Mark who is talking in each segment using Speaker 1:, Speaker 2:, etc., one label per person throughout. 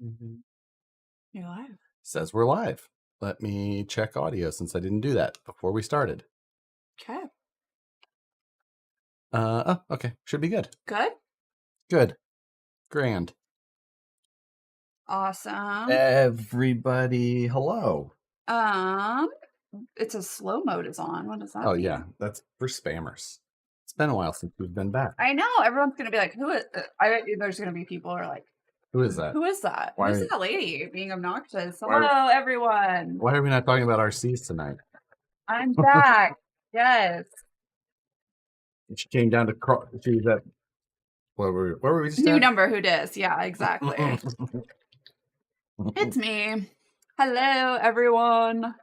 Speaker 1: You're live.
Speaker 2: Says we're live. Let me check audio since I didn't do that before we started.
Speaker 1: Okay.
Speaker 2: Okay. Should be good.
Speaker 1: Good?
Speaker 2: Good. Grand.
Speaker 1: Awesome.
Speaker 2: Everybody, hello.
Speaker 1: It's a slow mode is on. What does that
Speaker 2: Oh,
Speaker 1: mean?
Speaker 2: yeah. That's for spammers. It's been a while since we've been back.
Speaker 1: I know. Everyone's going to be like, who is... I bet there's going to be people who are like,
Speaker 2: Who is that?
Speaker 1: who is that?
Speaker 2: Why
Speaker 1: Who's
Speaker 2: are-
Speaker 1: that lady being obnoxious?
Speaker 2: Why-
Speaker 1: Hello, everyone.
Speaker 2: Why are we not talking about RCs tonight?
Speaker 1: I'm back. Yes.
Speaker 2: She came down to... She was at... Where were we just
Speaker 1: New
Speaker 2: at?
Speaker 1: number, who dis? Yeah, exactly. It's me. Hello, everyone.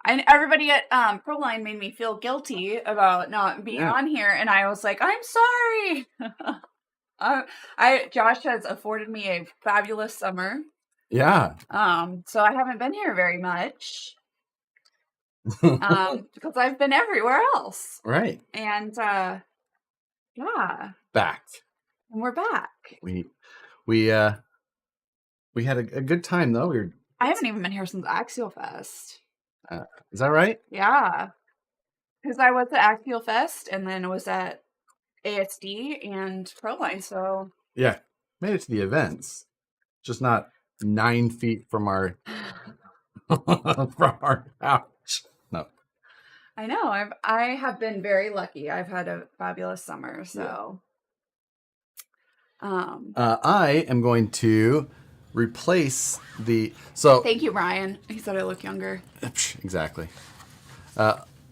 Speaker 1: And everybody at Proline made me feel guilty about not being on here, and I was like, I'm sorry. Josh has afforded me a fabulous summer.
Speaker 2: Yeah.
Speaker 1: So I haven't been here very much. Because I've been everywhere else.
Speaker 2: Right.
Speaker 1: And yeah.
Speaker 2: Back.
Speaker 1: And we're back.
Speaker 2: We had a good time though.
Speaker 1: I haven't even been here since Axial Fest.
Speaker 2: Is that right?
Speaker 1: Yeah. Because I was at Axial Fest and then was at ASD and Proline, so
Speaker 2: Yeah. Made it to the events. Just not 9 feet from our from our couch. No.
Speaker 1: I know. I have been very lucky. I've had a fabulous summer, so
Speaker 2: I am going to replace the
Speaker 1: thank you, Ryan. He said I look younger.
Speaker 2: Exactly.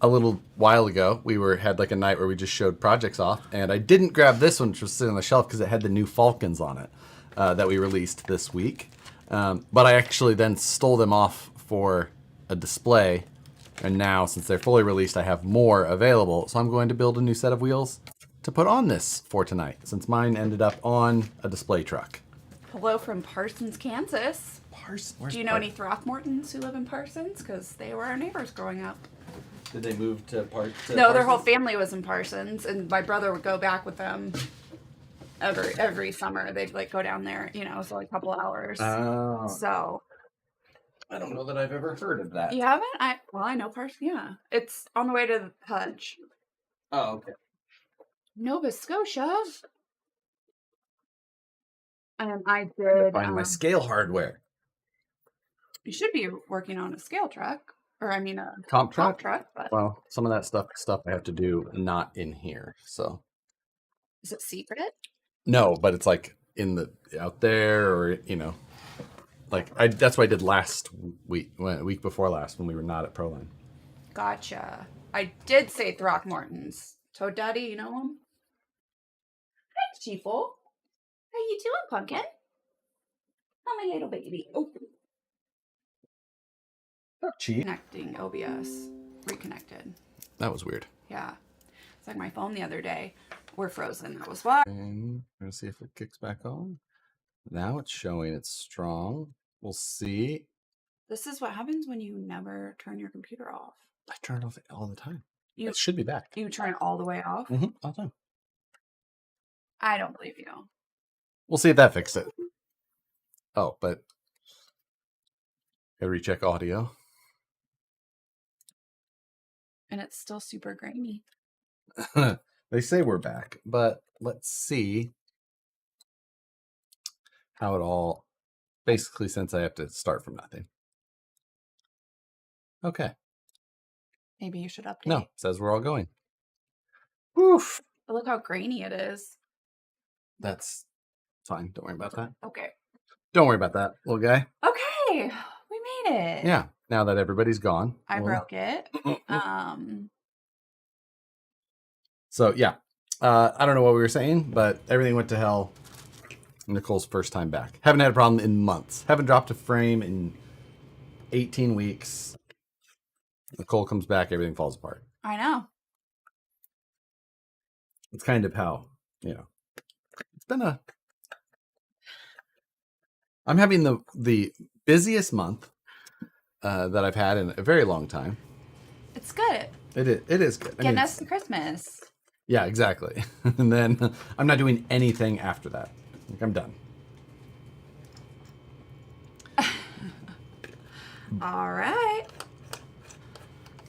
Speaker 2: A little while ago, we had like a night where we just showed projects off, and I didn't grab this one, which was sitting on the shelf because it had the new Falkens on it that we released this week. But I actually then stole them off for a display, and now since they're fully released, I have more available. So I'm going to build a new set of wheels to put on this for tonight, since mine ended up on a display truck.
Speaker 1: Hello from Parsons, Kansas.
Speaker 2: Parsons?
Speaker 1: Do you know any Throckmortons who live in Parsons? Because they were our neighbors growing up.
Speaker 2: Did they move to Parsons?
Speaker 1: No, their whole family was in Parsons, and my brother would go back with them every summer. They'd like go down there, so like a couple hours.
Speaker 2: Oh.
Speaker 1: So
Speaker 2: I don't know that I've ever heard of that.
Speaker 1: You haven't? I know Parsons. Yeah, it's on the way to Hudge.
Speaker 2: Oh, okay.
Speaker 1: Nova Scotia. And I did
Speaker 2: find my scale hardware.
Speaker 1: You should be working on a scale truck. Or I mean a
Speaker 2: comp truck.
Speaker 1: But...
Speaker 2: Well, some of that stuff I have to do not in here. So
Speaker 1: is it secret?
Speaker 2: No, but it's like out there, or like that's what I did last week, week before last when we were not at Proline.
Speaker 1: Gotcha. I did say Throckmorton's. Toad Daddy, you know him? Hi, Chiefle. How you doing, Pumpkin? Oh, my little baby. Oh.
Speaker 2: Chief.
Speaker 1: Connecting OBS. Reconnected.
Speaker 2: That was weird.
Speaker 1: Yeah. It's like my phone the other day. We're frozen. That was why.
Speaker 2: And let's see if it kicks back on. Now it's showing it's strong. We'll see.
Speaker 1: This is what happens when you never turn your computer off.
Speaker 2: I turn it off all the time. It should be back.
Speaker 1: You turn it all the way off?
Speaker 2: Mm-hmm, all the time.
Speaker 1: I don't believe you.
Speaker 2: We'll see if that fixed it. Oh, but gotta recheck audio.
Speaker 1: And it's still super grainy.
Speaker 2: They say we're back, but let's see how it all, basically, since I have to start from nothing. Okay.
Speaker 1: Maybe you should update.
Speaker 2: No, it says we're all going. Woof.
Speaker 1: But look how grainy it is.
Speaker 2: That's fine. Don't worry about that.
Speaker 1: Okay.
Speaker 2: Don't worry about that, little guy.
Speaker 1: Okay. We made it.
Speaker 2: Yeah. Now that everybody's gone.
Speaker 1: I broke it.
Speaker 2: So, yeah. I don't know what we were saying, but everything went to hell. Nicole's first time back. Haven't had a problem in months. Haven't dropped a frame in 18 weeks. Nicole comes back, everything falls apart.
Speaker 1: I know.
Speaker 2: It's kind of how, it's been I'm having the busiest month that I've had in a very long time.
Speaker 1: It's good.
Speaker 2: It is good.
Speaker 1: Getting us to Christmas.
Speaker 2: Yeah, exactly. And then I'm not doing anything after that. Like, I'm done.
Speaker 1: All right.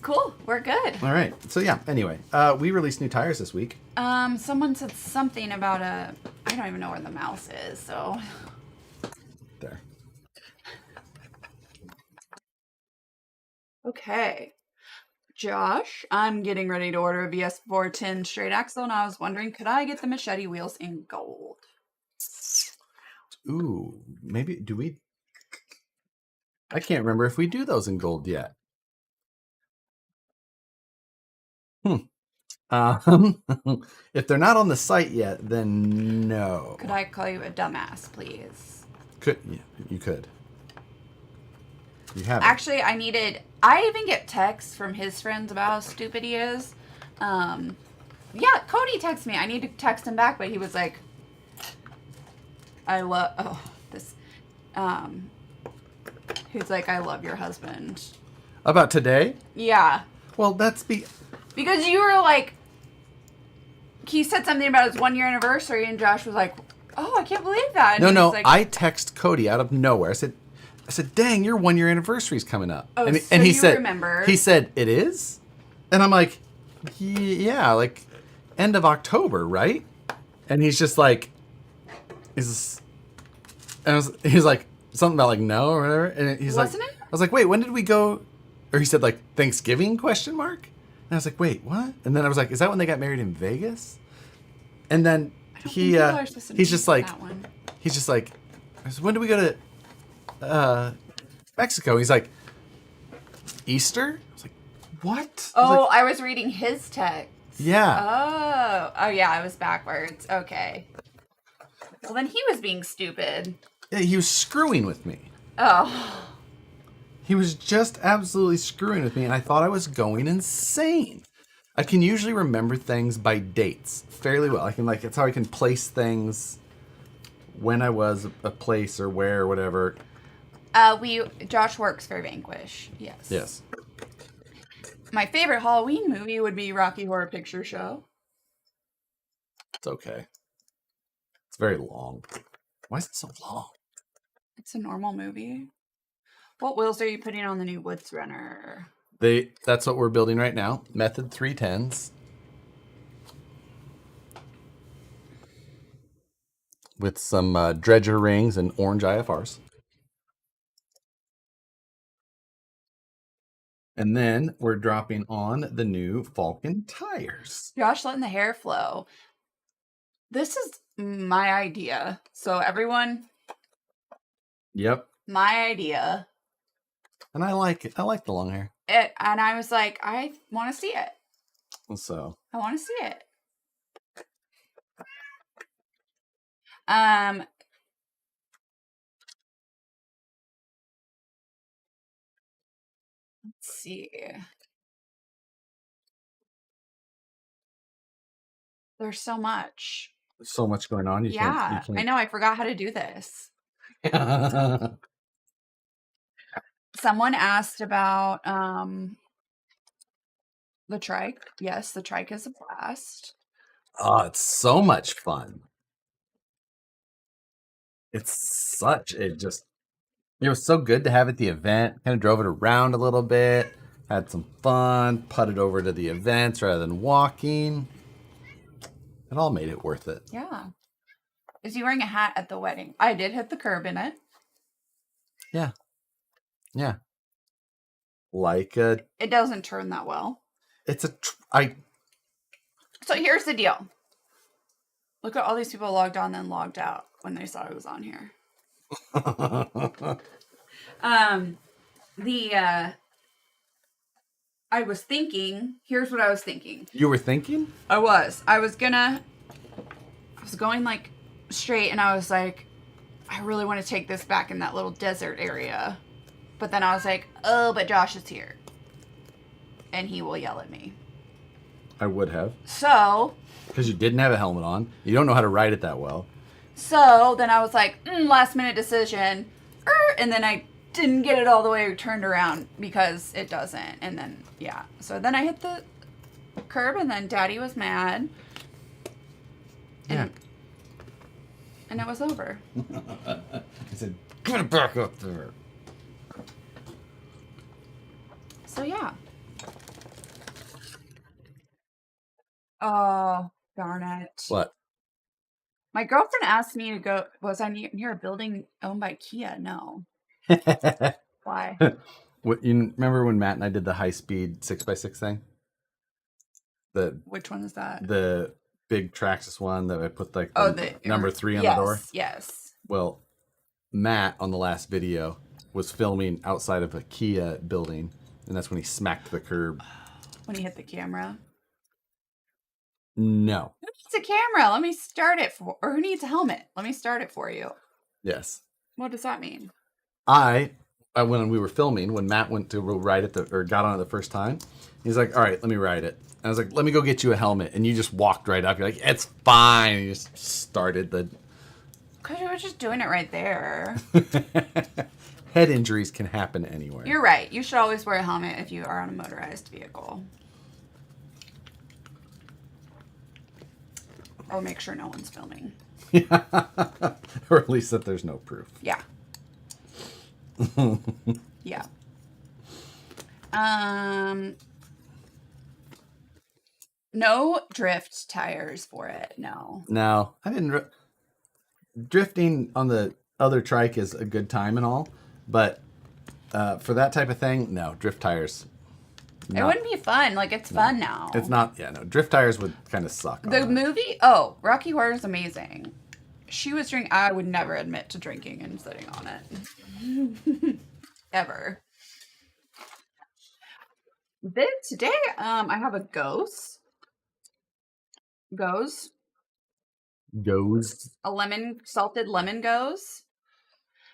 Speaker 1: Cool. We're good.
Speaker 2: All right. So yeah. Anyway, we released new tires this week.
Speaker 1: Someone said something about I don't even know where the mouse is. So
Speaker 2: There.
Speaker 1: okay. Josh, I'm getting ready to order a VS410 straight axle, and I was wondering, could I get the machete wheels in gold?
Speaker 2: Ooh, maybe do we? I can't remember if we do those in gold yet. If they're not on the site yet, then no.
Speaker 1: Could I call you a dumbass, please?
Speaker 2: Yeah, you could. You have
Speaker 1: Actually, I even get texts from his friends about how stupid he is. Yeah, Cody texted me. I need to text him back, but he was like, he's like, I love your husband.
Speaker 2: About today?
Speaker 1: Yeah.
Speaker 2: Well,
Speaker 1: because you were like, he said something about his 1 year anniversary, and Josh was like, oh, I can't believe that. And
Speaker 2: no.
Speaker 1: like,
Speaker 2: I text Cody out of nowhere. I said, dang, your 1 year anniversary is coming up.
Speaker 1: Oh,
Speaker 2: and he said,
Speaker 1: remember.
Speaker 2: He said, it is? And I'm like, yeah, like end of October, right? And he's just like, he's like, something about like no or whatever. And he's
Speaker 1: Wasn't
Speaker 2: like,
Speaker 1: it?
Speaker 2: I was like, wait, when did we go? Or he said like Thanksgiving question mark? And I was like, wait, what? And then I was like, is that when they got married in Vegas? And then he's just like, I said, when do we go to Mexico? He's like, Easter? I was like, what?
Speaker 1: I was reading his text.
Speaker 2: Yeah.
Speaker 1: Oh, yeah, I was backwards. Okay. Well, then he was being stupid.
Speaker 2: Yeah, he was screwing with me.
Speaker 1: Oh.
Speaker 2: He was just absolutely screwing with me, and I thought I was going insane. I can usually remember things by dates fairly well. It's how I can place things when I was a place or where or whatever.
Speaker 1: Josh works for Vanquish. Yes.
Speaker 2: Yes.
Speaker 1: My favorite Halloween movie would be Rocky Horror Picture Show.
Speaker 2: It's okay. It's very long. Why is it so long?
Speaker 1: It's a normal movie. What wheels are you putting on the new Woodsrunner?
Speaker 2: That's what we're building right now. Method 310s. With some dredger rings and orange IFRs. And then we're dropping on the new Falken tires.
Speaker 1: Josh letting the hair flow. This is my idea. So everyone.
Speaker 2: Yep.
Speaker 1: My idea.
Speaker 2: And I like it. I like the long hair.
Speaker 1: And I was like, I want to see it.
Speaker 2: So.
Speaker 1: I want to see it. Let's see. There's so much.
Speaker 2: There's so much going on. You can't.
Speaker 1: I know. I forgot how to do this. Someone asked about the Trike. Yes, the Trike is a blast.
Speaker 2: Oh, it's so much fun. It was so good to have at the event. Kind of drove it around a little bit, had some fun, putted over to the events rather than walking. It all made it worth it.
Speaker 1: Yeah. Is he wearing a hat at the wedding? I did hit the curb in it.
Speaker 2: Yeah. Yeah.
Speaker 1: It doesn't turn that well. So here's the deal. Look at all these people logged on then logged out when they saw it was on here. I was thinking, here's what I was thinking.
Speaker 2: You were thinking?
Speaker 1: I was going like straight and I was like, I really want to take this back in that little desert area. But then I was like, oh, but Josh is here. And he will yell at me.
Speaker 2: I would have.
Speaker 1: So.
Speaker 2: Because you didn't have a helmet on. You don't know how to ride it that well.
Speaker 1: So then I was like, last minute decision. And then I didn't get it all the way turned around because it doesn't. And then, yeah. So then I hit the curb and then Daddy was mad. And it was over.
Speaker 2: I said, get it back up there.
Speaker 1: So yeah. Oh, darn it.
Speaker 2: What?
Speaker 1: My girlfriend asked me to go. Was I near a building owned by Kia? No. Why?
Speaker 2: What, you remember when Matt and I did the high speed 6x6 thing?
Speaker 1: Which one is that?
Speaker 2: The big Traxxas one that I put like number 3 on
Speaker 1: yes,
Speaker 2: the door.
Speaker 1: Yes.
Speaker 2: Well, Matt on the last video was filming outside of a Kia building, and that's when he smacked the curb.
Speaker 1: When he hit the camera.
Speaker 2: No.
Speaker 1: Who needs a camera? Let me start it for. Or who needs a helmet? Let me start it for you.
Speaker 2: Yes.
Speaker 1: What does that mean?
Speaker 2: When we were filming, when Matt went to ride it or got on it the first time, he's like, "All right, let me ride it." And I was like, "Let me go get you a helmet," and you just walked right up. You're like, "It's fine." And you just started the.
Speaker 1: Because you were just doing it right there.
Speaker 2: Head injuries can happen anywhere.
Speaker 1: You're right. You should always wear a helmet if you are on a motorized vehicle. Or make sure no one's filming.
Speaker 2: Or at least that there's no proof.
Speaker 1: Yeah. Yeah. No drift tires for it. No.
Speaker 2: No, I didn't. Drifting on the other trike is a good time and all, but for that type of thing, no, drift tires.
Speaker 1: It wouldn't be fun. Like, it's fun now.
Speaker 2: It's not. Yeah, no, drift tires would kind of suck.
Speaker 1: The movie, Rocky Horror is amazing. She was drinking. I would never admit to drinking and sitting on it. Ever. Today, I have a goes. A salted lemon goes.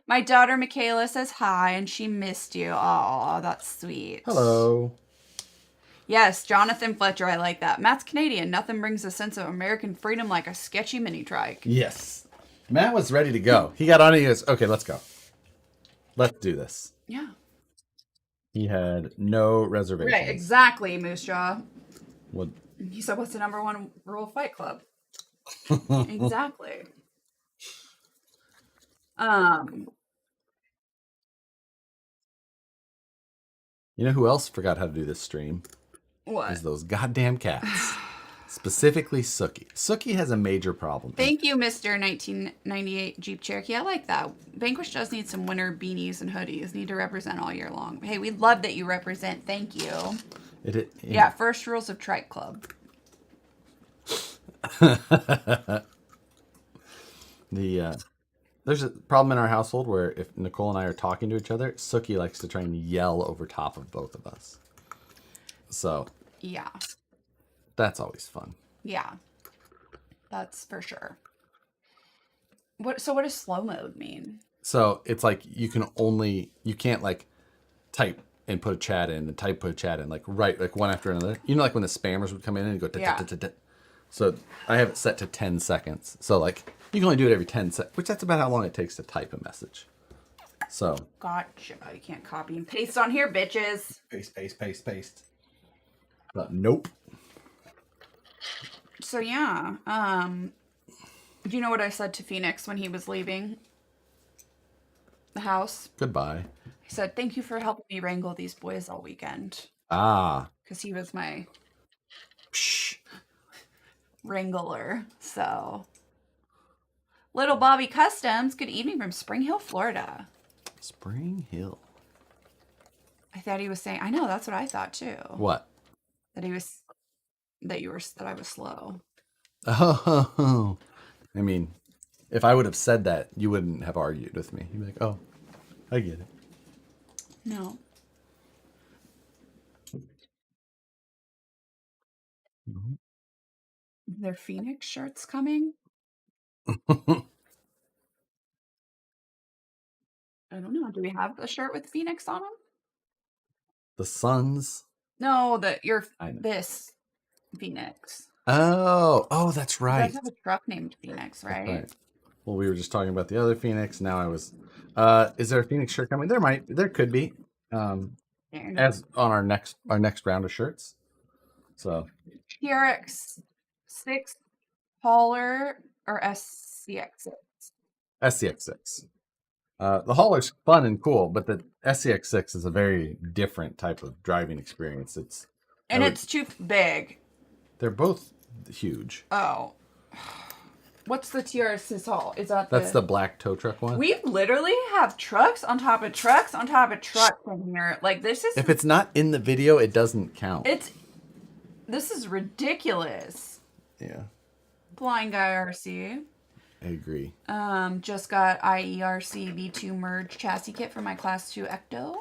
Speaker 1: My daughter Michaela says hi and she missed you. Oh, that's sweet.
Speaker 2: Hello.
Speaker 1: Yes, Jonathan Fletcher, I like that. Matt's Canadian. Nothing brings a sense of American freedom like a sketchy mini trike.
Speaker 2: Yes. Matt was ready to go. He got on it. He goes, "Okay, let's go. Let's do this."
Speaker 1: Yeah.
Speaker 2: He had no reservations.
Speaker 1: Right, exactly, Moose Jaw.
Speaker 2: What?
Speaker 1: He said, "What's the number one rule of Fight Club?" Exactly.
Speaker 2: You know who else forgot how to do this stream?
Speaker 1: What?
Speaker 2: Is those goddamn cats. Specifically Sookie. Sookie has a major problem.
Speaker 1: Thank you, Mr. 1998 Jeep Cherokee. I like that. Vanquish does need some winter beanies and hoodies. Need to represent all year long. Hey, we love that you represent. Thank you. Yeah, first rules of Trike Club.
Speaker 2: There's a problem in our household where if Nicole and I are talking to each other, Sookie likes to try and yell over top of both of us. So
Speaker 1: yeah,
Speaker 2: that's always fun.
Speaker 1: Yeah, that's for sure. What does slow mode mean?
Speaker 2: So it's like you can't like type and put a chat in and type, put a chat in, like one after another. You know, like when the spammers would come in and go. So I have it set to 10 seconds. So like you can only do it every 10 seconds, which that's about how long it takes to type a message. So.
Speaker 1: Gotcha. You can't copy and paste on here, bitches.
Speaker 2: Paste. But nope.
Speaker 1: So yeah. Do you know what I said to Phoenix when he was leaving the house?
Speaker 2: Goodbye.
Speaker 1: I said, "Thank you for helping me wrangle these boys all weekend." Because he was my wrangler. So, Little Bobby Customs, good evening from Spring Hill, Florida.
Speaker 2: Spring Hill.
Speaker 1: I thought he was saying, I know, that's what I thought too.
Speaker 2: What?
Speaker 1: That I was slow.
Speaker 2: Oh, I mean, if I would have said that, you wouldn't have argued with me. You'd be like, "Oh, I get it."
Speaker 1: No.
Speaker 2: Mm-hmm.
Speaker 1: Their Phoenix shirts coming? I don't know. Do we have a shirt with Phoenix on them?
Speaker 2: The Suns?
Speaker 1: No, this Phoenix.
Speaker 2: Oh, that's right.
Speaker 1: You guys have a truck named Phoenix, right?
Speaker 2: Well, we were just talking about the other Phoenix. Now I was. Is there a Phoenix shirt coming? There could be. As on our next round of shirts. So.
Speaker 1: TRX 6 Hauler or SCX6?
Speaker 2: SCX6. The hauler's fun and cool, but the SCX6 is a very different type of driving experience.
Speaker 1: And it's too big.
Speaker 2: They're both huge.
Speaker 1: Oh. What's the TRS haul? Is that
Speaker 2: That's the black tow truck one?
Speaker 1: We literally have trucks on top of trucks on top of trucks in here. Like, this is...
Speaker 2: If it's not in the video, it doesn't count.
Speaker 1: This is ridiculous.
Speaker 2: Yeah.
Speaker 1: Blind Guy RC.
Speaker 2: I agree.
Speaker 1: Just got IERC V2 merge chassis kit for my Class 2 Ecto.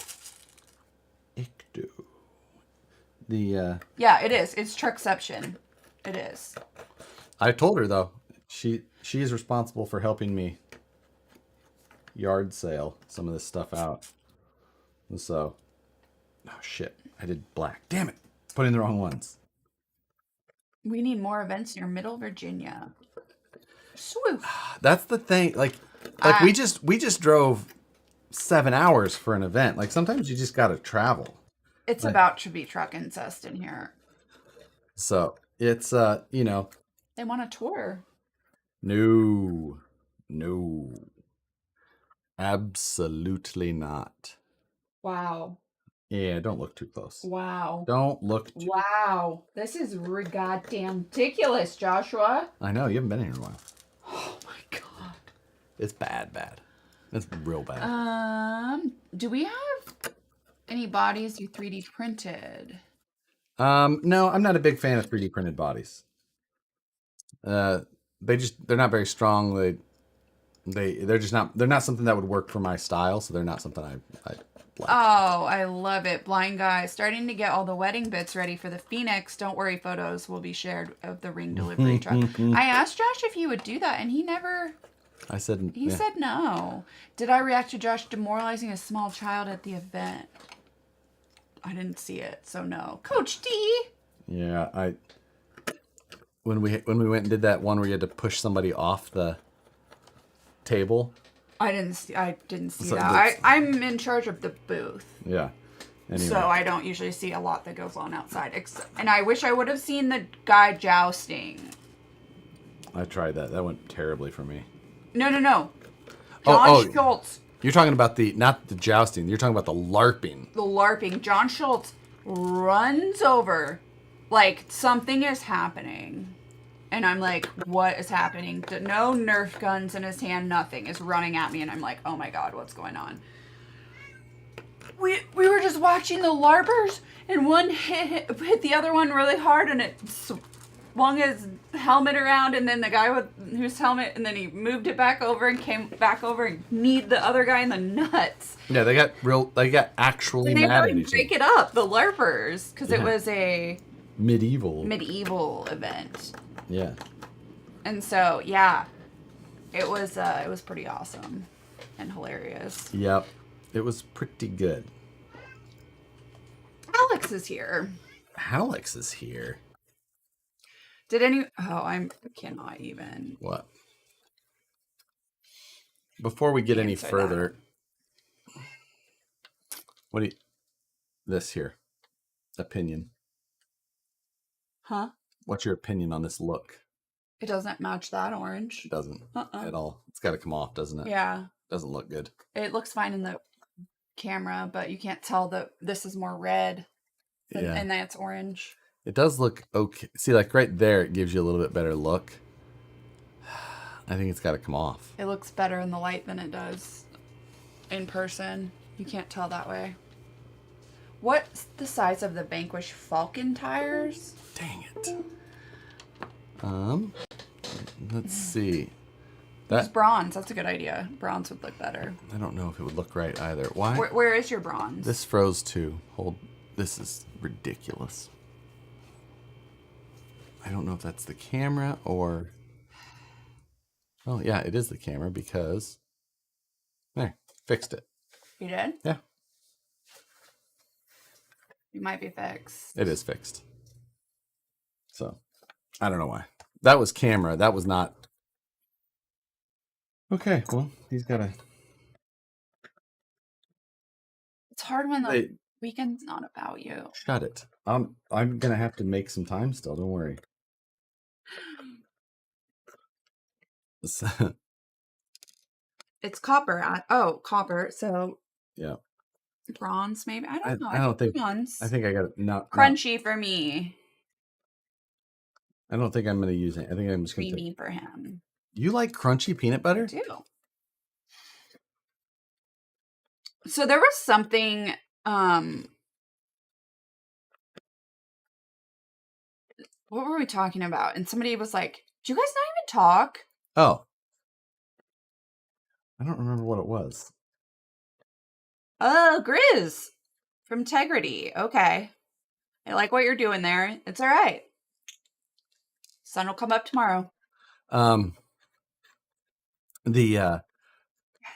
Speaker 1: Yeah, it is. It's Truckception. It is.
Speaker 2: I told her, though, she is responsible for helping me yard sale some of this stuff out. And so, oh shit, I did black. Damn it, put in the wrong ones.
Speaker 1: We need more events near Middle Virginia. Swoof.
Speaker 2: That's the thing. Like we just drove 7 hours for an event. Like sometimes you just gotta travel.
Speaker 1: It's about to be truck incest in here.
Speaker 2: So it's you know.
Speaker 1: They want a tour.
Speaker 2: No. Absolutely not.
Speaker 1: Wow.
Speaker 2: Yeah, don't look too close.
Speaker 1: Wow.
Speaker 2: Don't look too
Speaker 1: Wow. This is goddamn ridiculous, Joshua.
Speaker 2: I know, you haven't been here in a while.
Speaker 1: Oh my god.
Speaker 2: It's bad. It's real bad.
Speaker 1: Do we have any bodies you 3D printed?
Speaker 2: No, I'm not a big fan of 3D printed bodies. They're not very strong. They're not something that would work for my style, so they're not something I like.
Speaker 1: Oh, I love it. Blind Guy, starting to get all the wedding bits ready for the Phoenix. Don't worry, photos will be shared of the ring delivery truck. I asked Josh if he would do that, and he never... He said no. Did I react to Josh demoralizing a small child at the event? I didn't see it, so no. Coach D!
Speaker 2: Yeah, when we went and did that one where you had to push somebody off the table. I didn't see
Speaker 1: that. I'm in charge of the booth.
Speaker 2: Yeah. Anyway.
Speaker 1: So I don't usually see a lot that goes on outside. And I wish I would have seen the guy jousting.
Speaker 2: I tried that. That went terribly for me.
Speaker 1: No. John Schultz.
Speaker 2: You're talking about not the jousting. You're talking about the LARPing.
Speaker 1: The LARPing. John Schultz runs over like something is happening. And I'm like, what is happening? No Nerf guns in his hand, nothing. Is running at me, and I'm like, oh my god, what's going on? We were just watching the LARPers, and one hit the other one really hard, and it swung his helmet around, and then the guy with whose helmet, and then he moved it back over and came back over and kneed the other guy in the nuts.
Speaker 2: Yeah, they got actually mad at each other.
Speaker 1: They break it up, the LARPers, because it was a medieval event.
Speaker 2: Yeah.
Speaker 1: And so, yeah, it was pretty awesome and hilarious.
Speaker 2: Yep. It was pretty good.
Speaker 1: Alex is here. I cannot even.
Speaker 2: What? Before we get any further, this here, opinion.
Speaker 1: Huh?
Speaker 2: What's your opinion on this look?
Speaker 1: It doesn't match that orange.
Speaker 2: It doesn't at all. It's got to come off, doesn't it?
Speaker 1: Yeah.
Speaker 2: Doesn't look good.
Speaker 1: It looks fine in the camera, but you can't tell that this is more red and that's orange.
Speaker 2: It does look okay. See, like right there, it gives you a little bit better look. I think it's got to come off.
Speaker 1: It looks better in the light than it does in person. You can't tell that way. What's the size of the Vanquish Falken tires?
Speaker 2: Dang it. Let's see.
Speaker 1: Use bronze. That's a good idea. Bronze would look better.
Speaker 2: I don't know if it would look right either. Why?
Speaker 1: Where is your bronze?
Speaker 2: This froze too. This is ridiculous. I don't know if that's the camera or... Oh, yeah, it is the camera because... There, fixed it.
Speaker 1: You did?
Speaker 2: Yeah.
Speaker 1: It might be fixed.
Speaker 2: It is fixed. So, I don't know why. That was camera. That was not... Okay, well, he's got to...
Speaker 1: It's hard when the weekend's not about you.
Speaker 2: Shut it. I'm going to have to make some time still. Don't worry.
Speaker 1: It's copper. Oh, copper. So
Speaker 2: Yeah.
Speaker 1: bronze, maybe. I don't know.
Speaker 2: I don't think.
Speaker 1: Bronze.
Speaker 2: I think I got it. No.
Speaker 1: Crunchy for me.
Speaker 2: I don't think I'm going to use it. I think I'm just going to.
Speaker 1: Creamy for him.
Speaker 2: You like crunchy peanut
Speaker 1: I
Speaker 2: butter?
Speaker 1: do. So there was something. What were we talking about? And somebody was like, "Do you guys not even talk?"
Speaker 2: Oh. I don't remember what it was.
Speaker 1: Oh, Grizz from Integrity. Okay. I like what you're doing there. It's all right. Sun will come up tomorrow.
Speaker 2: Yes,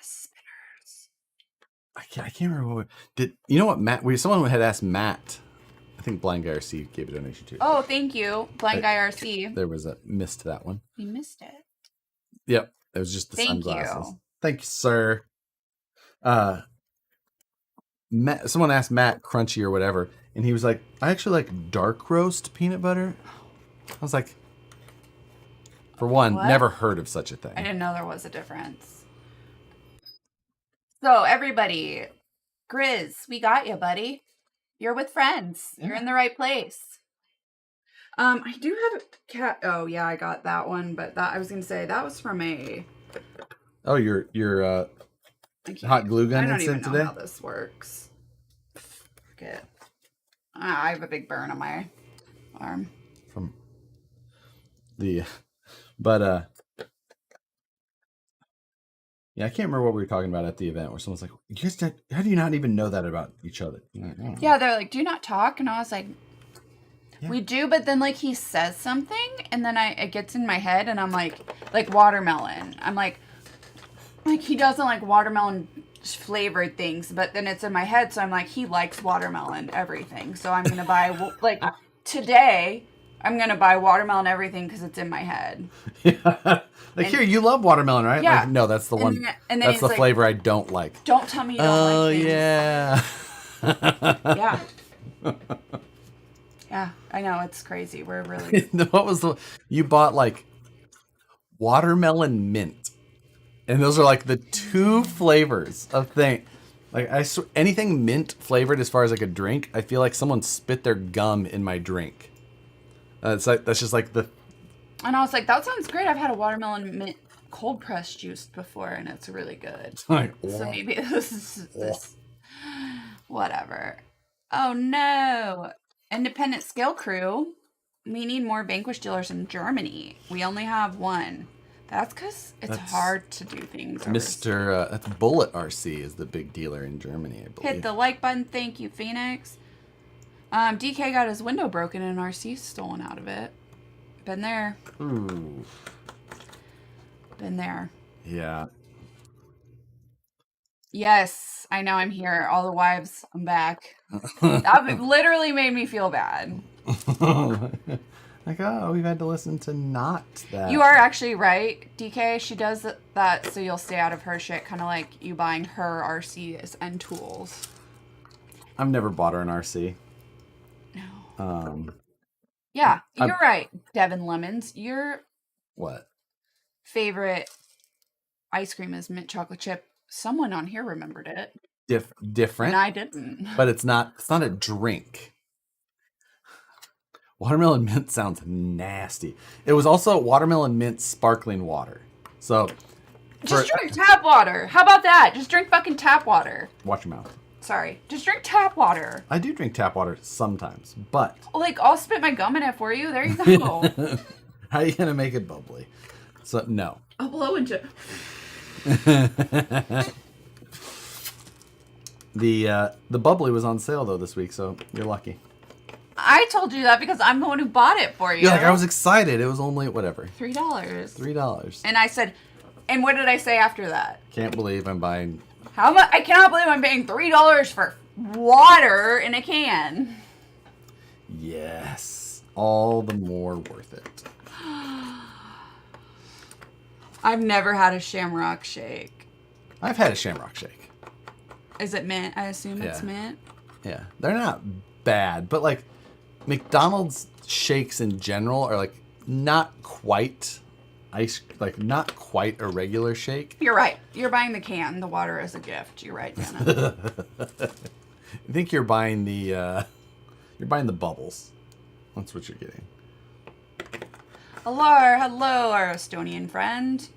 Speaker 1: spinners.
Speaker 2: I can't remember what you know what Matt? Someone had asked Matt. I think Blind Guy RC gave a donation too.
Speaker 1: Oh, thank you, Blind Guy RC.
Speaker 2: There was a missed that one.
Speaker 1: We missed it.
Speaker 2: Yep, it was just the sunglasses. Thank you, sir. Someone asked Matt crunchy or whatever, and he was like, "I actually like dark roast peanut butter." I was like, for one, never heard of such a thing.
Speaker 1: I didn't know there was a difference. So everybody, Grizz, we got you, buddy. You're with friends. Yeah. You're in the right place. I do have a cat. Oh yeah, I got that one, but that I was gonna say that was from a.
Speaker 2: Oh, your hot glue gun incident today? I don't even know
Speaker 1: how this works. Forget. I have a big burn on my arm.
Speaker 2: Yeah, I can't remember what we were talking about at the event where someone's like, how do you not even know that about each other?
Speaker 1: Yeah, they're like, do you not talk? And I was like, yeah. We do, but then like he says something and then it gets in my head and I'm like watermelon. I'm like he doesn't like watermelon flavored things, but then it's in my head. So I'm like, he likes watermelon everything. So I'm going to buy today I'm going to buy watermelon everything because it's in my head.
Speaker 2: Yeah. Here, you love watermelon, right?
Speaker 1: Yeah.
Speaker 2: Like, no, that's the one. And that's the flavor I don't like.
Speaker 1: Don't tell me you don't like things.
Speaker 2: Oh, yeah.
Speaker 1: Yeah. Yeah, I know. It's crazy. We're really...
Speaker 2: You bought like watermelon mint. And those are like the two flavors of thing. Like anything mint flavored as far as like a drink, I feel like someone spit their gum in my drink. It's like that's just like the.
Speaker 1: And I was like, that sounds great. I've had a watermelon mint cold pressed juice before, and it's really good.
Speaker 2: Like,
Speaker 1: so maybe this is whatever. Oh no! Independent Scale Crew. We need more Vanquish dealers in Germany. We only have one. That's because it's hard to do things.
Speaker 2: That's Bullet RC is the big dealer in Germany, I believe.
Speaker 1: Hit the like button. Thank you, Phoenix. DK got his window broken and RC stolen out of it. Been there.
Speaker 2: Ooh.
Speaker 1: Been there.
Speaker 2: Yeah.
Speaker 1: Yes, I know I'm here. All the wives, I'm back. That literally made me feel bad.
Speaker 2: Like, oh, we've had to listen to not that.
Speaker 1: You are actually right, DK. She does that so you'll stay out of her shit, kind of like you buying her RCs and tools.
Speaker 2: I've never bought her an RC.
Speaker 1: No. Yeah, you're right, Devin Lemons. Your
Speaker 2: what?
Speaker 1: Favorite ice cream is mint chocolate chip. Someone on here remembered it.
Speaker 2: Different.
Speaker 1: And I didn't.
Speaker 2: But it's not a drink. Watermelon mint sounds nasty. It was also watermelon mint sparkling water. So
Speaker 1: just drink tap water. How about that? Just drink fucking tap water.
Speaker 2: Watch your mouth.
Speaker 1: Sorry. Just drink tap water.
Speaker 2: I do drink tap water sometimes, but
Speaker 1: like I'll spit my gum in it for you. There you go.
Speaker 2: How are you gonna make it bubbly? So no.
Speaker 1: I'll blow into
Speaker 2: The bubbly was on sale though this week, so you're lucky.
Speaker 1: I told you that because I'm the one who bought it for you.
Speaker 2: You're like, I was excited. It was only whatever.
Speaker 1: $3.
Speaker 2: $3.
Speaker 1: And I said, and what did I say after that?
Speaker 2: Can't believe I'm buying.
Speaker 1: How much? I cannot believe I'm paying $3 for water in a can.
Speaker 2: Yes, all the more worth it.
Speaker 1: I've never had a Shamrock Shake.
Speaker 2: I've had a Shamrock Shake.
Speaker 1: Is it mint? I assume it's mint.
Speaker 2: Yeah, they're not bad, but like McDonald's shakes in general are like not quite ice, like not quite a regular shake.
Speaker 1: You're right. You're buying the can. The water is a gift. You're right, Dana.
Speaker 2: I think you're buying the bubbles. That's what you're getting.
Speaker 1: Hello, our Estonian friend.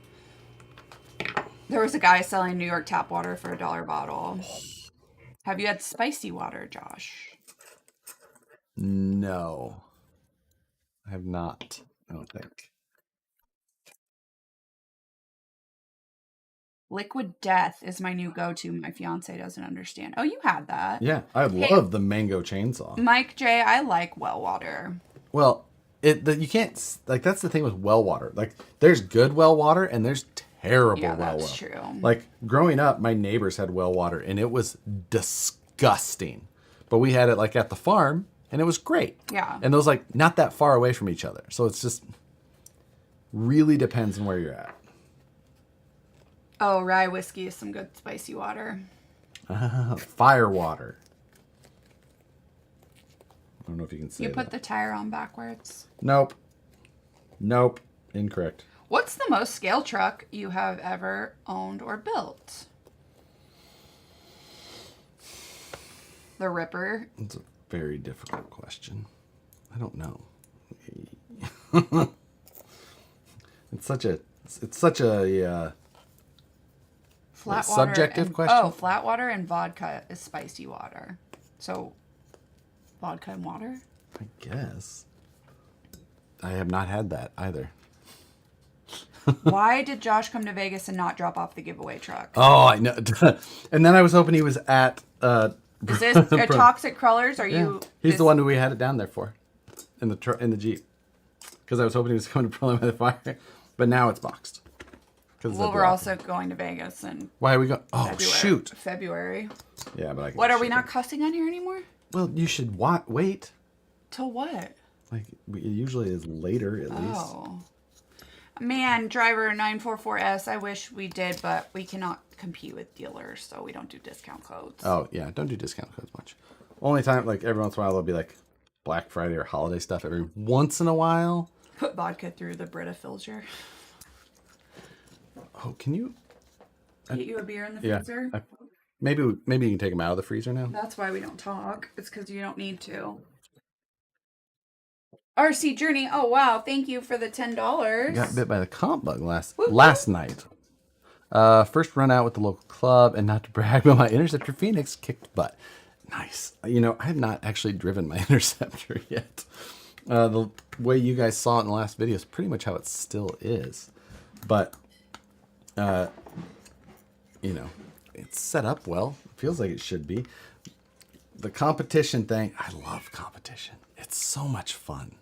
Speaker 1: There was a guy selling New York tap water for $1 bottle. Have you had spicy water, Josh?
Speaker 2: No, I have not. I don't think.
Speaker 1: Liquid Death is my new go-to. My fiance doesn't understand. Oh, you had that.
Speaker 2: Yeah, I love the mango chainsaw.
Speaker 1: Mike J, I like well water.
Speaker 2: Well, you can't, like, that's the thing with well water. Like, there's good well water and there's terrible well water.
Speaker 1: That's true.
Speaker 2: Like, growing up, my neighbors had well water and it was disgusting. But we had it, like, at the farm and it was great.
Speaker 1: Yeah.
Speaker 2: And those, like, not that far away from each other. So it's just really depends on where you're at.
Speaker 1: Oh, rye whiskey is some good spicy water.
Speaker 2: Fire water. I don't know if you can say
Speaker 1: You
Speaker 2: that.
Speaker 1: put the tire on backwards.
Speaker 2: Nope. Incorrect.
Speaker 1: What's the most scale truck you have ever owned or built? The Ripper.
Speaker 2: It's a very difficult question. I don't know. It's such a
Speaker 1: Flat water
Speaker 2: subjective
Speaker 1: and,
Speaker 2: question?
Speaker 1: Oh, flat water and vodka is spicy water. So, vodka and water?
Speaker 2: I guess. I have not had that either.
Speaker 1: Why did Josh come to Vegas and not drop off the giveaway truck?
Speaker 2: Oh, I know. And then I was hoping he was at...
Speaker 1: Is this a Toxic Crawlers? Are you...
Speaker 2: He's the one who we had it down there for. In the Jeep. Because I was hoping he was coming to Pearl by the Fire. But now it's boxed.
Speaker 1: Well, we're also going to Vegas in
Speaker 2: Why are we going? Oh, shoot.
Speaker 1: February.
Speaker 2: Yeah, but I can
Speaker 1: What, are we not cussing on here anymore?
Speaker 2: Well, you should wait.
Speaker 1: Till what?
Speaker 2: Like, it usually is later, at least.
Speaker 1: Oh. Man, driver 944S, I wish we did, but we cannot compete with dealers, so we don't do discount codes.
Speaker 2: Oh, yeah, don't do discount codes much. Only time, like, every once in a while, there'll be, like, Black Friday or holiday stuff every once in a while.
Speaker 1: Put vodka through the Brita filter.
Speaker 2: Oh, can you...
Speaker 1: Get you a beer in the freezer?
Speaker 2: Maybe you can take them out of the freezer now.
Speaker 1: That's why we don't talk. It's because you don't need to. RC Journey. Oh, wow. Thank you for the $10.
Speaker 2: I got bit by the comp bug last night. First run out with the local club, and not to brag, but my Interceptor Phoenix kicked butt. Nice. You know, I have not actually driven my Interceptor yet. The way you guys saw it in the last video is pretty much how it still is. But, you know, it's set up well. It feels like it should be. The competition thing, I love competition. It's so much fun.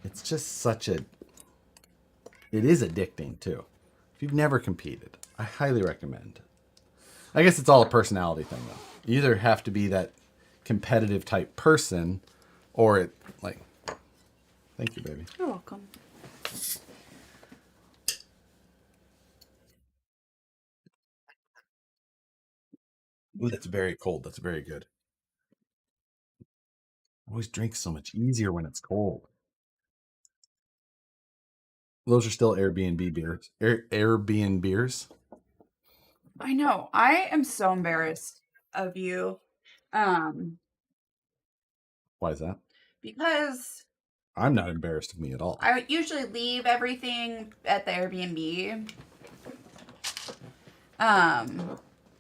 Speaker 2: It's just such a... It is addicting, too. If you've never competed, I highly recommend. I guess it's all a personality thing, though. You either have to be that competitive type person, or it, like... Thank you, baby.
Speaker 1: You're welcome.
Speaker 2: Ooh, that's very cold. That's very good. I always drink so much easier when it's cold. Those are still Airbnb beers. Airbnb beers.
Speaker 1: I know. I am so embarrassed of you.
Speaker 2: Why is that?
Speaker 1: Because
Speaker 2: I'm not embarrassed of me at all.
Speaker 1: I usually leave everything at the Airbnb.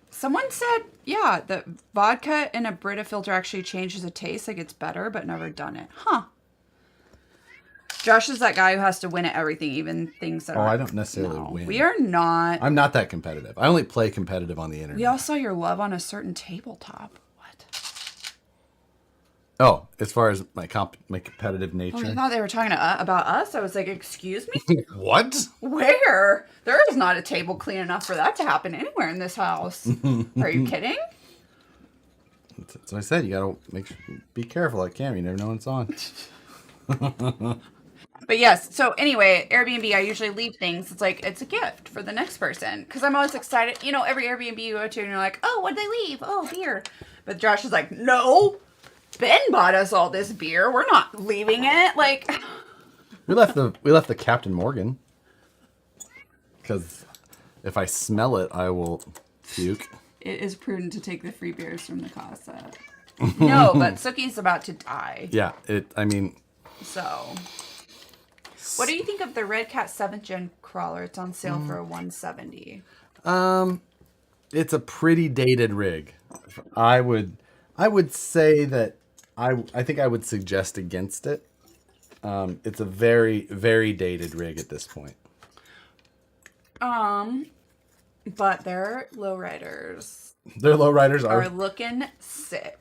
Speaker 1: Someone said, yeah, that vodka in a Brita filter actually changes the taste. Like, it's better, but never done it. Huh. Josh is that guy who has to win at everything, even things that
Speaker 2: I don't necessarily win.
Speaker 1: We are not.
Speaker 2: I'm not that competitive. I only play competitive on the internet.
Speaker 1: We all saw your love on a certain tabletop. What?
Speaker 2: Oh, as far as my competitive nature.
Speaker 1: Oh, I thought they were talking about us. I was like, excuse me?
Speaker 2: What?
Speaker 1: Where? There is not a table clean enough for that to happen anywhere in this house. Are you kidding?
Speaker 2: That's what I said. You gotta be careful at Cam. You never know when it's on.
Speaker 1: But yes, so anyway, Airbnb, I usually leave things. It's like, it's a gift for the next person. Because I'm always excited. You know, every Airbnb you go to and you're like, oh, what'd they leave? Oh, beer. But Josh is like, no, Ben bought us all this beer. We're not leaving it. Like,
Speaker 2: We left the Captain Morgan because if I smell it, I will puke.
Speaker 1: It is prudent to take the free beers from the casa. No, but Suki's about to die.
Speaker 2: Yeah,
Speaker 1: So, what do you think of the Red Cat 7th Gen crawler? It's on sale for $170.
Speaker 2: It's a pretty dated rig. I would say that I think I would suggest against it. It's a very, very dated rig at this point.
Speaker 1: But their lowriders.
Speaker 2: Their lowriders
Speaker 1: are looking sick.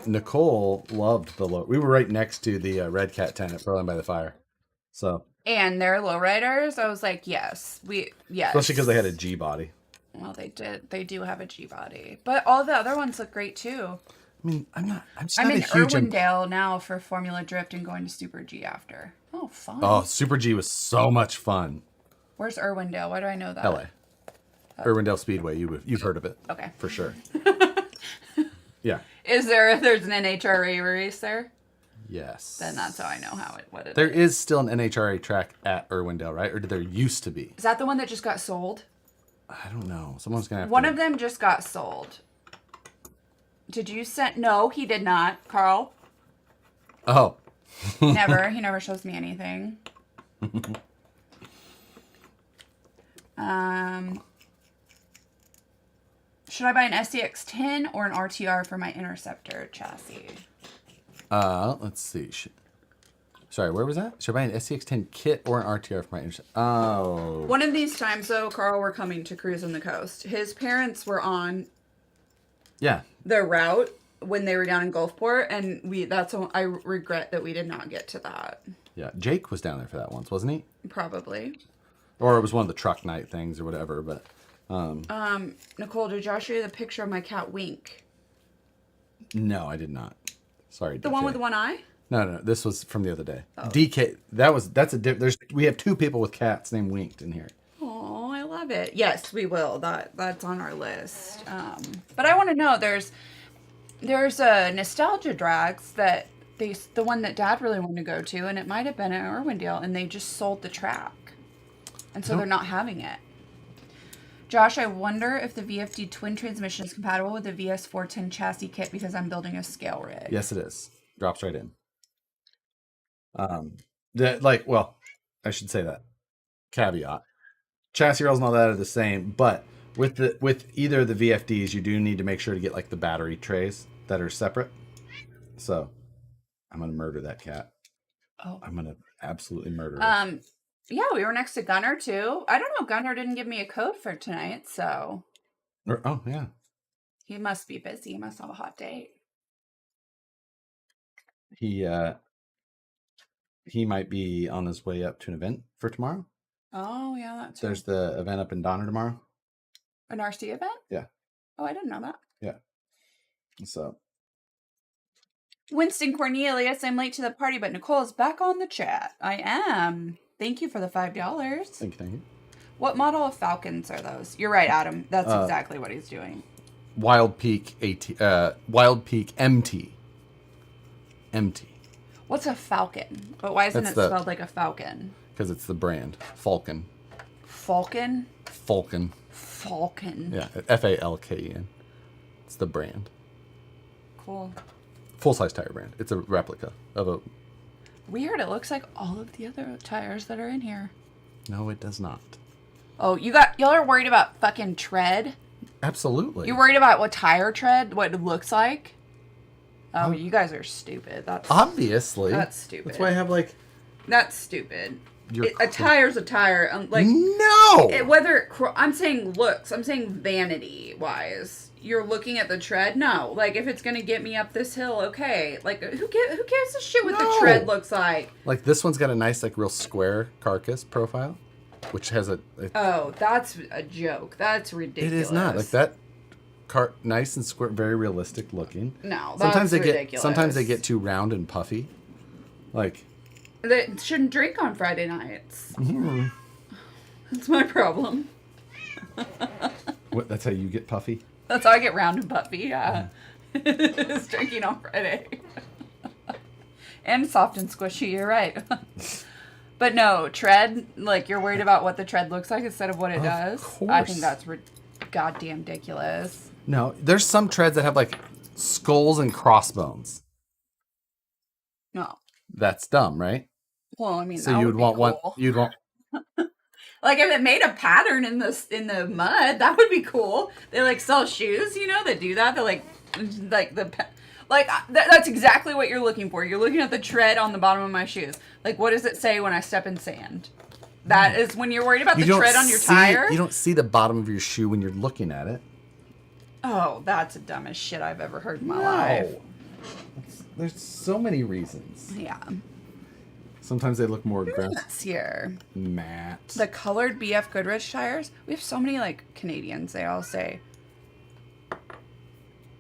Speaker 2: Nicole loved the low. We were right next to the Red Cat tent at Berlin by the Fire, so.
Speaker 1: And their lowriders, I was like, yes.
Speaker 2: Especially because they had a G body.
Speaker 1: Well, they did. They do have a G body, but all the other ones look great too.
Speaker 2: I mean, I'm
Speaker 1: in Irwindale now for Formula Drift and going to Super G after. Oh, fun.
Speaker 2: Oh, Super G was so much fun.
Speaker 1: Where's Irwindale? Why do I know that?
Speaker 2: LA. Irwindale Speedway. You've heard of it.
Speaker 1: Okay.
Speaker 2: For sure. Yeah.
Speaker 1: There's an NHRA race there?
Speaker 2: Yes.
Speaker 1: Then that's how I know what it is.
Speaker 2: There is still an NHRA track at Irwindale, right? Or did there used to be?
Speaker 1: Is that the one that just got sold?
Speaker 2: I don't know. Someone's going to have
Speaker 1: One of them just got sold. Did you send... No, he did not. Carl?
Speaker 2: Oh.
Speaker 1: Never. He never shows me anything. Should I buy an SCX-10 or an RTR for my Interceptor chassis?
Speaker 2: Let's see. Sorry, where was that? Should I buy an SCX-10 kit or an RTR for my Interceptor? Oh.
Speaker 1: One of these times, though, Carl, we're coming to Cruise on the Coast. His parents were on the route when they were down in Gulfport, and I regret that we did not get to that.
Speaker 2: Yeah, Jake was down there for that once, wasn't he?
Speaker 1: Probably.
Speaker 2: Or it was one of the truck night things or whatever, but...
Speaker 1: Nicole, did Josh show you the picture of my cat Wink?
Speaker 2: No, I did not. Sorry, DK.
Speaker 1: The one with one eye?
Speaker 2: No. This was from the other day.
Speaker 1: Oh.
Speaker 2: DK, we have two people with cats named Winked in here.
Speaker 1: Oh, I love it. Yes, we will. That's on our list. But I want to know, there's a Nostalgia Drags that the one that Dad really wanted to go to, and it might have been at Irwindale, and they just sold the track. And so they're not having it. Josh, I wonder if the VFD twin transmission is compatible with the VS410 chassis kit because I'm building a scale rig.
Speaker 2: Yes, it is. Drops right in. I should say that. Caveat. Chassis rails and all that are the same, but with either of the VFDs, you do need to make sure to get like the battery trays that are separate. So I'm gonna murder that cat. Oh. I'm gonna absolutely murder it.
Speaker 1: Yeah, we were next to Gunner too. I don't know. Gunner didn't give me a code for tonight, so.
Speaker 2: Oh yeah.
Speaker 1: He must be busy. He must have a hot date.
Speaker 2: He might be on his way up to an event for tomorrow.
Speaker 1: Oh yeah, that's.
Speaker 2: There's the event up in Donner tomorrow.
Speaker 1: An RC event?
Speaker 2: Yeah.
Speaker 1: Oh, I didn't know that.
Speaker 2: Yeah. So.
Speaker 1: Winston Cornelius, I'm late to the party, but Nicole is back on the chat. I am. Thank you for the $5.
Speaker 2: Thank you.
Speaker 1: What model of Falkens are those? You're right, Adam. That's exactly what he's doing.
Speaker 2: Wild Peak MT.
Speaker 1: What's a Falcon? But why isn't it spelled like a falcon?
Speaker 2: Because it's the brand. Falken.
Speaker 1: Falcon?
Speaker 2: Falken. Yeah, Falken. It's the brand.
Speaker 1: Cool.
Speaker 2: Full-size tire brand. It's a replica of a...
Speaker 1: Weird. It looks like all of the other tires that are in here.
Speaker 2: No, it does not.
Speaker 1: Oh, y'all are worried about fucking tread?
Speaker 2: Absolutely.
Speaker 1: You're worried about what tire tread, what it looks like? Oh, you guys are stupid. That's
Speaker 2: obviously.
Speaker 1: That's stupid.
Speaker 2: That's why I have like...
Speaker 1: That's stupid. A tire's a tire.
Speaker 2: No!
Speaker 1: I'm saying looks. I'm saying vanity-wise. You're looking at the tread? No. Like, if it's going to get me up this hill, okay. Like, who gives a shit what the tread looks like?
Speaker 2: Like, this one's got a nice, like, real square carcass profile, which has
Speaker 1: Oh, that's a joke. That's ridiculous.
Speaker 2: It is not. Like, that nice and square, very realistic looking.
Speaker 1: No, that's ridiculous.
Speaker 2: Sometimes they get too round and puffy. Like...
Speaker 1: They shouldn't drink on Friday nights. Mm-hmm. That's my problem.
Speaker 2: What? That's how you get puffy?
Speaker 1: That's how I get round and puffy, yeah. It's drinking on Friday. And soft and squishy, you're right. But no, tread, like, you're worried about what the tread looks like instead of what it does.
Speaker 2: Course.
Speaker 1: I think that's goddamn ridiculous.
Speaker 2: No, there's some treads that have like skulls and crossbones.
Speaker 1: No.
Speaker 2: That's dumb, right?
Speaker 1: Well, I mean,
Speaker 2: So
Speaker 1: that
Speaker 2: you'd
Speaker 1: would be
Speaker 2: want one.
Speaker 1: cool.
Speaker 2: You'd want.
Speaker 1: Like, if it made a pattern in the mud, that would be cool. They like sell shoes, you know, that do that. They're that's exactly what you're looking for. You're looking at the tread on the bottom of my shoes. Like, what does it say when I step in sand? That is when you're worried about the tread on your tire.
Speaker 2: You don't see the bottom of your shoe when you're looking at it.
Speaker 1: Oh, that's the dumbest shit I've ever heard in my life.
Speaker 2: There's so many reasons.
Speaker 1: Yeah.
Speaker 2: Sometimes they look more aggressive.
Speaker 1: Let's here.
Speaker 2: Matte.
Speaker 1: The colored BF Goodrich tires. We have so many, like, Canadians. They all say.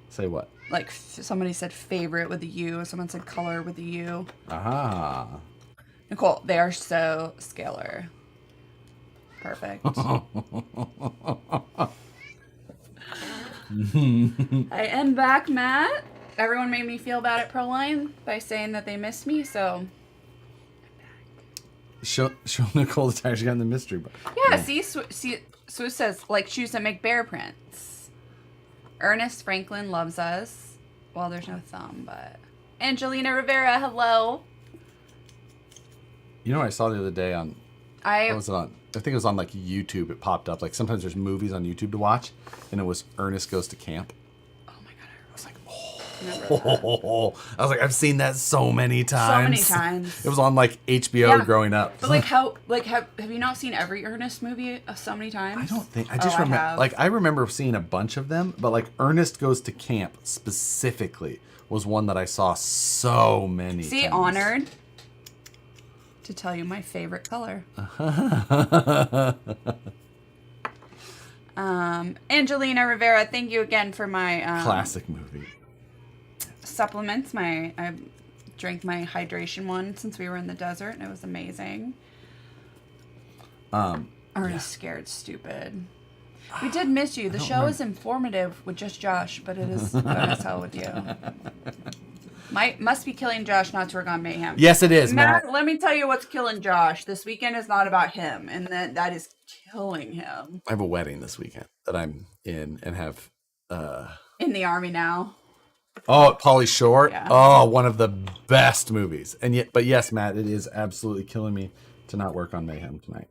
Speaker 2: Say what?
Speaker 1: Like, somebody said favorite with a U. Someone said color with a U.
Speaker 2: Aha.
Speaker 1: Nicole, they are so scalar. Perfect. I am back, Matt. Everyone made me feel bad at Proline by saying that they missed me, so...
Speaker 2: Show Nicole the tires you got in the mystery box.
Speaker 1: Yeah, see, Sue says, like shoes that make bear prints. Ernest Franklin loves us. Well, there's no thumb, but... Angelina Rivera, hello.
Speaker 2: You know what I saw the other day on...
Speaker 1: I
Speaker 2: think it was on, like, YouTube. It popped up. Like, sometimes there's movies on YouTube to watch, and it was Ernest Goes to Camp.
Speaker 1: Oh, my God.
Speaker 2: I was like, I was like, I've seen that so many times.
Speaker 1: So many times.
Speaker 2: It was on, like, HBO growing up.
Speaker 1: But, like, have you not seen every Ernest movie so many times?
Speaker 2: I don't think. I just remember. Like, I remember seeing a bunch of them, but, like, Ernest Goes to Camp specifically was one that I saw so many times.
Speaker 1: See, honored to tell you my favorite color. Angelina Rivera, thank you again for my
Speaker 2: classic movie
Speaker 1: supplements. I drank my hydration one since we were in the desert, and it was amazing. Ernest Scared Stupid. We did miss you. The show is informative with just Josh, but it is good as hell with you. Must be killing Josh not to work on Mayhem.
Speaker 2: Yes, it is, Matt.
Speaker 1: Let me tell you what's killing Josh. This weekend is not about him, and that is killing him.
Speaker 2: I have a wedding this weekend that I'm in and have...
Speaker 1: in the Army now.
Speaker 2: Oh, Pauly Shore?
Speaker 1: Yeah.
Speaker 2: Oh, one of the best movies. But yes, Matt, it is absolutely killing me to not work on Mayhem tonight.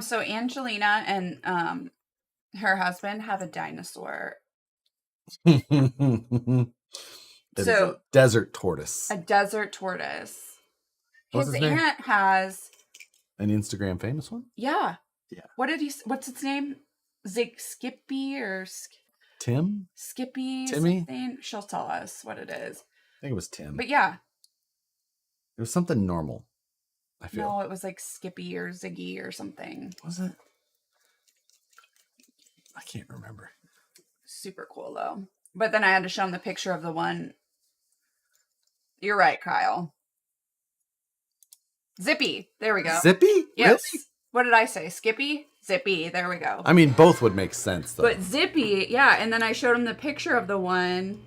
Speaker 1: So Angelina and her husband have a dinosaur.
Speaker 2: A desert tortoise.
Speaker 1: A desert tortoise.
Speaker 2: What's
Speaker 1: His
Speaker 2: name?
Speaker 1: aunt has
Speaker 2: An Instagram famous one?
Speaker 1: Yeah.
Speaker 2: Yeah.
Speaker 1: What's its name? Skippy or
Speaker 2: Tim?
Speaker 1: Skippy?
Speaker 2: Timmy?
Speaker 1: Something? She'll tell us what it is.
Speaker 2: I think it was Tim.
Speaker 1: But yeah.
Speaker 2: It was something normal, I feel.
Speaker 1: No, it was like Skippy or Ziggy or something.
Speaker 2: Was it? I can't remember.
Speaker 1: Super cool though. But then I had to show him the picture of the one. You're right, Kyle. Zippy. There we go.
Speaker 2: Zippy?
Speaker 1: Yes.
Speaker 2: Really?
Speaker 1: What did I say? Skippy? Zippy. There we go.
Speaker 2: I mean, both would make sense, though.
Speaker 1: But Zippy, yeah. And then I showed him the picture of the one.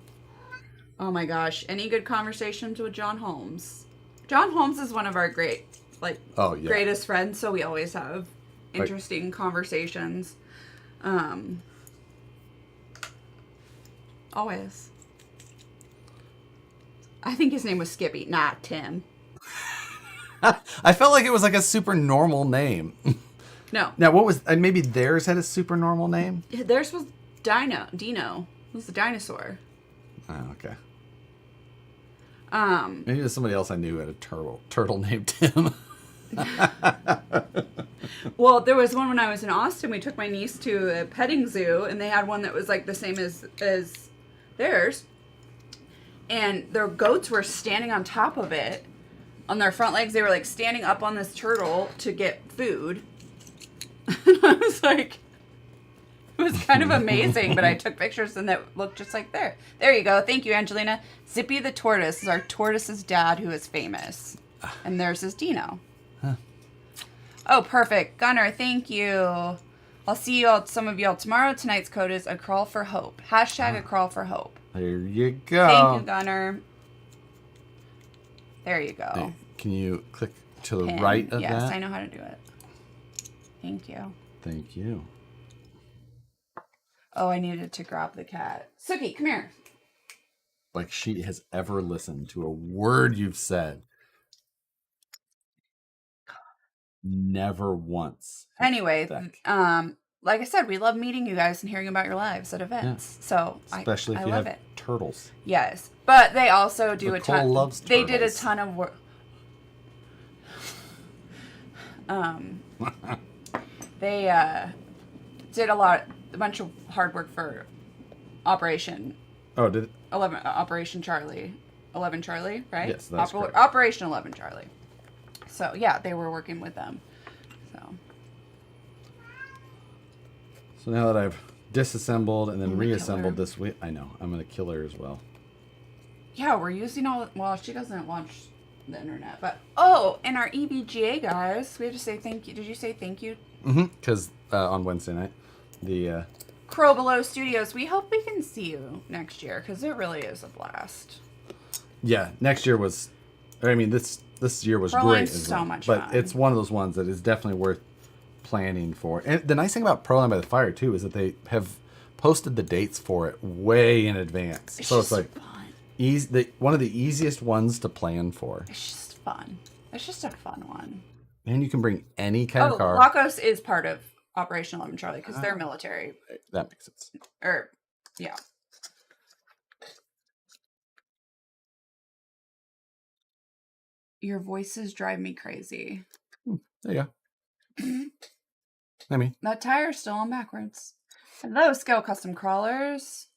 Speaker 1: Oh my gosh. Any good conversations with John Holmes? John Holmes is one of our greatest friends. So we always have interesting conversations. Always. I think his name was Skippy, not Tim.
Speaker 2: I felt like it was like a super normal name.
Speaker 1: No.
Speaker 2: Now, what was... maybe theirs had a super normal name?
Speaker 1: Theirs was Dino. It was the dinosaur.
Speaker 2: Oh, okay.
Speaker 1: Maybe
Speaker 2: it was somebody else I knew who had a turtle named Tim.
Speaker 1: Well, there was one when I was in Austin. We took my niece to a petting zoo, and they had one that was like the same as theirs. And their goats were standing on top of it. On their front legs, they were like standing up on this turtle to get food. And I was like, it was kind of amazing, but I took pictures and that looked just like there. There you go. Thank you, Angelina. Zippy the tortoise is our tortoise's dad who is famous. And there's his Dino.
Speaker 2: Huh.
Speaker 1: Oh, perfect. Gunner, thank you. I'll see some of y'all tomorrow. Tonight's code is a crawl for hope. Hashtag a crawl for hope.
Speaker 2: There you go.
Speaker 1: Thank you, Gunner. There you go.
Speaker 2: Can you click to the
Speaker 1: Pin.
Speaker 2: right of
Speaker 1: yes,
Speaker 2: that?
Speaker 1: I know how to do it. Thank you.
Speaker 2: Thank you.
Speaker 1: Oh, I needed to grab the cat. Suki, come here.
Speaker 2: Like she has ever listened to a word you've said. Never once.
Speaker 1: Anyway, like I said, we love meeting you guys and hearing about your lives at events. Yeah. So
Speaker 2: especially if you
Speaker 1: love
Speaker 2: have turtles.
Speaker 1: Yes, but they also do
Speaker 2: Nicole a ton. Loves
Speaker 1: they
Speaker 2: turtles.
Speaker 1: did a ton of work. They did a bunch of hard work for Operation.
Speaker 2: Oh, did it?
Speaker 1: Operation Charlie, 11 Charlie, right?
Speaker 2: Yes, that's correct.
Speaker 1: Operation 11 Charlie. So yeah, they were working with them.
Speaker 2: So now that I've disassembled and then reassembled this week, I know I'm gonna kill her as well.
Speaker 1: Yeah, we're using well, she doesn't watch the internet, but and our EVGA guys, we have to say thank you. Did you say thank you?
Speaker 2: Mm-hmm. Because on Wednesday night, the
Speaker 1: Crow Below Studios. We hope we can see you next year because it really is a blast.
Speaker 2: Yeah, next year was. I mean, this year was great.
Speaker 1: So much
Speaker 2: but
Speaker 1: fun.
Speaker 2: It's one of those ones that is definitely worth planning for. And the nice thing about Proline by the Fire too is that they have posted the dates for it way in advance. So it's like fun. One of the easiest ones to plan for.
Speaker 1: It's just fun. It's just a fun one.
Speaker 2: And you can bring any kind of car.
Speaker 1: Lacos is part of Operation 11 Charlie because they're military.
Speaker 2: That makes sense.
Speaker 1: Yeah. Your voices drive me crazy.
Speaker 2: There you go. I mean,
Speaker 1: that tire's still on backwards. Hello, Scale Custom Crawlers.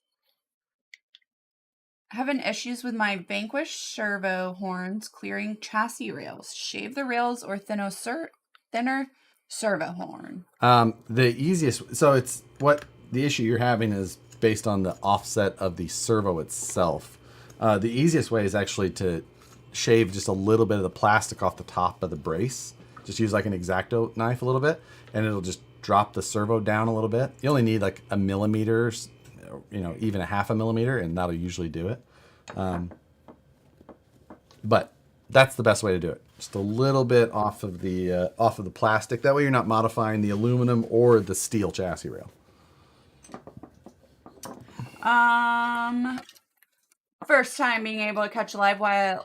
Speaker 1: Having issues with my Vanquish servo horns clearing chassis rails. Shave the rails or thinner servo horn.
Speaker 2: The easiest. So it's what the issue you're having is based on the offset of the servo itself. The easiest way is actually to shave just a little bit of the plastic off the top of the brace. Just use like an X-Acto knife a little bit, and it'll just drop the servo down a little bit. You only need like a millimeter, even a half a millimeter, and that'll usually do it. But that's the best way to do it. Just a little bit off of the plastic. That way you're not modifying the aluminum or the steel chassis rail.
Speaker 1: First time being able to catch a live while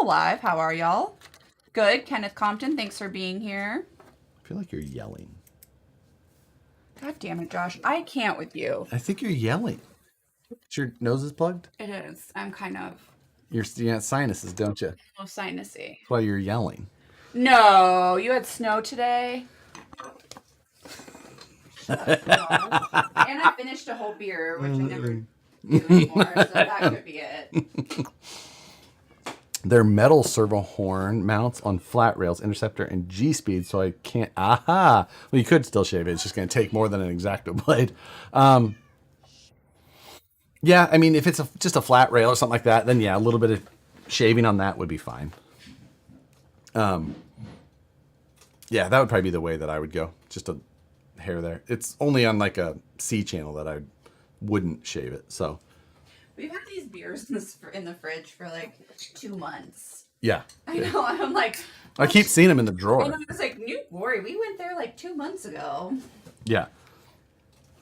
Speaker 1: live. How are y'all? Good. Kenneth Compton, thanks for being here.
Speaker 2: I feel like you're yelling.
Speaker 1: God damn it, Josh. I can't with you.
Speaker 2: I think you're yelling. Your nose is plugged?
Speaker 1: It is. I'm kind of.
Speaker 2: You got sinuses, don't you?
Speaker 1: Oh, sinusy.
Speaker 2: That's why you're yelling.
Speaker 1: No, you had snow today. And I finished a whole beer, which I never do anymore, so that could be it.
Speaker 2: They're metal servo horn mounts on flat rails, interceptor, and G-speed, so I can't... Aha! Well, you could still shave it. It's just going to take more than an X-Acto blade. Yeah, I mean, if it's just a flat rail or something like that, then yeah, a little bit of shaving on that would be fine. Yeah, that would probably be the way that I would go. Just a hair there. It's only on like a C channel that I wouldn't shave it, so...
Speaker 1: We've had these beers in the fridge for like 2 months.
Speaker 2: Yeah.
Speaker 1: I know. I'm like...
Speaker 2: I keep seeing them in the drawer.
Speaker 1: And I was like, New Glory, we went there like 2 months ago.
Speaker 2: Yeah.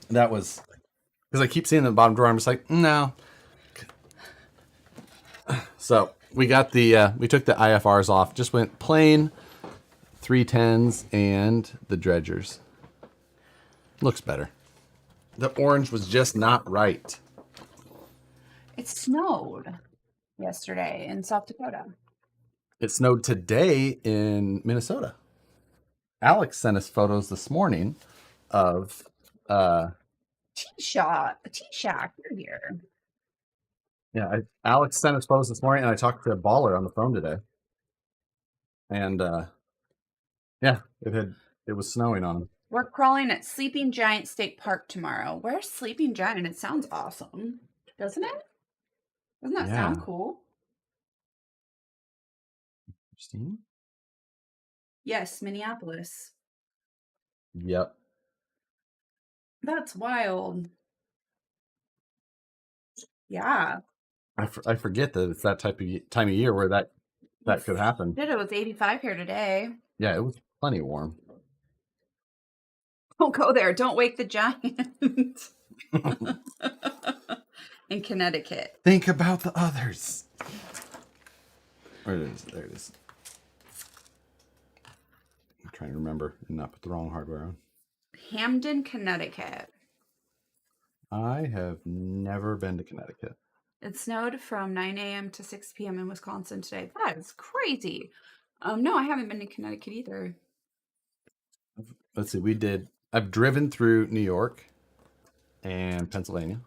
Speaker 2: That was... Because I keep seeing them in the bottom drawer. I'm just like, no. So we got we took the IFRs off. Just went plain 310s and the dredgers. Looks better. The orange was just not right.
Speaker 1: It snowed yesterday in South Dakota.
Speaker 2: It snowed today in Minnesota. Alex sent us photos this morning of
Speaker 1: T-Shack, you're here.
Speaker 2: Yeah, Alex sent us photos this morning, and I talked to Baller on the phone today. And yeah, it was snowing on him.
Speaker 1: We're crawling at Sleeping Giant State Park tomorrow. Where's Sleeping Giant? It sounds awesome, doesn't it? Doesn't that sound cool?
Speaker 2: Interesting.
Speaker 1: Yes, Minneapolis.
Speaker 2: Yep.
Speaker 1: That's wild. Yeah.
Speaker 2: I forget that it's that time of year where that that could happen.
Speaker 1: It was 85 here today.
Speaker 2: Yeah, it was plenty warm.
Speaker 1: Don't go there. Don't wake the giant. In Connecticut.
Speaker 2: Think about the others. Where it is? There it is. I'm trying to remember and not put the wrong hardware on.
Speaker 1: Hamden, Connecticut.
Speaker 2: I have never been to Connecticut.
Speaker 1: It snowed from 9 a.m. to 6 p.m. in Wisconsin today. That is crazy. No, I haven't been to Connecticut either.
Speaker 2: Let's see. I've driven through New York and Pennsylvania.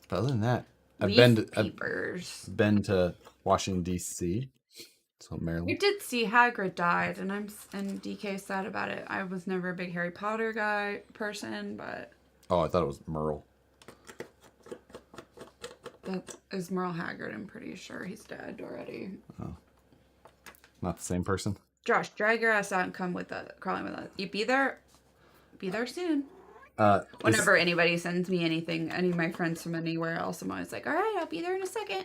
Speaker 2: But other than that, I've been to Washington D.C. So Maryland.
Speaker 1: We did see Hagrid died, and DK sad about it. I was never a big Harry Potter person, but
Speaker 2: I thought it was Merle.
Speaker 1: that is Merle Haggard. I'm pretty sure he's dead already.
Speaker 2: Oh, not the same person.
Speaker 1: Josh, drag your ass out and come with us, crawling with us. You be there soon. Whenever anybody sends me anything, any of my friends from anywhere else, I'm always like, all right, I'll be there in a second.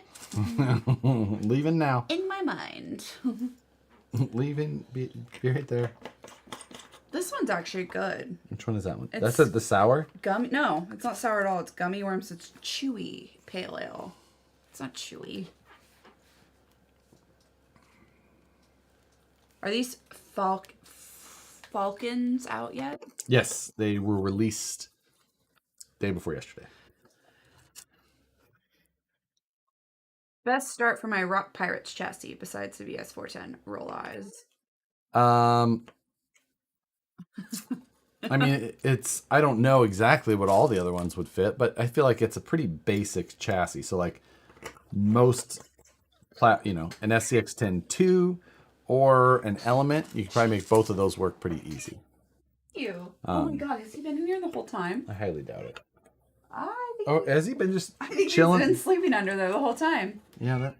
Speaker 2: Leaving now.
Speaker 1: In my mind.
Speaker 2: Leaving. Be right there.
Speaker 1: This one's actually good.
Speaker 2: Which one is that one? That's the sour?
Speaker 1: Gummy? No, it's not sour at all. It's gummy worms. It's chewy pale ale. It's not chewy. Are these Falkens out yet?
Speaker 2: Yes, they were released day before yesterday.
Speaker 1: Best start for my Rock Pirates chassis besides the VS410. Roll eyes.
Speaker 2: I mean, I don't know exactly what all the other ones would fit, but I feel like it's a pretty basic chassis. So like most, an SCX-10-2 or an Element, you can probably make both of those work pretty easy.
Speaker 1: Ew. Oh my God, has he been here the whole time?
Speaker 2: I highly doubt it.
Speaker 1: I think
Speaker 2: Has he been just
Speaker 1: he's
Speaker 2: chilling?
Speaker 1: been sleeping under there the whole time.
Speaker 2: Yeah,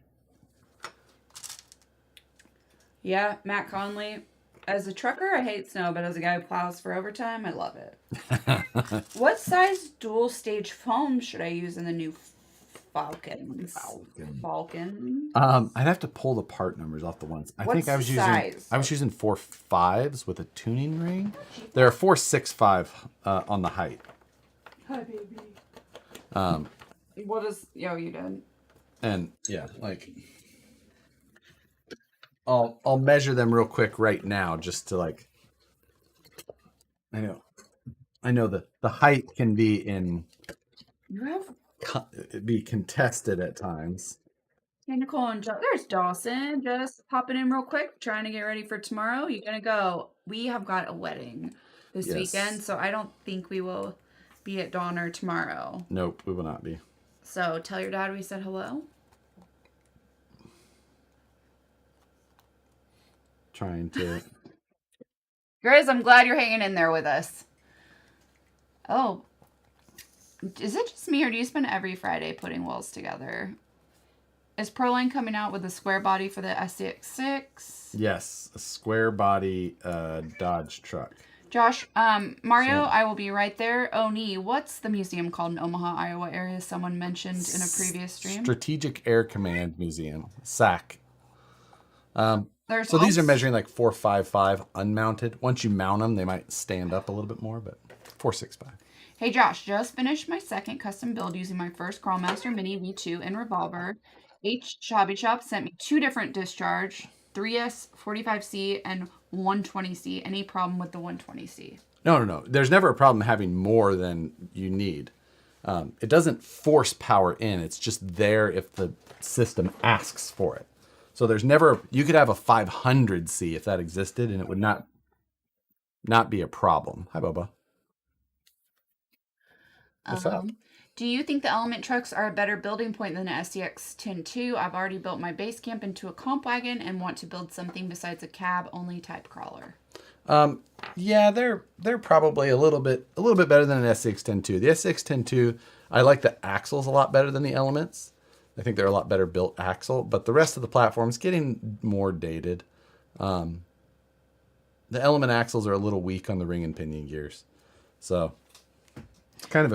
Speaker 1: Yeah, Matt Conley. As a trucker, I hate snow, but as a guy who plows for overtime, I love it. What size dual stage foam should I use in the new Falkens? Falcon.
Speaker 2: I'd have to pull the part numbers off the ones. I think I was using 4.5s with a tuning ring. There are 4.65 on the height.
Speaker 1: Hi, baby. What is? Yo, you did.
Speaker 2: And yeah, like I'll measure them real quick right now, just to like. I know the height can be be contested at times.
Speaker 1: Hey, Nicole and there's Dawson just popping in real quick, trying to get ready for tomorrow. You gonna go? We have got a wedding this weekend, so I don't think we will be at Donner tomorrow.
Speaker 2: Nope, we will not be.
Speaker 1: So tell your dad we said hello.
Speaker 2: Trying to.
Speaker 1: Guys, I'm glad you're hanging in there with us. Oh, is it just me, or do you spend every Friday putting wheels together? Is Proline coming out with a square body for the SCX-6?
Speaker 2: Yes, a square body Dodge truck.
Speaker 1: Josh, Mario, I will be right there. Oni, what's the museum called in Omaha, Iowa area? Someone mentioned in a previous stream.
Speaker 2: Strategic Air Command Museum, SAC.
Speaker 1: So
Speaker 2: these are measuring like 4.55 unmounted. Once you mount them, they might stand up a little bit more, but 4.65.
Speaker 1: Hey Josh, just finished my second custom build using my first Crawlmaster Mini V2 and revolver. Hobby Shop sent me 2 different discharge, 3S 45C and 120C. Any problem with the 120C?
Speaker 2: No. There's never a problem having more than you need. It doesn't force power in. It's just there if the system asks for it. So there's never, you could have a 500C if that existed, and it would not be a problem. Hi, Bubba. What's up?
Speaker 1: Do you think the Element trucks are a better building point than the SCX-10-2? I've already built my base camp into a comp wagon and want to build something besides a cab-only type crawler.
Speaker 2: Yeah, they're probably a little bit better than an SCX-10-2. The SCX-10-2, I like the axles a lot better than the Elements. I think they're a lot better built axle, but the rest of the platform's getting more dated. The Element axles are a little weak on the ring and pinion gears, so it's kind of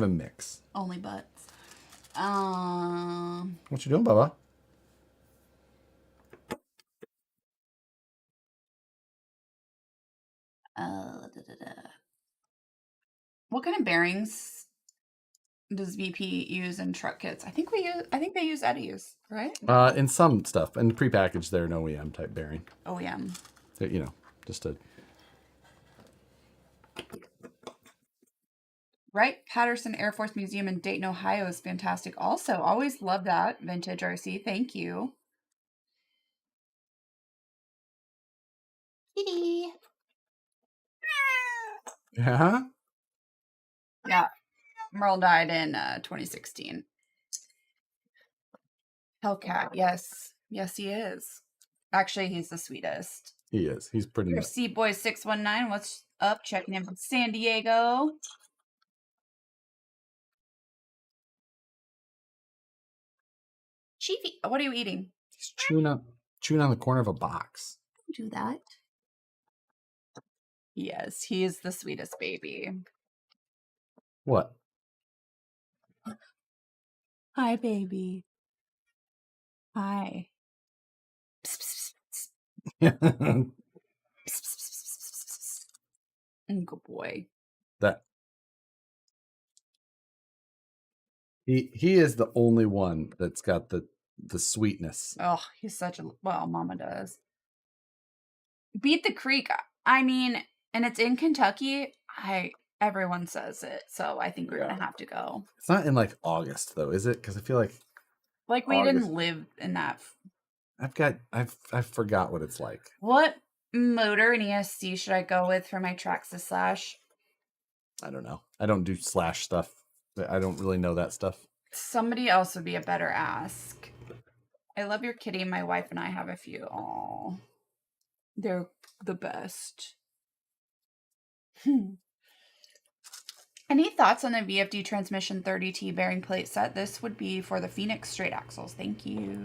Speaker 2: a mix.
Speaker 1: Only butts.
Speaker 2: What you doing, Bubba?
Speaker 1: What kind of bearings does VP use in truck kits? I think they use Eddies, right?
Speaker 2: In some stuff. And prepackaged, they're an OEM type bearing.
Speaker 1: OEM.
Speaker 2: You know, just a...
Speaker 1: Wright Patterson Air Force Museum in Dayton, Ohio is fantastic. Also, always love that. Vintage RC. Thank you. Kitty.
Speaker 2: Yeah?
Speaker 1: Yeah. Merle died in 2016. Hellcat. Yes. Yes, he is. Actually, he's the sweetest.
Speaker 2: He is. He's pretty
Speaker 1: Your
Speaker 2: nice.
Speaker 1: Boy 619. What's up? Checking in from San Diego. Chiefy, what are you eating?
Speaker 2: He's chewing on the corner of a box.
Speaker 1: Don't do that. Yes, he is the sweetest baby.
Speaker 2: What?
Speaker 1: Hi, baby. Hi. Good boy.
Speaker 2: That he is the only one that's got the sweetness.
Speaker 1: Oh, he's such a Mama does. Beat the Creek. I mean, and it's in Kentucky. Everyone says it, so I think we're gonna have to go.
Speaker 2: It's not in like August though, is it? Because I feel like
Speaker 1: we
Speaker 2: August.
Speaker 1: Didn't live in that.
Speaker 2: I forgot what it's like.
Speaker 1: What motor and ESC should I go with for my Traxxas Slash?
Speaker 2: I don't know. I don't do Slash stuff. I don't really know that stuff.
Speaker 1: Somebody else would be a better ask. I love your kitty. My wife and I have a few. Aw. They're the best. Any thoughts on the VFD transmission 30T bearing plate set? This would be for the Phoenix straight axles. Thank you.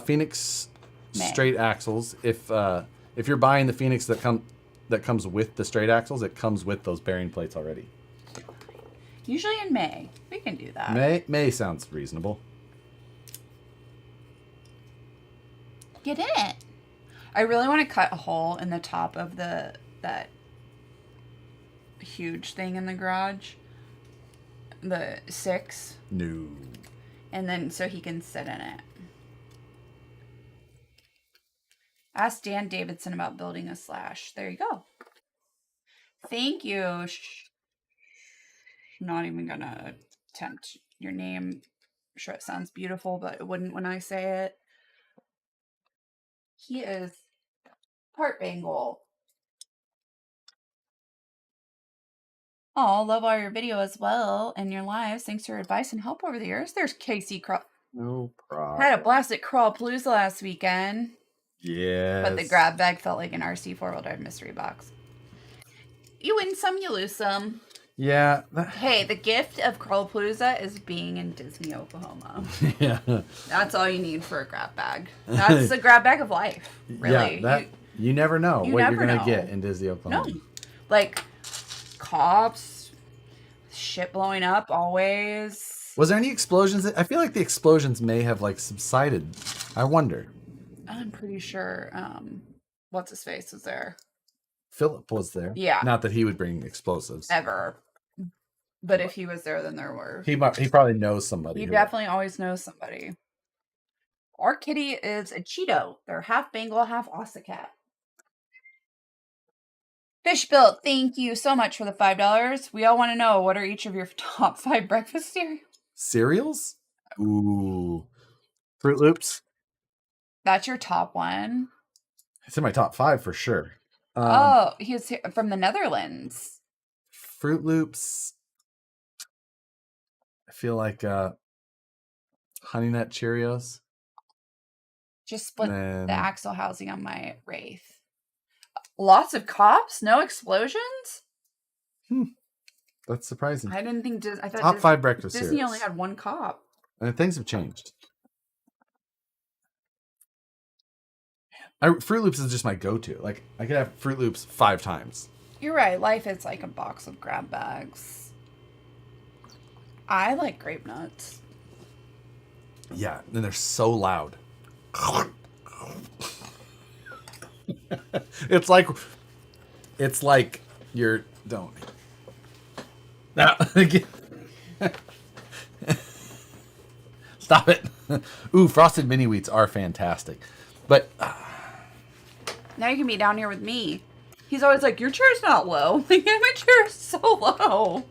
Speaker 2: Phoenix straight axles. If you're buying the Phoenix that comes with the straight axles, it comes with those bearing plates already.
Speaker 1: Usually in May. We can do that.
Speaker 2: May sounds reasonable.
Speaker 1: Get in it. I really want to cut a hole in the top of that huge thing in the garage. The 6.
Speaker 2: No.
Speaker 1: And then so he can sit in it. Ask Dan Davidson about building a Slash. There you go. Thank you. Not even gonna attempt your name. I'm sure it sounds beautiful, but it wouldn't when I say it. He is part Bengal. Oh, love all your video as well and your lives. Thanks for your advice and help over the years. There's Casey Crawl.
Speaker 2: No problem.
Speaker 1: Had a blast at Crawlapalooza last weekend.
Speaker 2: Yeah.
Speaker 1: But the grab bag felt like an RC 4-wheel drive mystery box. You win some, you lose some.
Speaker 2: Yeah.
Speaker 1: Hey, the gift of Crawlapalooza is being in Disney, Oklahoma.
Speaker 2: Yeah.
Speaker 1: That's all you need for a grab bag. That's the grab bag of life, really.
Speaker 2: Yeah, you never know what you're going to get in Disney, Oklahoma.
Speaker 1: No. Like, cops, shit blowing up always.
Speaker 2: Was there any explosions? I feel like the explosions may have, like, subsided. I wonder.
Speaker 1: I'm pretty sure, what's his face was there.
Speaker 2: Philip was there.
Speaker 1: Yeah.
Speaker 2: Not that he would bring explosives.
Speaker 1: Ever. But if he was there, then there were.
Speaker 2: He probably knows somebody.
Speaker 1: He definitely always knows somebody. Our kitty is a Cheeto. They're half Bengal, half Osicat. Fish Built, thank you so much for the $5. We all want to know, what are each of your top 5 breakfast cereals?
Speaker 2: Cereals? Ooh. Fruit Loops?
Speaker 1: That's your top one?
Speaker 2: It's in my top 5 for sure.
Speaker 1: He's from the Netherlands.
Speaker 2: Fruit Loops. I feel like Honey Nut Cheerios.
Speaker 1: Just split the axle housing on my Wraith. Lots of cops? No explosions?
Speaker 2: That's surprising.
Speaker 1: I didn't think... I thought
Speaker 2: top 5 breakfast
Speaker 1: Disney
Speaker 2: cereals.
Speaker 1: only had one cop.
Speaker 2: And things have changed. Fruit Loops is just my go-to. Like, I could have Fruit Loops 5 times.
Speaker 1: You're right. Life is like a box of grab bags. I like grape nuts.
Speaker 2: Yeah, and they're so loud. It's like you're don't. Now, stop it. Ooh, frosted mini wheats are fantastic. But
Speaker 1: Now you can be down here with me. He's always like, your chair's not low. Like, my chair is so low.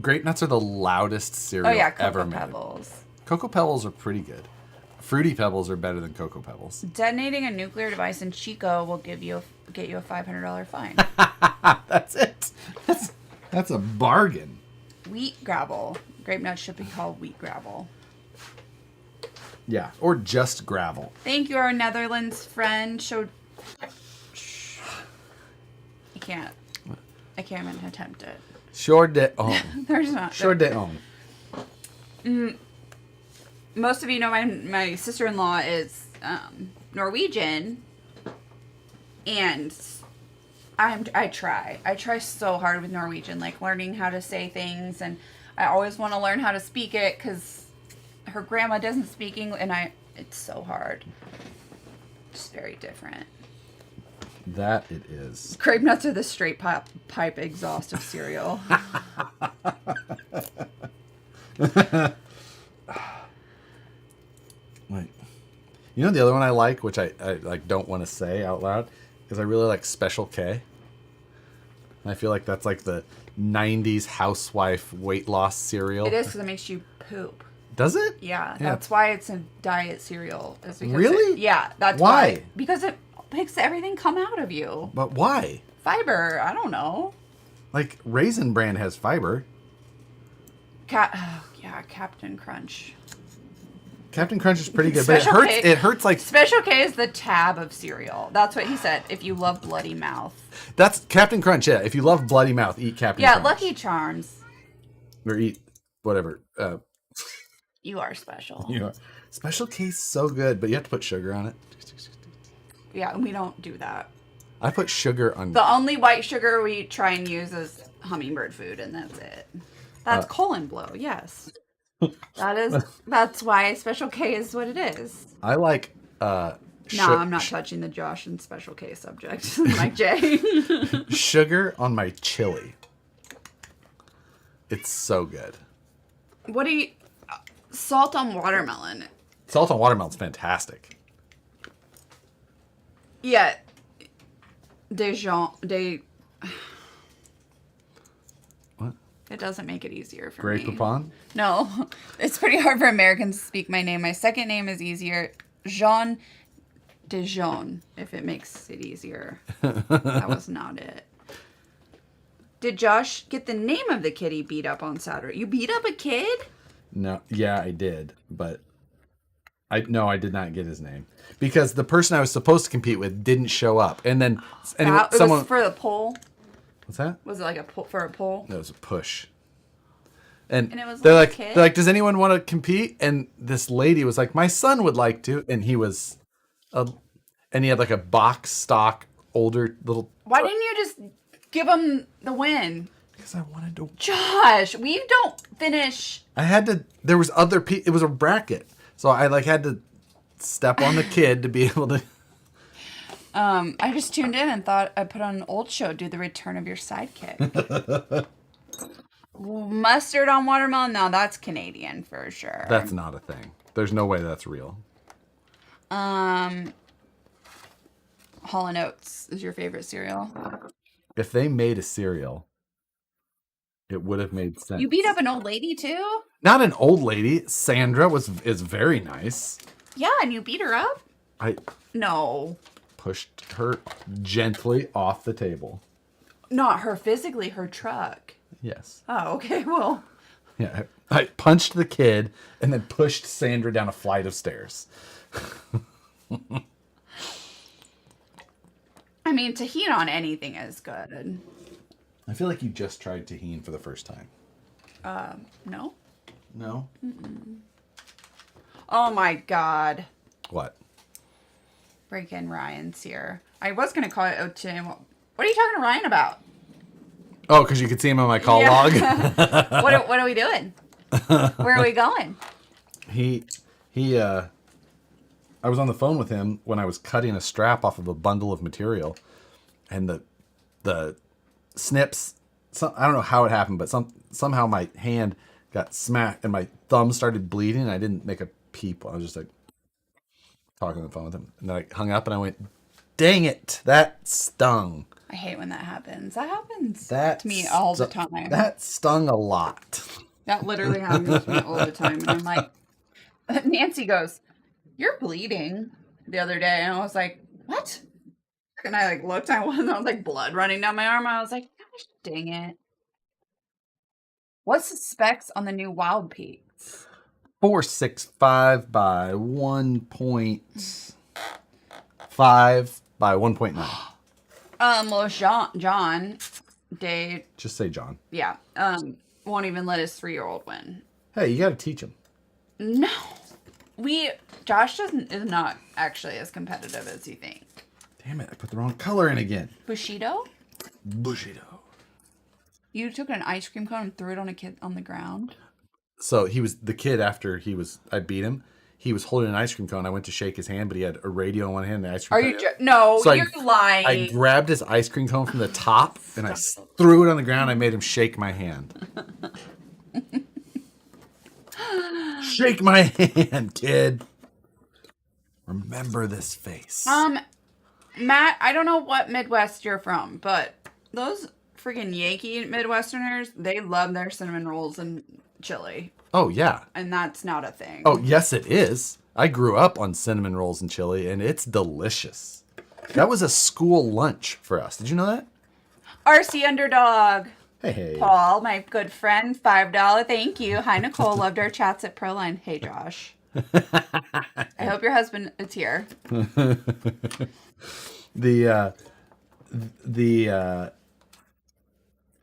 Speaker 2: grape nuts are the loudest cereal ever
Speaker 1: Cocoa
Speaker 2: made.
Speaker 1: Pebbles.
Speaker 2: Cocoa Pebbles are pretty good. Fruity Pebbles are better than Cocoa Pebbles.
Speaker 1: Detonating a nuclear device in Chico will get you a $500 fine.
Speaker 2: That's it. That's a bargain.
Speaker 1: Wheat gravel. Grape nuts should be called wheat gravel.
Speaker 2: Yeah, or just gravel.
Speaker 1: Thank you, our Netherlands friend. I can't even attempt it.
Speaker 2: Sure de own.
Speaker 1: There's not.
Speaker 2: Sure de own.
Speaker 1: Most of you know my sister-in-law is Norwegian, and I try so hard with Norwegian, like learning how to say things, and I always want to learn how to speak it because her grandma doesn't speak English, and it's so hard. It's very different.
Speaker 2: That it is.
Speaker 1: Grape nuts are the straight pipe exhaust of cereal.
Speaker 2: Like, you know the other one I like, which I like don't want to say out loud, is I really like Special K. I feel like that's like the 90s housewife weight loss cereal.
Speaker 1: It is because it makes you poop.
Speaker 2: Does it?
Speaker 1: Yeah, that's why it's a diet cereal. Is because
Speaker 2: Really?
Speaker 1: That's why. Because it makes everything come out of you.
Speaker 2: But why?
Speaker 1: Fiber, I don't know.
Speaker 2: Like Raisin Bran has fiber.
Speaker 1: Captain Crunch.
Speaker 2: Captain Crunch is pretty good,
Speaker 1: Special
Speaker 2: but
Speaker 1: K-
Speaker 2: it hurts like
Speaker 1: Special K is the tab of cereal. That's what he said. If you love bloody mouth.
Speaker 2: that's Captain Crunch. Yeah, if you love bloody mouth, eat Captain Crunch.
Speaker 1: Yeah, Lucky Charms.
Speaker 2: Or eat whatever.
Speaker 1: You are special.
Speaker 2: You know, Special K is so good, but you have to put sugar on it.
Speaker 1: Yeah, and we don't do that.
Speaker 2: I put sugar on.
Speaker 1: The only white sugar we try and use is hummingbird food, and that's it. That's colon blow, yes. That's why Special K is what it is.
Speaker 2: I like.
Speaker 1: No, I'm not touching the Josh and Special K subject, Mike J.
Speaker 2: Sugar on my chili. It's so good.
Speaker 1: What do you... Salt on watermelon.
Speaker 2: Salt on watermelon's fantastic.
Speaker 1: Yeah.
Speaker 2: What?
Speaker 1: It doesn't make it easier for
Speaker 2: Grey
Speaker 1: me.
Speaker 2: Poupon?
Speaker 1: No. It's pretty hard for Americans to speak my name. My second name is easier. Jean Dijon, if it makes it easier. That was not it. Did Josh get the name of the kid he beat up on Saturday? You beat up a kid?
Speaker 2: No, yeah, I did, but I did not get his name because the person I was supposed to compete with didn't show up, and then
Speaker 1: It was for the poll.
Speaker 2: What's that?
Speaker 1: Was it like for a poll?
Speaker 2: No, it was a push. And
Speaker 1: it was
Speaker 2: they're
Speaker 1: like
Speaker 2: like,
Speaker 1: a kid?
Speaker 2: they're like, does anyone want to compete? And this lady was like, my son would like to, and he was, and he had like a box stock older little.
Speaker 1: Why didn't you just give him the win?
Speaker 2: Because I wanted to.
Speaker 1: Josh, we don't finish.
Speaker 2: I had to. There was other people. It was a bracket, so I like had to step on the kid to be able to.
Speaker 1: I just tuned in and thought I put on an old show. Do the return of your sidekick. Mustard on watermelon. Now that's Canadian for sure.
Speaker 2: That's not a thing. There's no way that's real.
Speaker 1: Hall & Oates is your favorite cereal.
Speaker 2: If they made a cereal, it would have made sense.
Speaker 1: You beat up an old lady too?
Speaker 2: Not an old lady. Sandra is very nice.
Speaker 1: Yeah, and you beat her up?
Speaker 2: I
Speaker 1: No.
Speaker 2: pushed her gently off the table.
Speaker 1: Not her physically, her truck.
Speaker 2: Yes.
Speaker 1: Oh, okay, well.
Speaker 2: Yeah. I punched the kid and then pushed Sandra down a flight of stairs.
Speaker 1: I mean, tahini on anything is good.
Speaker 2: I feel like you just tried tahini for the first time.
Speaker 1: No?
Speaker 2: No?
Speaker 1: Oh my god.
Speaker 2: What?
Speaker 1: Breaking Ryan's here. I was going to call it to him. What are you talking to Ryan about?
Speaker 2: Oh, because you could see him on my call log?
Speaker 1: What are we doing? Where are we going?
Speaker 2: I was on the phone with him when I was cutting a strap off of a bundle of material, and the snips I don't know how it happened, but somehow my hand got smacked and my thumb started bleeding. And I didn't make a peep. I was just like talking on the phone with him, and then I hung up and I went, "Dang it, that stung."
Speaker 1: I hate when that happens. That happens
Speaker 2: That
Speaker 1: to me all the time.
Speaker 2: That stung a lot.
Speaker 1: That literally happens to me all the time. And I'm like, Nancy goes, "You're bleeding," the other day. And I was like, "What?" And I like looked, I was like blood running down my arm. I was like, "Gosh, dang it." What's the specs on the new Wild Peaks?
Speaker 2: 465 by 1.5 by 1.9.
Speaker 1: Well, John, Dave,
Speaker 2: Just say John.
Speaker 1: yeah, won't even let his 3-year-old win.
Speaker 2: Hey, you got to teach him.
Speaker 1: No, Josh is not actually as competitive as you think.
Speaker 2: Damn it! I put the wrong color in again.
Speaker 1: Bushido?
Speaker 2: Bushido.
Speaker 1: You took an ice cream cone and threw it on a kid on the ground?
Speaker 2: So the kid after I beat him. He was holding an ice cream cone. I went to shake his hand, but he had a radio in one hand and the ice cream cone.
Speaker 1: No,
Speaker 2: So
Speaker 1: you're lying.
Speaker 2: I grabbed his ice cream cone from the top and I threw it on the ground. I made him shake my hand. Shake my hand, kid. Remember this face.
Speaker 1: Matt, I don't know what Midwest you're from, but those freaking Yankee Midwesterners, they love their cinnamon rolls and chili.
Speaker 2: Oh, yeah.
Speaker 1: And that's not a thing.
Speaker 2: Oh, yes, it is. I grew up on cinnamon rolls and chili, and it's delicious. That was a school lunch for us. Did you know that?
Speaker 1: RC Underdog.
Speaker 2: Hey.
Speaker 1: Paul, my good friend, $5. Thank you. Hi, Nicole. Loved our chats at Proline. Hey, Josh. I hope your husband is here.
Speaker 2: Yeah,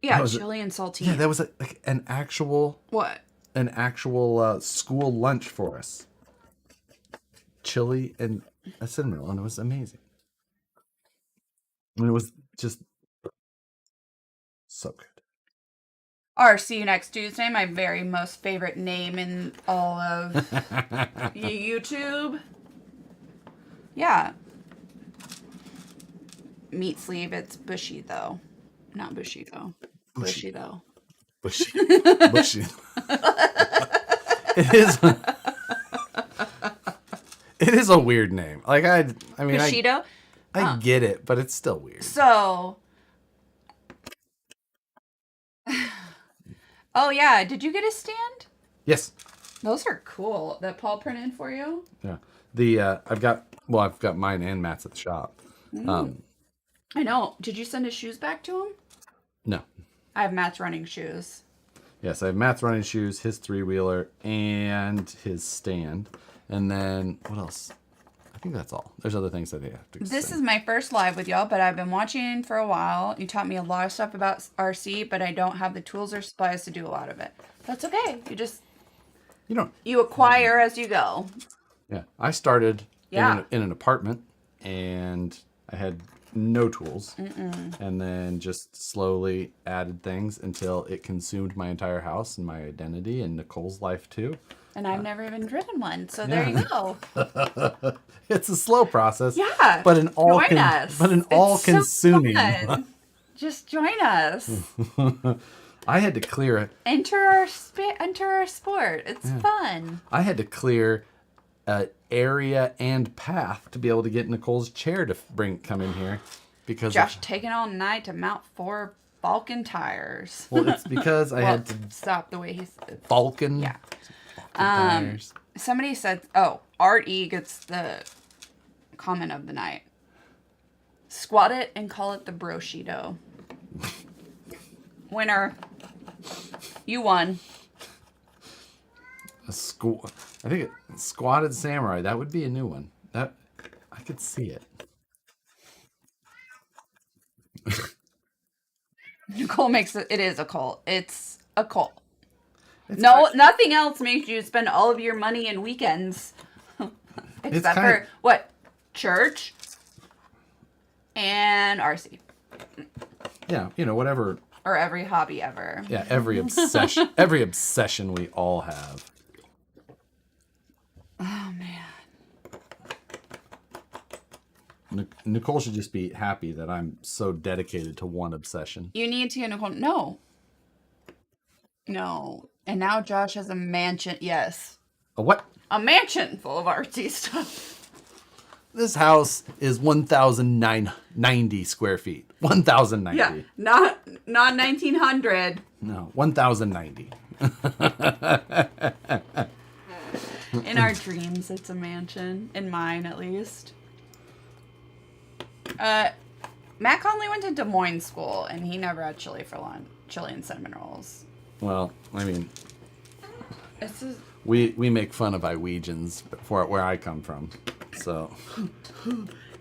Speaker 1: chili and saltine.
Speaker 2: Yeah, that was like an actual...
Speaker 1: What?
Speaker 2: An actual school lunch for us. Chili and a cinnamon roll, and it was amazing. And it was just so good.
Speaker 1: See you next Tuesday. My very most favorite name in all of YouTube. Yeah. Meat sleeve. It's bushy though, not bushy though. Bushy though.
Speaker 2: Bushy. It is. It is a weird name. Like I mean,
Speaker 1: Bushido?
Speaker 2: I get it, but it's still weird.
Speaker 1: So. Oh yeah, did you get a stand?
Speaker 2: Yes.
Speaker 1: Those are cool. That Paul printed for you.
Speaker 2: Yeah. I've got mine and Matt's at the shop.
Speaker 1: I know. Did you send his shoes back to him?
Speaker 2: No.
Speaker 1: I have Matt's running shoes.
Speaker 2: Yes, I have Matt's running shoes, his 3-wheeler, and his stand. And then, what else? I think that's all. There's other things that they have to
Speaker 1: This is my first live with y'all, but I've been watching for a while. You taught me a lot of stuff about RC, but I don't have the tools or supplies to do a lot of it. That's okay. You acquire as you go.
Speaker 2: Yeah, I started
Speaker 1: Yeah.
Speaker 2: in an apartment, and I had no tools, and then just slowly added things until it consumed my entire house and my identity and Nicole's life too.
Speaker 1: And I've never even driven one, so there you go.
Speaker 2: It's a slow process.
Speaker 1: Yeah,
Speaker 2: but an all
Speaker 1: join us.
Speaker 2: But an all-consuming.
Speaker 1: So just join us.
Speaker 2: I had to clear it.
Speaker 1: Enter our sport. It's fun.
Speaker 2: I had to clear an area and path to be able to get Nicole's chair to come in here because
Speaker 1: Josh taking all night to mount 4 Falken tires.
Speaker 2: Well, it's because I had to
Speaker 1: stop the way he said.
Speaker 2: Falken.
Speaker 1: Yeah.
Speaker 2: Falken tires.
Speaker 1: Somebody said, Art E gets the comment of the night. Squat it and call it the Broshido. Winner. You won.
Speaker 2: I think Squatted Samurai. That would be a new one. That I could see it.
Speaker 1: Nicole makes it. It is a cult. It's a cult. Nothing else makes you spend all of your money in weekends. Except for what? Church and RC.
Speaker 2: Yeah, whatever.
Speaker 1: Or every hobby ever.
Speaker 2: Yeah, every obsession we all have.
Speaker 1: Oh man.
Speaker 2: Nicole should just be happy that I'm so dedicated to one obsession.
Speaker 1: You need to, Nicole. No. No. And now Josh has a mansion. Yes.
Speaker 2: A what?
Speaker 1: A mansion full of artsy stuff.
Speaker 2: This house is 1,090 square feet. 1,090.
Speaker 1: Yeah. Not 1,900.
Speaker 2: No, 1,090.
Speaker 1: In our dreams, it's a mansion. In mine, at least. Matt Conley went to Des Moines school, and he never had chili for lunch. Chili and cinnamon rolls.
Speaker 2: Well, I mean,
Speaker 1: This is...
Speaker 2: we make fun of Iwegians for where I come from. So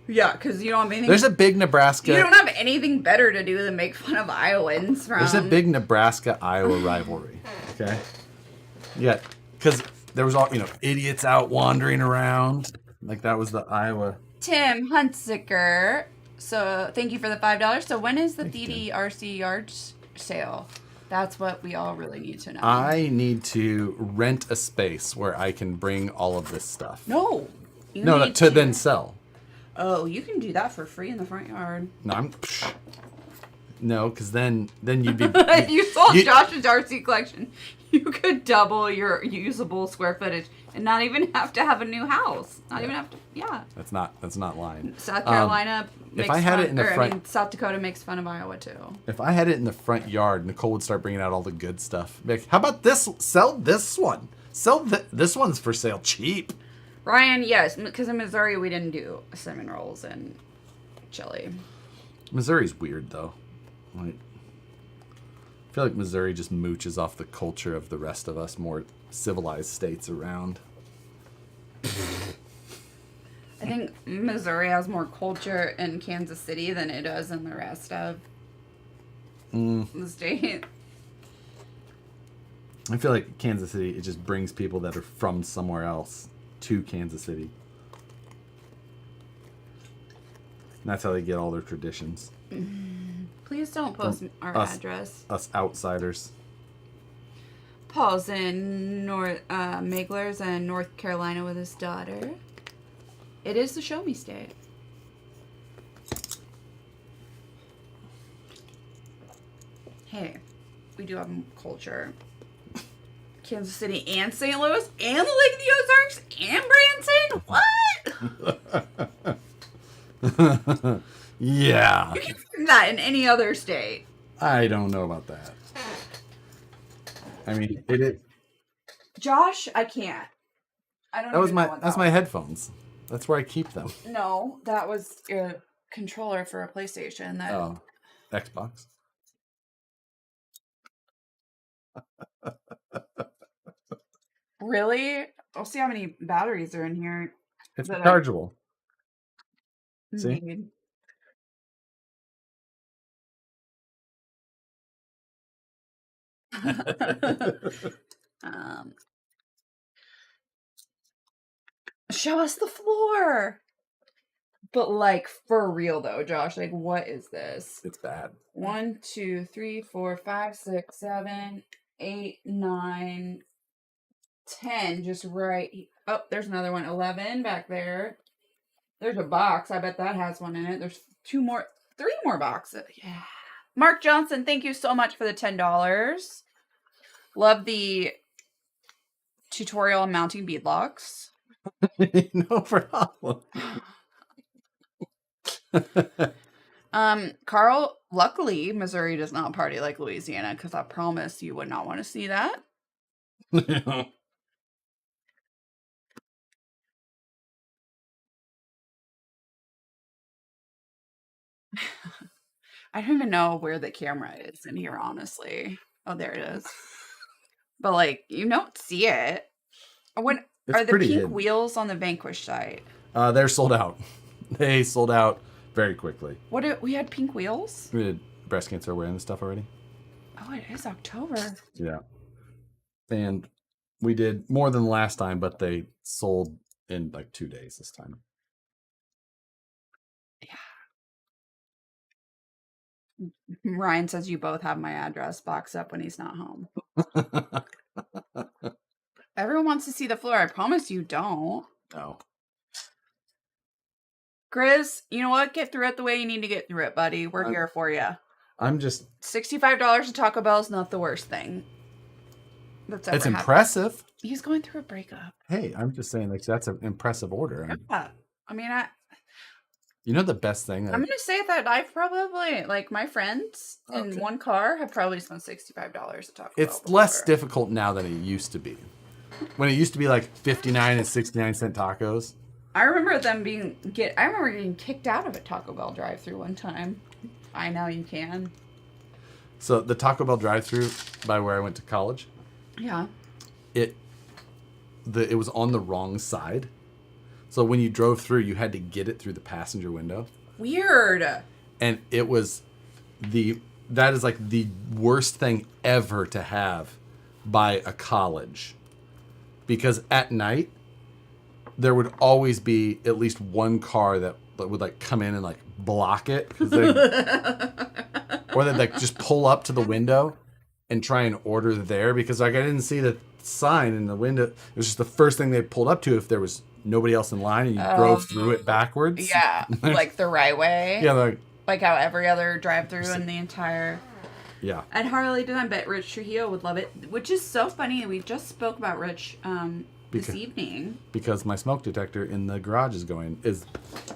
Speaker 1: Yeah, because you don't have anything...
Speaker 2: there's a big Nebraska...
Speaker 1: You don't have anything better to do than make fun of Iowans from...
Speaker 2: There's a big Nebraska-Iowa rivalry, okay? Yeah, because there was all, idiots out wandering around. Like, that was the Iowa...
Speaker 1: Tim Huntsiker. So, thank you for the $5. So, when is the DDRC yard sale? That's what we all really need to know.
Speaker 2: I need to rent a space where I can bring all of this stuff.
Speaker 1: No.
Speaker 2: No, to then sell.
Speaker 1: Oh, you can do that for free in the front yard.
Speaker 2: No, No, because then you'd be...
Speaker 1: If you sold Josh's RC collection, you could double your usable square footage and not even have to have a new house. Not even have to... Yeah.
Speaker 2: That's not lying.
Speaker 1: South Carolina makes
Speaker 2: I had
Speaker 1: fun...
Speaker 2: it in the front...
Speaker 1: I mean, South Dakota makes fun of Iowa, too.
Speaker 2: If I had it in the front yard, Nicole would start bringing out all the good stuff. Like, how about this? Sell this one. This one's for sale cheap.
Speaker 1: Ryan, yes, because in Missouri we didn't do cinnamon rolls and chili.
Speaker 2: Missouri's weird, though. Like, I feel like Missouri just mooches off the culture of the rest of us more civilized states around.
Speaker 1: I think Missouri has more culture in Kansas City than it does in the rest of the state.
Speaker 2: I feel like Kansas City, it just brings people that are from somewhere else to Kansas City. And that's how they get all their traditions.
Speaker 1: Please don't post our address.
Speaker 2: Us outsiders.
Speaker 1: Paul's in Megler's in North Carolina with his daughter. It is the show me state. Hey, we do have culture. Kansas City and St. Louis and the Lake of the Ozarks and Branson? What?
Speaker 2: Yeah.
Speaker 1: You can't find that in any other state.
Speaker 2: I don't know about that. I mean, it is.
Speaker 1: Josh, I can't. I don't.
Speaker 2: That's my headphones. That's where I keep them.
Speaker 1: No, that was a controller for a PlayStation.
Speaker 2: Oh, Xbox.
Speaker 1: Really? I'll see how many batteries are in here.
Speaker 2: It's rechargeable. See?
Speaker 1: Need. Show us the floor. But like for real though, Josh, like what is this?
Speaker 2: It's bad.
Speaker 1: 1, 2, 3, 4, 5, 6, 7, 8, 9, 10. Just right. Oh, there's another one. 11 back there. There's a box. I bet that has one in it. There's 3 more boxes. Yeah. Mark Johnson, thank you so much for the $10. Love the tutorial on mounting beadlocks.
Speaker 2: No problem.
Speaker 1: Carl, luckily, Missouri does not party like Louisiana, because I promise you would not want to see that. I don't even know where the camera is in here, honestly. Oh, there it is. But, like, you don't see it. When are the pink
Speaker 2: hidden.
Speaker 1: Wheels on the Vanquish site?
Speaker 2: They're sold out. They sold out very quickly.
Speaker 1: We had pink wheels?
Speaker 2: We did breast cancer awareness stuff already.
Speaker 1: Oh, it is October.
Speaker 2: Yeah. And we did more than last time, but they sold in like 2 days this time.
Speaker 1: Yeah. Ryan says you both have my address. Box up when he's not home. Everyone wants to see the floor. I promise you don't.
Speaker 2: No.
Speaker 1: Grizz, you know what? Get through it the way you need to get through it, buddy. We're here for you.
Speaker 2: I'm just...
Speaker 1: $65 at Taco Bell is not the worst thing that's ever
Speaker 2: It's
Speaker 1: happened.
Speaker 2: impressive.
Speaker 1: He's going through a breakup.
Speaker 2: Hey, I'm just saying, like, that's an impressive order.
Speaker 1: Yeah. I mean,
Speaker 2: you know the best thing?
Speaker 1: I'm going to say that I've probably, like, my friends in one car have probably spent $65 at Taco Bell.
Speaker 2: It's less difficult now than it used to be. When it used to be like 59 and 69-cent tacos.
Speaker 1: I remember getting kicked out of a Taco Bell drive-thru one time. I know you can.
Speaker 2: So the Taco Bell drive-thru by where I went to college.
Speaker 1: Yeah.
Speaker 2: It was on the wrong side. So when you drove through, you had to get it through the passenger window.
Speaker 1: Weird.
Speaker 2: And it was that is like the worst thing ever to have by a college. Because at night, there would always be at least one car that would like come in and like block it. Or they'd like just pull up to the window and try and order there because like I didn't see the sign in the window. It was just the first thing they pulled up to if there was nobody else in line and you drove through it backwards.
Speaker 1: Yeah, like the right way.
Speaker 2: Yeah,
Speaker 1: like how every other drive-through in the entire...
Speaker 2: Yeah.
Speaker 1: And Harley did. I bet Rich Trujillo would love it, which is so funny. We just spoke about Rich this evening.
Speaker 2: Because my smoke detector in the garage is...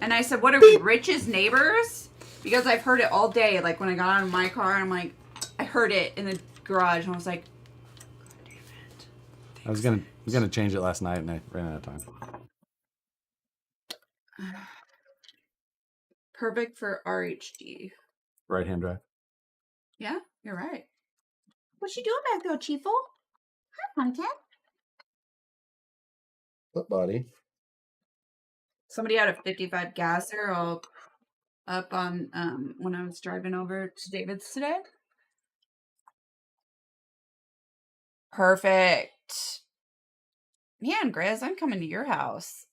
Speaker 1: And I said, what are we, Rich's neighbors? Because I've heard it all day. Like when I got out of my car and I'm like, I heard it in the garage and I was like, God damn it.
Speaker 2: I was gonna change it last night and I ran out of time.
Speaker 1: Perfect for RHD.
Speaker 2: Right-hand drive.
Speaker 1: Yeah, you're right. What you doing back there, Chiefle? Hi, Pumpkin.
Speaker 2: What, buddy?
Speaker 1: Somebody had a 55 gasser all up on when I was driving over to David's today. Perfect. Man, Grizz, I'm coming to your house.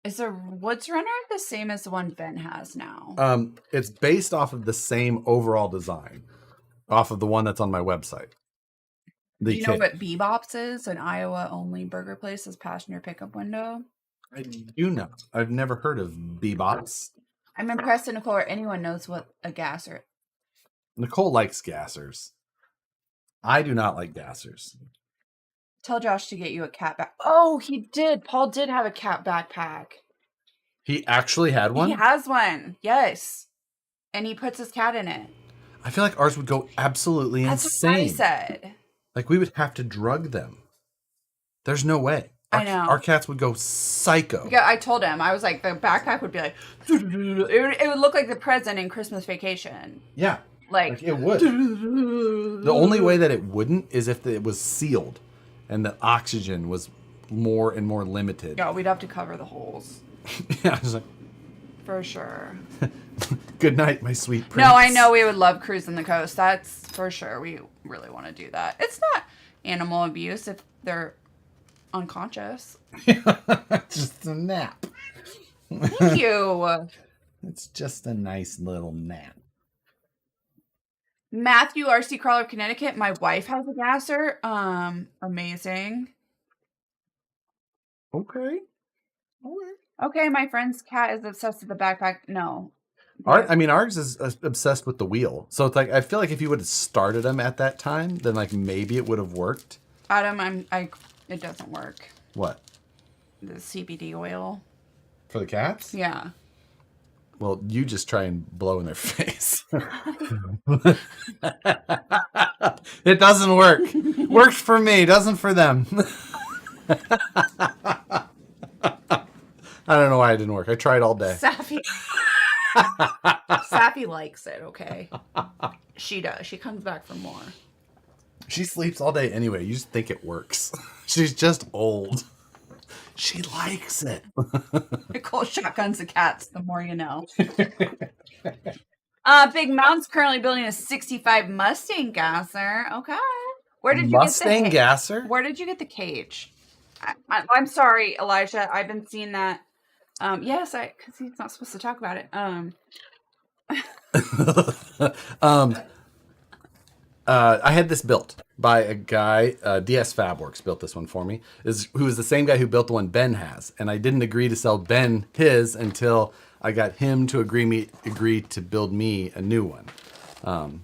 Speaker 1: Is a Woodsrunner the same as the one Ben has now?
Speaker 2: It's based off of the same overall design, off of the one that's on my website.
Speaker 1: Do you know what Bebop's is? An Iowa-only burger place with passenger pickup window?
Speaker 2: I do know. I've never heard of Bebop's.
Speaker 1: I'm impressed that Nicole or anyone knows what a gasser is.
Speaker 2: Nicole likes gassers. I do not like gassers.
Speaker 1: Tell Josh to get you a cat back. Oh, he did. Paul did have a cat backpack.
Speaker 2: He actually had one?
Speaker 1: He has one. Yes. And he puts his cat in it.
Speaker 2: I feel like ours would go absolutely insane.
Speaker 1: That's what I said.
Speaker 2: Like we would have to drug them. There's no way.
Speaker 1: I know.
Speaker 2: Our cats would go psycho.
Speaker 1: Yeah, I told him. I was like, the backpack would be like... It would look like the present in Christmas Vacation.
Speaker 2: Yeah.
Speaker 1: Like
Speaker 2: it would. The only way that it wouldn't is if it was sealed. And the oxygen was more and more limited.
Speaker 1: Yeah, we'd have to cover the holes.
Speaker 2: Yeah, I was like...
Speaker 1: For sure.
Speaker 2: Good night, my sweet prince.
Speaker 1: No, I know we would love cruising the coast. That's for sure. We really want to do that. It's not animal abuse if they're unconscious.
Speaker 2: Just a nap.
Speaker 1: Thank you.
Speaker 2: It's just a nice little nap.
Speaker 1: Matthew, RC Crawler, Connecticut. My wife has a gasser. Amazing.
Speaker 2: Okay.
Speaker 1: Okay, my friend's cat is obsessed with the backpack. No.
Speaker 2: Ours is obsessed with the wheel. So it's like, I feel like if you would have started them at that time, then like maybe it would have worked.
Speaker 1: Adam, it doesn't work.
Speaker 2: What?
Speaker 1: The CBD oil.
Speaker 2: For the cats?
Speaker 1: Yeah.
Speaker 2: Well, you just try and blow in their face. It doesn't work. Works for me, doesn't for them. I don't know why it didn't work. I tried all day.
Speaker 1: Sappy likes it, okay? She does. She comes back for more.
Speaker 2: She sleeps all day anyway. You just think it works. She's just old. She likes it.
Speaker 1: Nicole shotguns the cats, the more you know. Big Mountain's currently building a 65 Mustang gasser. Okay. Where did you
Speaker 2: Mustang gasser?
Speaker 1: Where did you get the cage? I'm sorry, Elijah. I've been seeing that. Yes, because he's not supposed to talk about it.
Speaker 2: I had this built by a guy, DS Fabworks built this one for me, who is the same guy who built the one Ben has. And I didn't agree to sell Ben his until I got him to agree to build me a new one.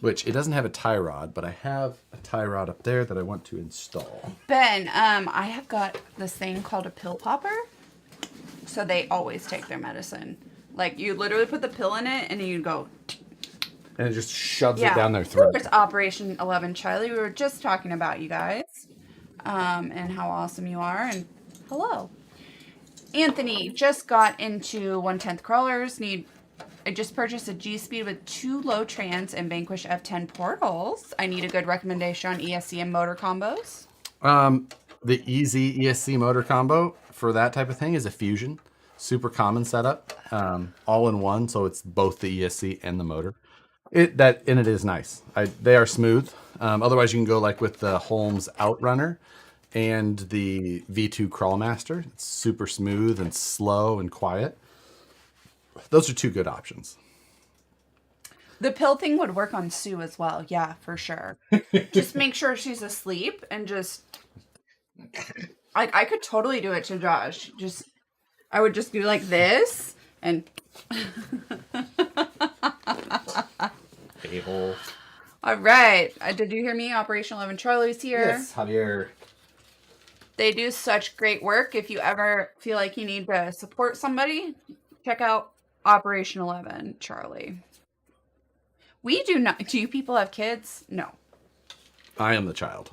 Speaker 2: Which it doesn't have a tie rod, but I have a tie rod up there that I want to install.
Speaker 1: Ben, I have got this thing called a pill popper. So they always take their medicine. Like, you literally put the pill in it, and you go...
Speaker 2: And it just shoves it down their throat.
Speaker 1: It's Operation 11 Charlie. We were just talking about you guys. And how awesome you are. And hello. Anthony just got into 1/10 crawlers. I just purchased a G-Speed with 2 low trans and Vanquish F10 portals. I need a good recommendation on ESC and motor combos.
Speaker 2: The easy ESC motor combo for that type of thing is a Fusion. Super common setup. All in one, so it's both the ESC and the motor. It is nice. They are smooth. Otherwise, you can go like with the Holmes Outrunner and the V2 Crawlmaster. It's super smooth and slow and quiet. Those are 2 good options.
Speaker 1: The pill thing would work on Sue as well. Yeah, for sure. Just make sure she's asleep and just... I could totally do it to Josh. I would just do like this and...
Speaker 2: A-hole.
Speaker 1: All right. Did you hear me? Operation 11 Charlie's here.
Speaker 2: Yes, Javier.
Speaker 1: They do such great work. If you ever feel like you need to support somebody, check out Operation 11 Charlie. We do not. Do you people have kids? No.
Speaker 2: I am the child.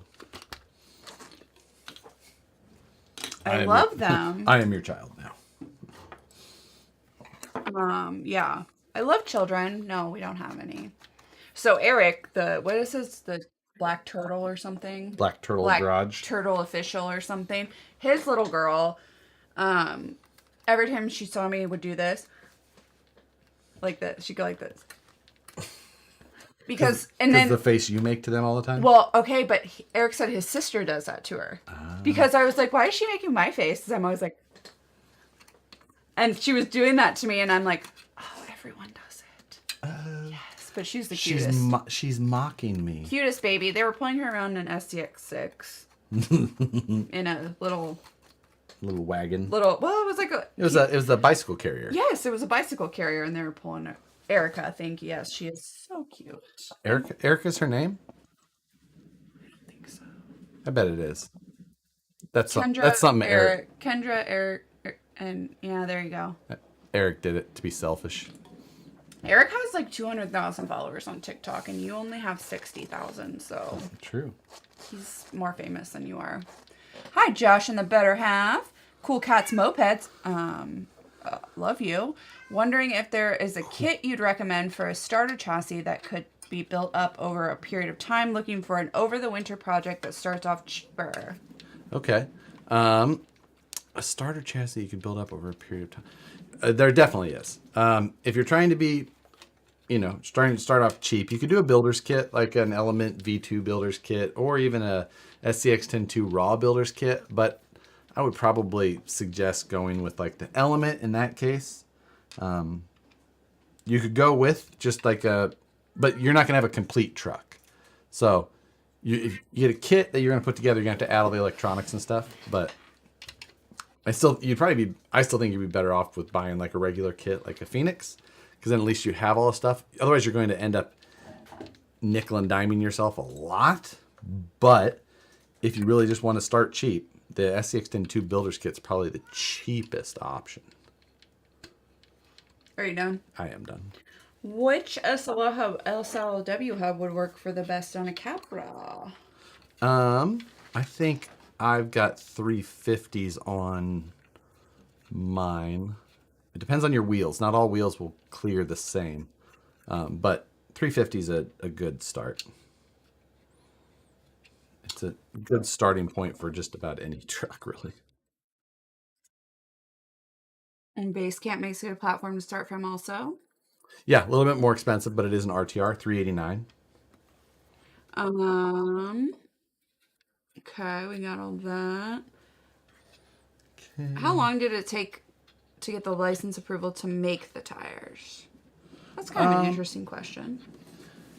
Speaker 1: I love them.
Speaker 2: I am your child now.
Speaker 1: Yeah. I love children. No, we don't have any. So Eric, what is this? The Black Turtle or something?
Speaker 2: Black Turtle Garage.
Speaker 1: Turtle Official or something. His little girl, every time she saw me would do this. Like this. She'd go like this. Because
Speaker 2: the face you make to them all the time?
Speaker 1: Well, okay, but Eric said his sister does that to her. Because I was like, why is she making my face? Because I'm always like... And she was doing that to me, and I'm like, oh, everyone does it. Yes, but she's the cutest.
Speaker 2: She's mocking me.
Speaker 1: Cutest baby. They were pulling her around in SDX6. In a little
Speaker 2: wagon.
Speaker 1: Well, it was like
Speaker 2: It was a bicycle carrier.
Speaker 1: Yes, it was a bicycle carrier, and they were pulling her. Erica, thank you. Yes, she is so cute.
Speaker 2: Erica's her name?
Speaker 1: I don't think so.
Speaker 2: I bet it is. That's something
Speaker 1: Eric. Kendra, Eric, and yeah, there you go.
Speaker 2: Eric did it to be selfish.
Speaker 1: Eric has like 200,000 followers on TikTok, and you only have 60,000, so...
Speaker 2: True.
Speaker 1: He's more famous than you are. Hi, Josh and the better half. Cool Cats Mopeds. Love you. Wondering if there is a kit you'd recommend for a starter chassis that could be built up over a period of time. Looking for an over-the-winter project that starts off cheaper.
Speaker 2: Okay. A starter chassis you can build up over a period of time. There definitely is. If you're trying to be, starting to start off cheap, you could do a builder's kit, like an Element V2 builder's kit, or even a SCX-102 raw builder's kit. But I would probably suggest going with like the Element in that case. You could go with just like but you're not going to have a complete truck. So if you get a kit that you're going to put together, you're going to have to add all the electronics and stuff. But I still think you'd be better off with buying like a regular kit, like a Phoenix, because then at least you have all the stuff. Otherwise, you're going to end up nickel and diming yourself a lot. But if you really just want to start cheap, the SCX-102 Builder's Kit's probably the cheapest option.
Speaker 1: Are you done?
Speaker 2: I am done.
Speaker 1: Which SLW hub would work for the best on a Capra?
Speaker 2: I think I've got 350s on mine. It depends on your wheels. Not all wheels will clear the same. But 350 is a good start. It's a good starting point for just about any truck, really.
Speaker 1: And Basecamp makes it a platform to start from also?
Speaker 2: Yeah, a little bit more expensive, but it is an RTR, 389.
Speaker 1: Okay, we got all that. Okay. How long did it take to get the license approval to make the tires? That's kind of an interesting question.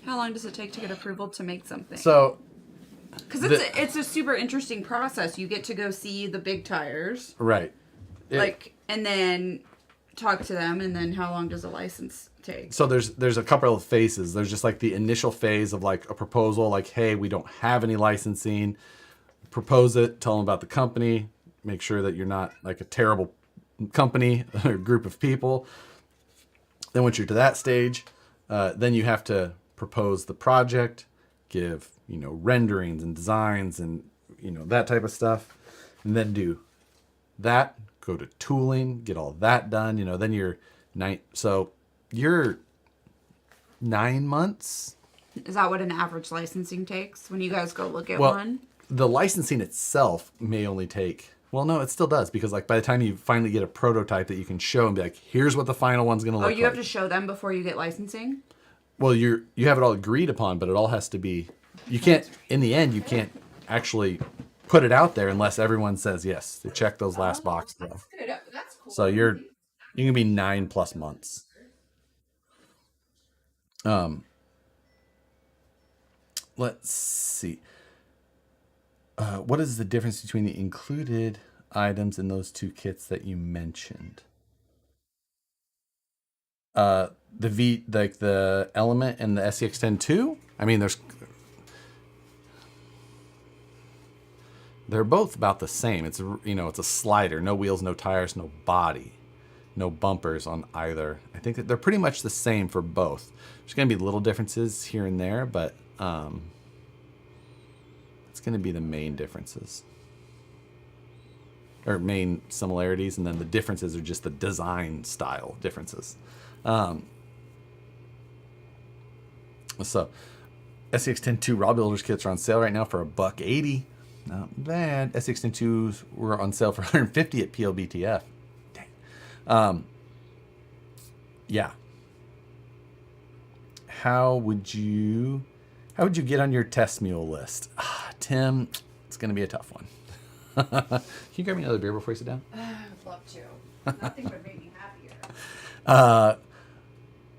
Speaker 1: How long does it take to get approval to make something?
Speaker 2: So,
Speaker 1: because it's a super interesting process. You get to go see the big tires,
Speaker 2: right?
Speaker 1: And then talk to them, and then how long does a license take?
Speaker 2: So there's a couple of phases. There's just like the initial phase of like a proposal, like, hey, we don't have any licensing. Propose it, tell them about the company, make sure that you're not like a terrible company or group of people. Then once you're to that stage, then you have to propose the project, give, renderings and designs and, that type of stuff. And then do that, go to tooling, get all that done. Then you're 9 months.
Speaker 1: Is that what an average licensing takes when you guys go look at one?
Speaker 2: The licensing itself may only take, well, no, it still does, because like by the time you finally get a prototype that you can show and be like, here's what the final one's going to look like.
Speaker 1: Oh, you have to show them before you get licensing?
Speaker 2: Well, you have it all agreed upon, but it all has to be, you can't, in the end, you can't actually put it out there unless everyone says yes. They check those last boxes.
Speaker 1: That's good. That's cool.
Speaker 2: So you can be 9+ months. Let's see. What is the difference between the included items in those two kits that you mentioned? The Element and the SCX-10-2? I mean, they're both about the same. It's it's a slider, no wheels, no tires, no body, no bumpers on either. I think that they're pretty much the same for both. There's going to be little differences here and there, but it's going to be the main differences or main similarities, and then the differences are just the design style differences. So SCX-10-2 raw builders kits are on sale right now for $180. Not bad. SCX-10-2s were on sale for $150 at PLBTF. Dang. Yeah. How would you get on your test mule list? Tim, it's going to be a tough one. Can you grab me another beer before you sit down?
Speaker 1: I would love to. Nothing would make me happier.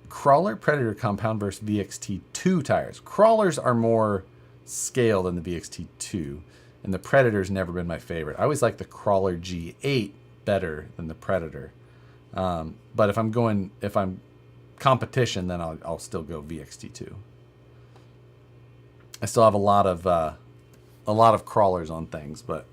Speaker 2: Crawler Predator compound versus VXT2 tires. Crawlers are more scale than the VXT2, and the Predator's never been my favorite. I always like the Crawler G8 better than the Predator. But if I'm competition, then I'll still go VXT2. I still have a lot of crawlers on things, but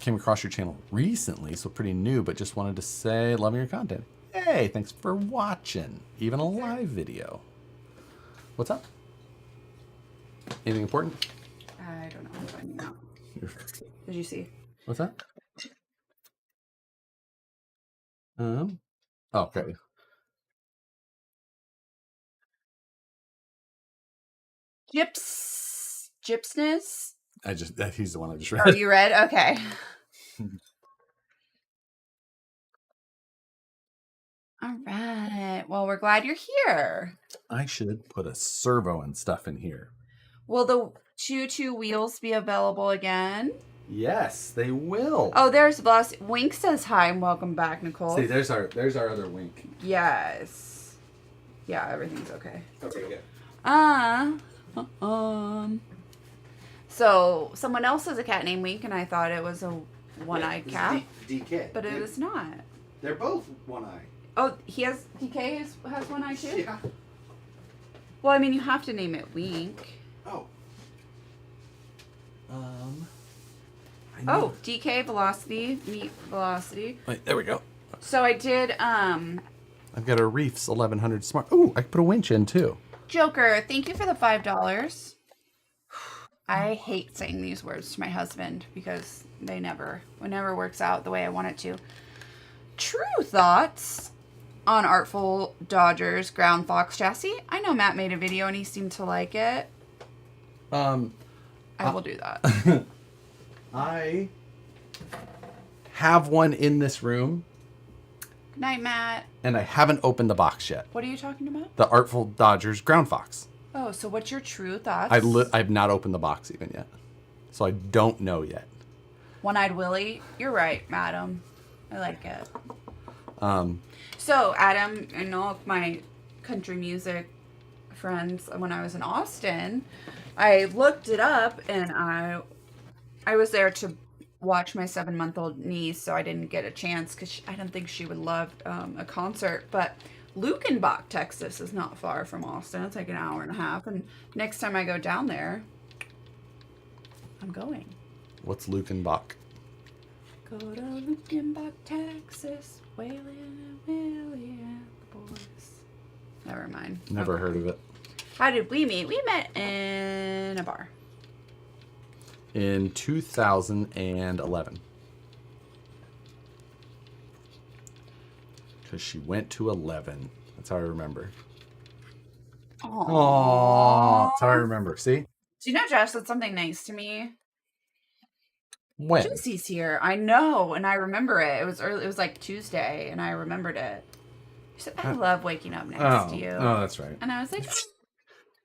Speaker 2: came across your channel recently, so pretty new, but just wanted to say loving your content. Hey, thanks for watching, even a live video. What's up? Anything important?
Speaker 1: I don't know. I'm finding out. Did you see?
Speaker 2: What's that? Okay.
Speaker 1: Gypsness?
Speaker 2: He's the one I just read.
Speaker 1: Oh, you read? Okay. All right. Well, we're glad you're here.
Speaker 2: I should put a servo and stuff in here.
Speaker 1: Will the two wheels be available again?
Speaker 2: Yes, they will.
Speaker 1: Oh, there's Bless. Wink says hi and welcome back, Nicole.
Speaker 2: See, there's our other Wink.
Speaker 1: Yes. Yeah, everything's okay.
Speaker 2: Okay, good.
Speaker 1: So someone else has a cat named Wink, and I thought it was a one-eyed cat.
Speaker 2: DK.
Speaker 1: But it is not.
Speaker 2: They're both one-eye.
Speaker 1: Oh, DK has one eye too?
Speaker 2: Yeah.
Speaker 1: Well, I mean, you have to name it Wink.
Speaker 2: Oh.
Speaker 1: Oh, DK Velocity, Meat Velocity.
Speaker 2: Wait, there we go.
Speaker 1: So I did,
Speaker 2: I've got a Reefs 1100 Smart. Ooh, I can put a winch in too.
Speaker 1: Joker, thank you for the $5. I hate saying these words to my husband because it never works out the way I want it to. True thoughts on Artful Dodger's Ground Fox chassis. I know Matt made a video and he seemed to like it. I will do that.
Speaker 2: I have one in this room.
Speaker 1: Good night, Matt.
Speaker 2: And I haven't opened the box yet.
Speaker 1: What are you talking about?
Speaker 2: The Artful Dodger's Ground Fox.
Speaker 1: Oh, so what's your true thoughts?
Speaker 2: I've not opened the box even yet. So I don't know yet.
Speaker 1: One-Eyed Willie. You're right, madam. I like it. So, Adam and all of my country music friends, when I was in Austin, I looked it up and I was there to watch my 7-month-old niece, so I didn't get a chance because I don't think she would love a concert. But Lukenbach, Texas is not far from Austin. It's like an hour and a half. And next time I go down there, I'm going.
Speaker 2: What's Lukenbach?
Speaker 1: Go to Lukenbach, Texas, Waylon and Willie and the boys. Never mind.
Speaker 2: Never heard of it.
Speaker 1: How did we meet? We met in a bar.
Speaker 2: In 2011. Because she went to 11. That's how I remember. Aww. That's how I remember. See?
Speaker 1: Do you know Josh said something nice to me?
Speaker 2: When?
Speaker 1: Jesse's here. I know, and I remember it. It was early. It was like Tuesday, and I remembered it. He said, "I love waking up next to you."
Speaker 2: Oh, that's right.
Speaker 1: And I was like,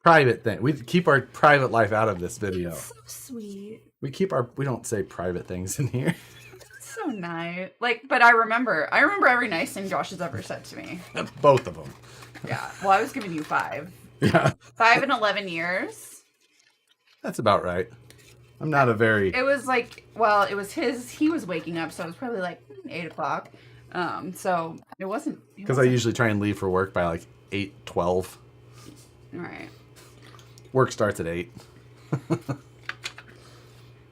Speaker 2: private thing. We keep our private life out of this video.
Speaker 1: so sweet.
Speaker 2: We don't say private things in here.
Speaker 1: So nice. But I remember every nice thing Josh has ever said to me.
Speaker 2: Both of them.
Speaker 1: Yeah. Well, I was giving you 5.
Speaker 2: Yeah.
Speaker 1: 5 and 11 years.
Speaker 2: That's about right. I'm not a very...
Speaker 1: It was like, well, it was he was waking up, so it was probably like 8 o'clock. So it wasn't...
Speaker 2: Because I usually try and leave for work by like 8:12.
Speaker 1: Right.
Speaker 2: Work starts at 8.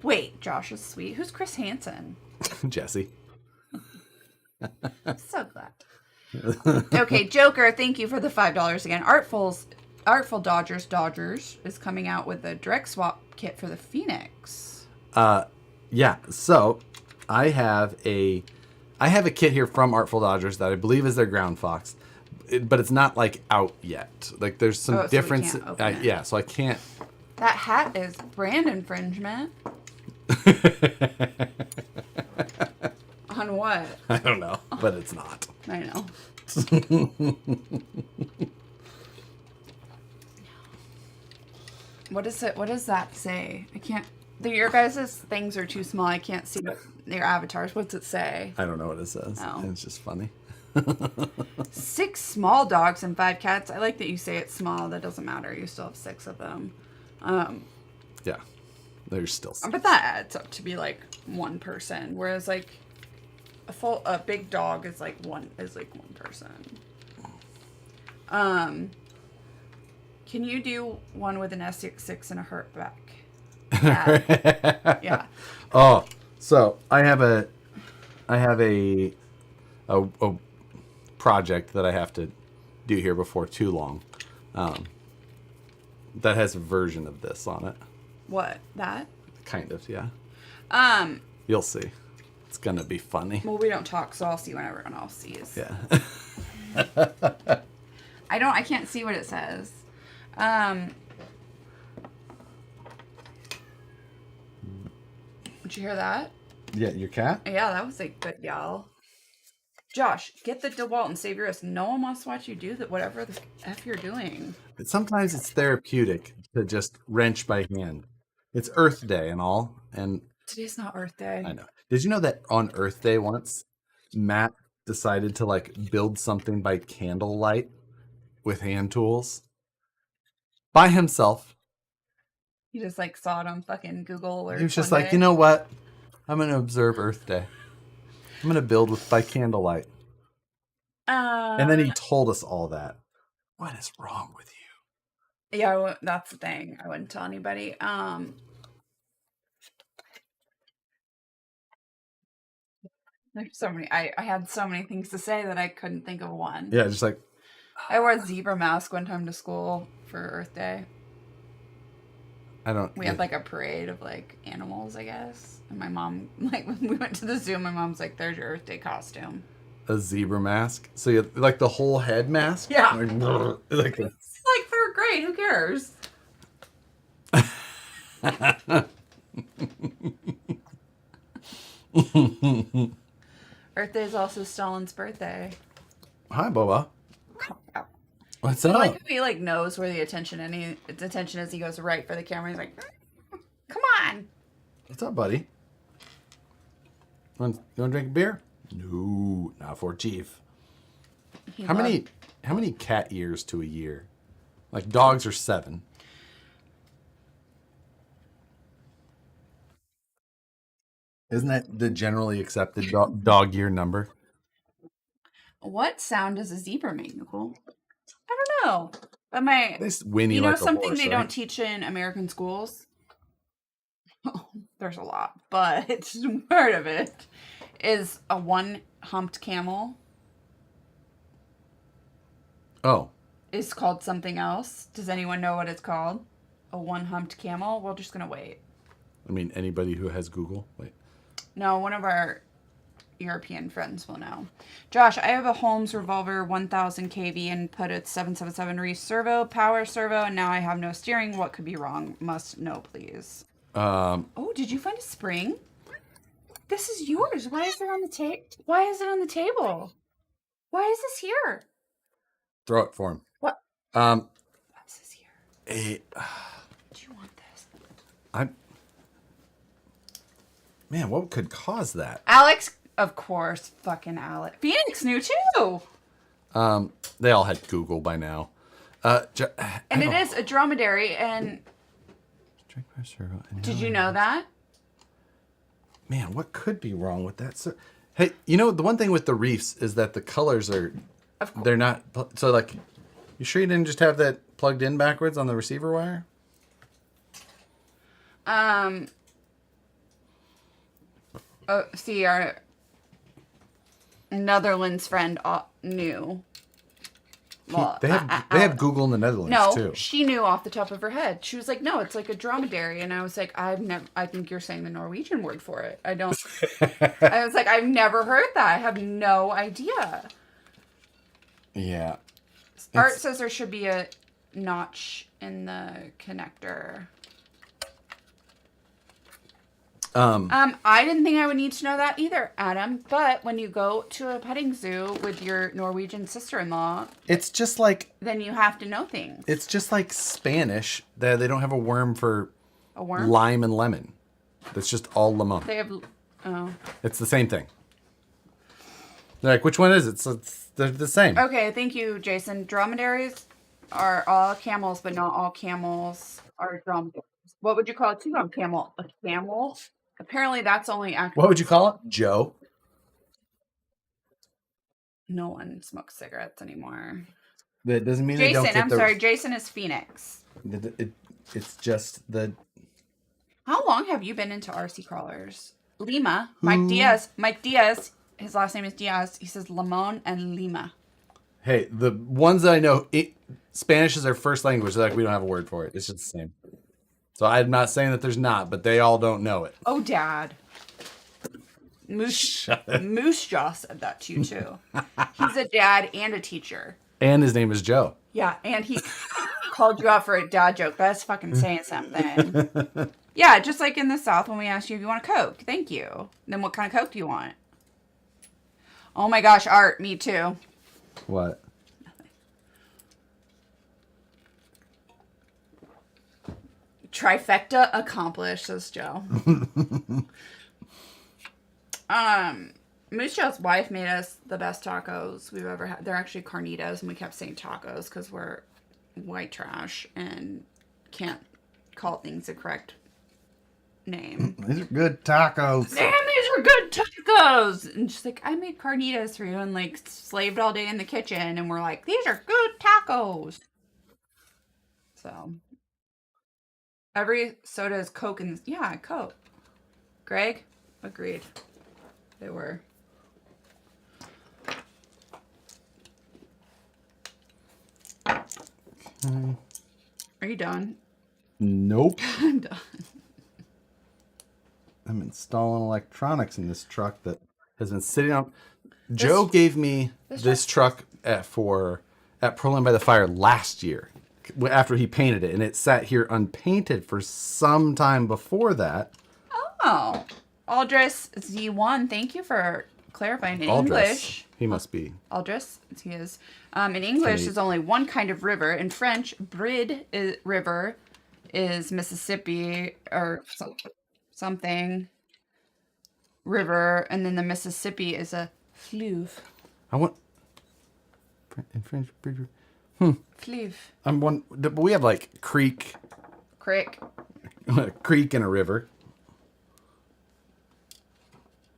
Speaker 1: Wait, Josh is sweet. Who's Chris Hansen?
Speaker 2: Jesse.
Speaker 1: I'm so glad. Okay, Joker, thank you for the $5 again. Artful Dodgers is coming out with a direct swap kit for the Phoenix.
Speaker 2: Yeah. So I have a kit here from Artful Dodgers that I believe is their Ground Fox, but it's not like out yet. Like there's some difference. Yeah. So I can't.
Speaker 1: That hat is brand infringement. On what?
Speaker 2: I don't know, but it's not.
Speaker 1: I know. What is it? What does that say? I can't. Your guys' things are too small. I can't see your avatars. What's it say?
Speaker 2: I don't know what it says.
Speaker 1: Oh.
Speaker 2: It's just funny.
Speaker 1: 6 small dogs and 5 cats. I like that you say it's small. That doesn't matter. You still have 6 of them.
Speaker 2: Yeah, there's still 6.
Speaker 1: But that adds up to be like 1 person. Whereas like a big dog is like one person. Can you do one with an S6 and a hurtback? Yeah.
Speaker 2: Oh, so I have a project that I have to do here before too long. That has a version of this on it.
Speaker 1: What? That?
Speaker 2: Kind of, yeah. You'll see. It's gonna be funny.
Speaker 1: Well, we don't talk, so I'll see when everyone else sees.
Speaker 2: Yeah.
Speaker 1: I can't see what it says. Did you hear that?
Speaker 2: Yeah, your cat?
Speaker 1: Yeah, that was a good yell. Josh, get the DeWalt and save your wrist. No one wants to watch you do that, whatever the F you're doing.
Speaker 2: But sometimes it's therapeutic to just wrench by hand. It's Earth Day and all, and
Speaker 1: Today's not Earth Day.
Speaker 2: I know. Did you know that on Earth Day once, Matt decided to like build something by candlelight with hand tools by himself?
Speaker 1: He just like saw it on fucking Google or
Speaker 2: He was just like, you know what? I'm going to observe Earth Day. I'm going to build by candlelight. And then he told us all that. What is wrong with you?
Speaker 1: Yeah, that's the thing. I wouldn't tell anybody. There's so many. I had so many things to say that I couldn't think of one.
Speaker 2: Yeah, just like
Speaker 1: I wore a zebra mask one time to school for Earth Day. We had like a parade of like animals, I guess. And my mom, like when we went to the zoo, my mom's like, "There's your Earth Day costume."
Speaker 2: A zebra mask. So you like the whole head mask?
Speaker 1: Yeah.
Speaker 2: Like
Speaker 1: It's like 3rd grade. Who cares? Earth Day is also Stalin's birthday.
Speaker 2: Hi, Boba. What's up?
Speaker 1: I like he like knows where the attention is. He goes right for the camera. He's like, "Come on."
Speaker 2: What's up, buddy? You want to drink a beer? No, not for Chief. How many cat years to a year? Like dogs are 7. Isn't that the generally accepted dog year number?
Speaker 1: What sound does a zebra make, Nicole? I don't know. But my,
Speaker 2: They whinny
Speaker 1: you know,
Speaker 2: like a
Speaker 1: something
Speaker 2: horse,
Speaker 1: they
Speaker 2: right?
Speaker 1: don't teach in American schools. Oh, there's a lot, but part of it is a one-humped camel
Speaker 2: Oh,
Speaker 1: is called something else. Does anyone know what it's called? A one-humped camel? We're just gonna wait.
Speaker 2: I mean, anybody who has Google, wait.
Speaker 1: No, one of our European friends will know. Josh, I have a Holmes revolver 1000 kV and put a 777 Reese servo, power servo, and now I have no steering. What could be wrong? Must know, please. Oh, did you find a spring? This is yours. Why is it on the table? Why is it on the table? Why is this here?
Speaker 2: Throw it for him.
Speaker 1: What?
Speaker 2: Why
Speaker 1: is this here? Do you want this?
Speaker 2: Man, what could cause that?
Speaker 1: Alex, of course, fucking Alex. Phoenix knew too.
Speaker 2: They all had Google by now.
Speaker 1: And it is a dromedary. And did you know that?
Speaker 2: Man, what could be wrong with that? So, hey, you know, the one thing with the reefs is that the colors are, they're not, so like, you sure you didn't just have that plugged in backwards on the receiver wire?
Speaker 1: See, our Netherlands friend knew. Well,
Speaker 2: they have Google in the Netherlands too.
Speaker 1: No, she knew off the top of her head. She was like, "No, it's like a dromedary," and I was like, "I think you're saying the Norwegian word for it. I don't." I was like, "I've never heard that. I have no idea."
Speaker 2: Yeah.
Speaker 1: Art says there should be a notch in the connector. I didn't think I would need to know that either, Adam. But when you go to a petting zoo with your Norwegian sister-in-law,
Speaker 2: it's just like,
Speaker 1: then you have to know things.
Speaker 2: It's just like Spanish that they don't have a worm for
Speaker 1: a worm?
Speaker 2: Lime and lemon. That's just all lemon.
Speaker 1: They have,
Speaker 2: It's the same thing. They're like, which one is it? They're the same.
Speaker 1: Okay, thank you, Jason. Dromedaries are all camels, but not all camels are dromedaries. What would you call a two-hump camel? A camel? Apparently, that's only
Speaker 2: What would you call it? Joe?
Speaker 1: No one smokes cigarettes anymore.
Speaker 2: That doesn't mean they don't
Speaker 1: Jason,
Speaker 2: get
Speaker 1: I'm sorry. Jason is Phoenix.
Speaker 2: It's just the...
Speaker 1: How long have you been into RC crawlers? Lima. Mike Diaz. His last name is Diaz. He says Limon and Lima.
Speaker 2: Hey, the ones that I know, Spanish is their first language. They're like, we don't have a word for it. It's just the same. So I'm not saying that there's not, but they all don't know it.
Speaker 1: Oh, Dad. Moose Jaw said that to you, too. He's a dad and a teacher.
Speaker 2: And his name is Joe.
Speaker 1: Yeah, and he called you out for a dad joke. That's fucking saying something. Yeah, just like in the South when we asked you if you want a Coke. Thank you. Then what kind of Coke do you want? Oh my gosh, Art, me too.
Speaker 2: What?
Speaker 1: Trifecta accomplished, says Joe. Moose Joe's wife made us the best tacos we've ever had. They're actually carnitas, and we kept saying tacos because we're white trash and can't call things the correct name.
Speaker 2: These are good tacos.
Speaker 1: Damn, these are good tacos! And she's like, I made carnitas for you, and like slaved all day in the kitchen, and we're like, these are good tacos. So... every soda is Coke and yeah, Coke. Greg, agreed. They were. Are you done?
Speaker 2: Nope.
Speaker 1: I'm done.
Speaker 2: I'm installing electronics in this truck that has been sitting on. Joe gave me this truck at Proline by the Fire last year. After he painted it, and it sat here unpainted for some time before that.
Speaker 1: Oh, Aldris Z1, thank you for clarifying. In English,
Speaker 2: he must be.
Speaker 1: Aldris, he is. In English, there's only one kind of river. In French, river is Mississippi or something river, and then the Mississippi is a fleuve.
Speaker 2: French.
Speaker 1: Fleeve.
Speaker 2: But we have like creek,
Speaker 1: Crick.
Speaker 2: creek and a river.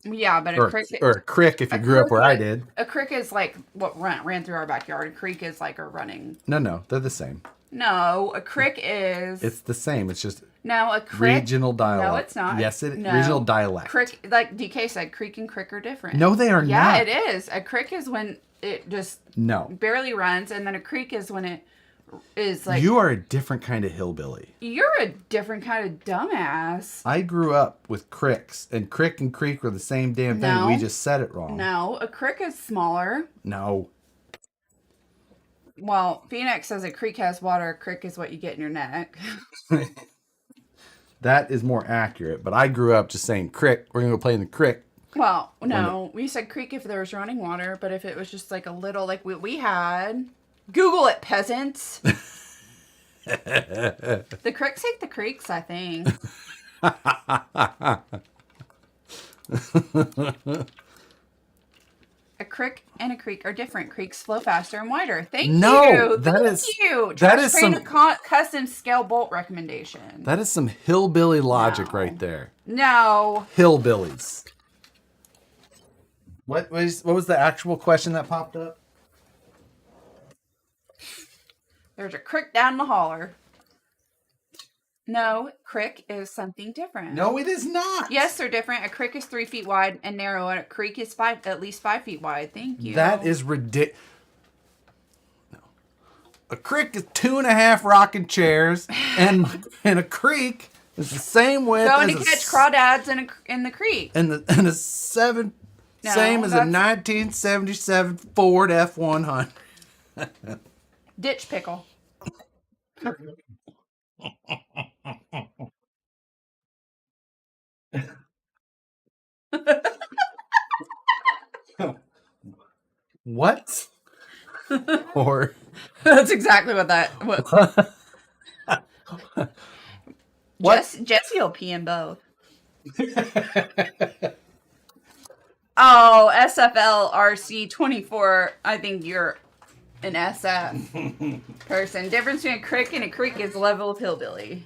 Speaker 1: Yeah, but
Speaker 2: Or a crick if you grew up where I did.
Speaker 1: A crick is like what ran through our backyard. A creek is like a running.
Speaker 2: No, they're the same.
Speaker 1: No, a crick is.
Speaker 2: It's the same. It's just
Speaker 1: a crick.
Speaker 2: Regional dialect.
Speaker 1: No, it's not.
Speaker 2: Yes,
Speaker 1: No.
Speaker 2: Regional dialect.
Speaker 1: Crick, like DK said, creek and crick are different.
Speaker 2: No, they are not.
Speaker 1: Yeah, it is. A crick is when it just barely runs, and then a creek is when it is like.
Speaker 2: You are a different kind of hillbilly.
Speaker 1: You're a different kind of dumbass.
Speaker 2: I grew up with cricks, and crick and creek were the same damn thing.
Speaker 1: No.
Speaker 2: We just said it wrong.
Speaker 1: No, a crick is smaller.
Speaker 2: No.
Speaker 1: Well, Phoenix says a creek has water. A crick is what you get in your neck.
Speaker 2: That is more accurate, but I grew up just saying crick. We're going to go play in the crick.
Speaker 1: Well, no, we said creek if there was running water, but if it was just like a little, like we had. Google it, peasants. The cricks take the creeks, I think. A crick and a creek are different. Creeks flow faster and wider. Thank you. Thank you.
Speaker 2: That is some
Speaker 1: custom scale bolt recommendation.
Speaker 2: That is some hillbilly logic right there.
Speaker 1: No.
Speaker 2: Hillbillies. What was the actual question that popped up?
Speaker 1: There's a crick down the holler. No, crick is something different.
Speaker 2: No, it is not.
Speaker 1: Yes, they're different. A crick is 3 feet wide and narrow, and a creek is at least 5 feet wide. Thank you.
Speaker 2: That is ridiculous. No. A crick is 2.5 rocking chairs, and a creek is the same width.
Speaker 1: Going to catch crawdads in the creek.
Speaker 2: And a same as a 1977 Ford F-100.
Speaker 1: Ditch pickle.
Speaker 2: What? Or
Speaker 1: that's exactly what that. What? Jesse will pee in both. Oh, SFL RC 24. I think you're an SF person. Difference between a crick and a creek is level of hillbilly.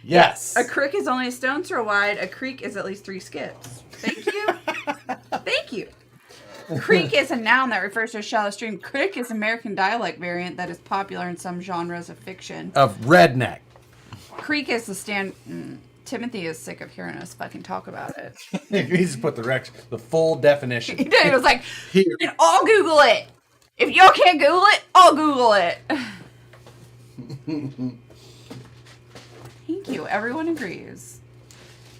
Speaker 2: Yes.
Speaker 1: A crick is only a stone's throw wide. A creek is at least 3 skips. Thank you. Thank you. Creek is a noun that refers to a shallow stream. Crick is an American dialect variant that is popular in some genres of fiction.
Speaker 2: Of redneck.
Speaker 1: Creek is the Timothy is sick of hearing us fucking talk about it.
Speaker 2: He just put the full definition.
Speaker 1: He did. He was like, I'll Google it. If y'all can't Google it, I'll Google it. Thank you. Everyone agrees.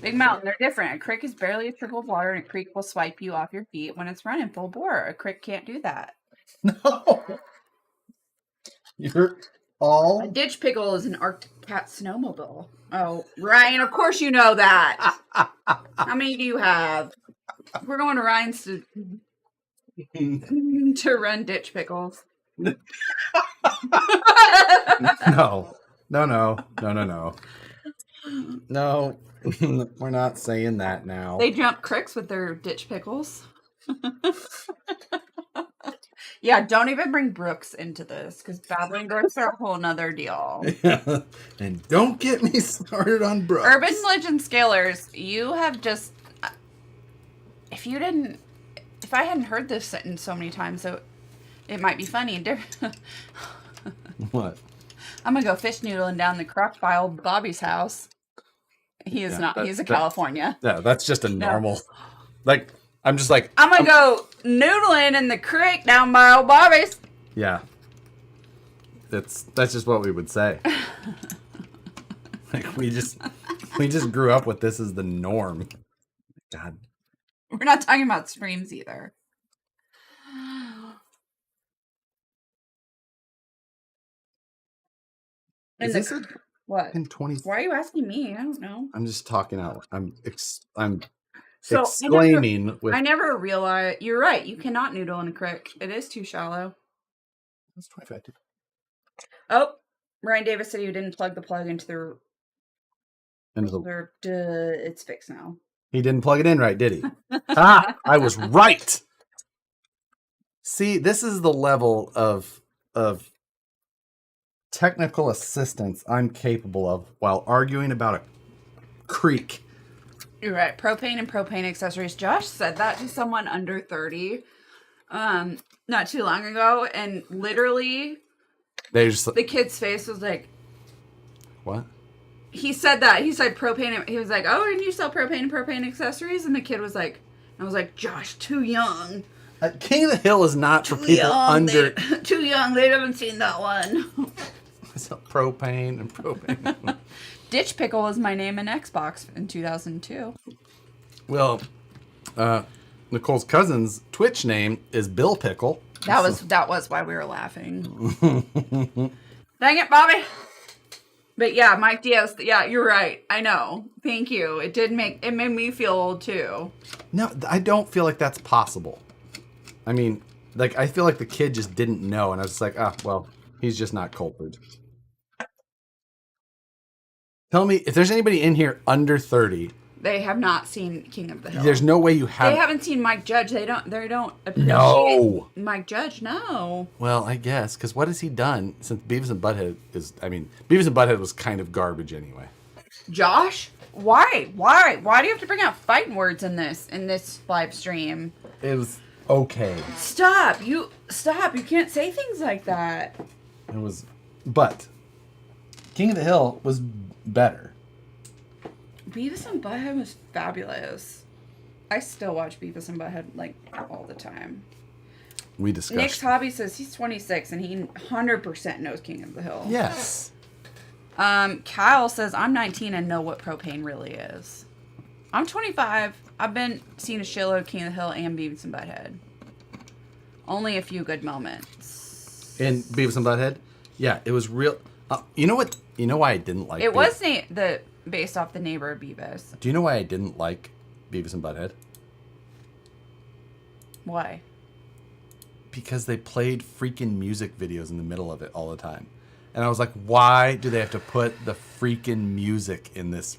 Speaker 1: Big mountain, they're different. A creek is barely a trickle of water, and a creek will swipe you off your feet when it's running full bore. A creek can't do that.
Speaker 2: No. You're all...
Speaker 1: A ditch pickle is an Arctic cat snowmobile. Oh, Ryan, of course you know that. How many do you have? We're going to Ryan's to run ditch pickles.
Speaker 2: No. No, we're not saying that now.
Speaker 1: They jump cricks with their ditch pickles. Yeah, don't even bring Brooks into this, because babbling Brooks are a whole nother deal.
Speaker 2: Yeah. And don't get me started on Brooks.
Speaker 1: Urban Legend Scalers, you have just... If I hadn't heard this sentence so many times, so it might be funny and different.
Speaker 2: What?
Speaker 1: I'm going to go fish noodling down the crock by old Bobby's house. He is not. He's a California.
Speaker 2: Yeah, that's just a normal... Like, I'm just like...
Speaker 1: I'm going to go noodling in the creek down by old Bobby's.
Speaker 2: Yeah. That's just what we would say. Like, we just grew up with this as the norm. God.
Speaker 1: We're not talking about streams either. What?
Speaker 2: In 20...
Speaker 1: Why are you asking me? I don't know.
Speaker 2: I'm just talking out. I'm
Speaker 1: So
Speaker 2: exclaiming
Speaker 1: I never realized. You're right. You cannot noodle in a creek. It is too shallow.
Speaker 2: That's 25.
Speaker 1: Oh, Ryan Davis said you didn't plug the plug into the. It's fixed now.
Speaker 2: He didn't plug it in right, did he? I was right. See, this is the level of technical assistance I'm capable of while arguing about a creek.
Speaker 1: You're right. Propane and propane accessories. Josh said that to someone under 30 not too long ago, and literally the kid's face was like,
Speaker 2: what?
Speaker 1: He said that. He said propane. He was like, oh, and you sell propane and propane accessories? And the kid was like, I was like, Josh, too young.
Speaker 2: King of the Hill is not for people under...
Speaker 1: Too young. They haven't seen that one.
Speaker 2: I sell propane and propane.
Speaker 1: Ditch Pickle was my name in Xbox in 2002.
Speaker 2: Well, Nicole's cousin's Twitch name is Bill Pickle.
Speaker 1: That was why we were laughing. Dang it, Bobby. But yeah, Mike Diaz, yeah, you're right. I know. Thank you. It made me feel old too.
Speaker 2: No, I don't feel like that's possible. I mean, like, I feel like the kid just didn't know, and I was just like, well, he's just not cultured. Tell me, if there's anybody in here under 30...
Speaker 1: They have not seen King of the Hill.
Speaker 2: There's no way you have...
Speaker 1: They haven't seen Mike Judge. They don't appreciate
Speaker 2: No.
Speaker 1: Mike Judge, no.
Speaker 2: Well, I guess, because what has he done since Beavis and Butthead is... I mean, Beavis and Butthead was kind of garbage anyway. Josh?
Speaker 1: Why? Why do you have to bring out fighting words in this live stream?
Speaker 2: It was okay.
Speaker 1: Stop. You can't say things like that.
Speaker 2: It was... But King of the Hill was better.
Speaker 1: Beavis and Butthead was fabulous. I still watch Beavis and Butthead like all the time.
Speaker 2: We discussed.
Speaker 1: Nick's hobby says he's 26 and he 100% knows King of the Hill.
Speaker 2: Yes.
Speaker 1: Kyle says I'm 19 and know what propane really is. I'm 25. I've been seeing a shitload of King of the Hill and Beavis and Butthead. Only a few good moments.
Speaker 2: In Beavis and Butthead? Yeah, it was real. You know what? You know why I didn't like
Speaker 1: it? Was based off the neighbor of Beavis.
Speaker 2: Do you know why I didn't like Beavis and Butthead?
Speaker 1: Why?
Speaker 2: Because they played freaking music videos in the middle of it all the time. And I was like, why do they have to put the freaking music in this?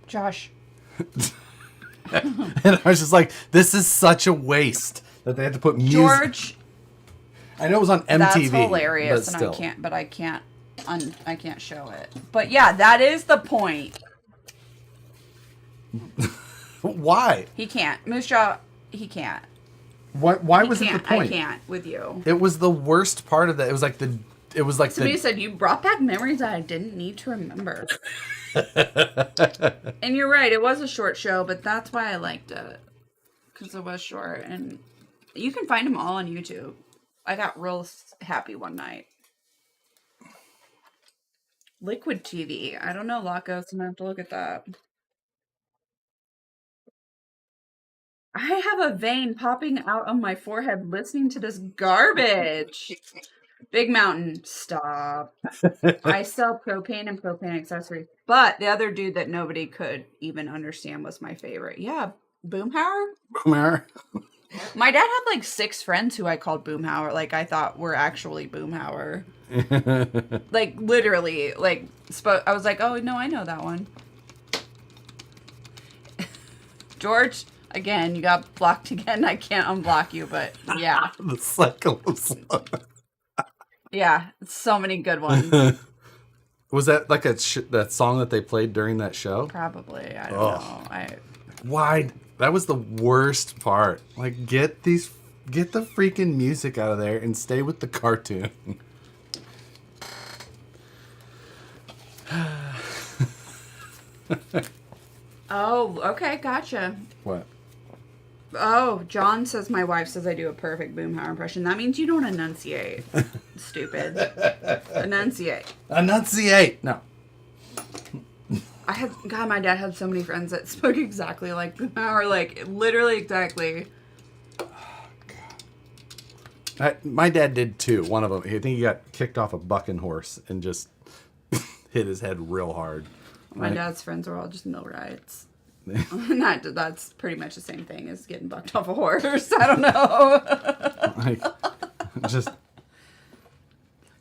Speaker 1: Josh.
Speaker 2: And I was just like, this is such a waste that they had to put music.
Speaker 1: George.
Speaker 2: I know it was on MTV.
Speaker 1: That's hilarious, and I can't show it. But yeah, that is the point.
Speaker 2: Why?
Speaker 1: He can't. Moose Jaw, he can't.
Speaker 2: Why was it the point?
Speaker 1: I can't with you.
Speaker 2: It was the worst part of that. It was like
Speaker 1: Somebody said you brought back memories that I didn't need to remember. And you're right, it was a short show, but that's why I liked it. Because it was short, and you can find them all on YouTube. I got real happy one night. Liquid TV. I don't know, Lacos. I'm going to have to look at that. I have a vein popping out on my forehead listening to this garbage. Big Mountain. Stop. I sell propane and propane accessories. But the other dude that nobody could even understand was my favorite. Yeah, Boomhauer?
Speaker 2: Boomhauer.
Speaker 1: My dad had like 6 friends who I called Boomhauer. Like, I thought were actually Boomhauer. Like, literally. Like, I was like, oh, no, I know that one. George, again, you got blocked again. I can't unblock you, but yeah.
Speaker 2: The cycle of slime.
Speaker 1: Yeah, so many good ones.
Speaker 2: Was that like that song that they played during that show?
Speaker 1: Probably. I don't know.
Speaker 2: Why? That was the worst part. Like, get the freaking music out of there and stay with the cartoon.
Speaker 1: Oh, okay, gotcha.
Speaker 2: What?
Speaker 1: Oh, John says my wife says I do a perfect Boomhauer impression. That means you don't enunciate. Stupid. Enunciate.
Speaker 2: Enunciate. No.
Speaker 1: My dad had so many friends that spoke exactly like Boomhauer, like literally exactly.
Speaker 2: Oh, God. My dad did too. One of them. I think he got kicked off a bucking horse and just hit his head real hard.
Speaker 1: My dad's friends were all just millwrights. That's pretty much the same thing as getting bucked off a horse. I don't know.
Speaker 2: Just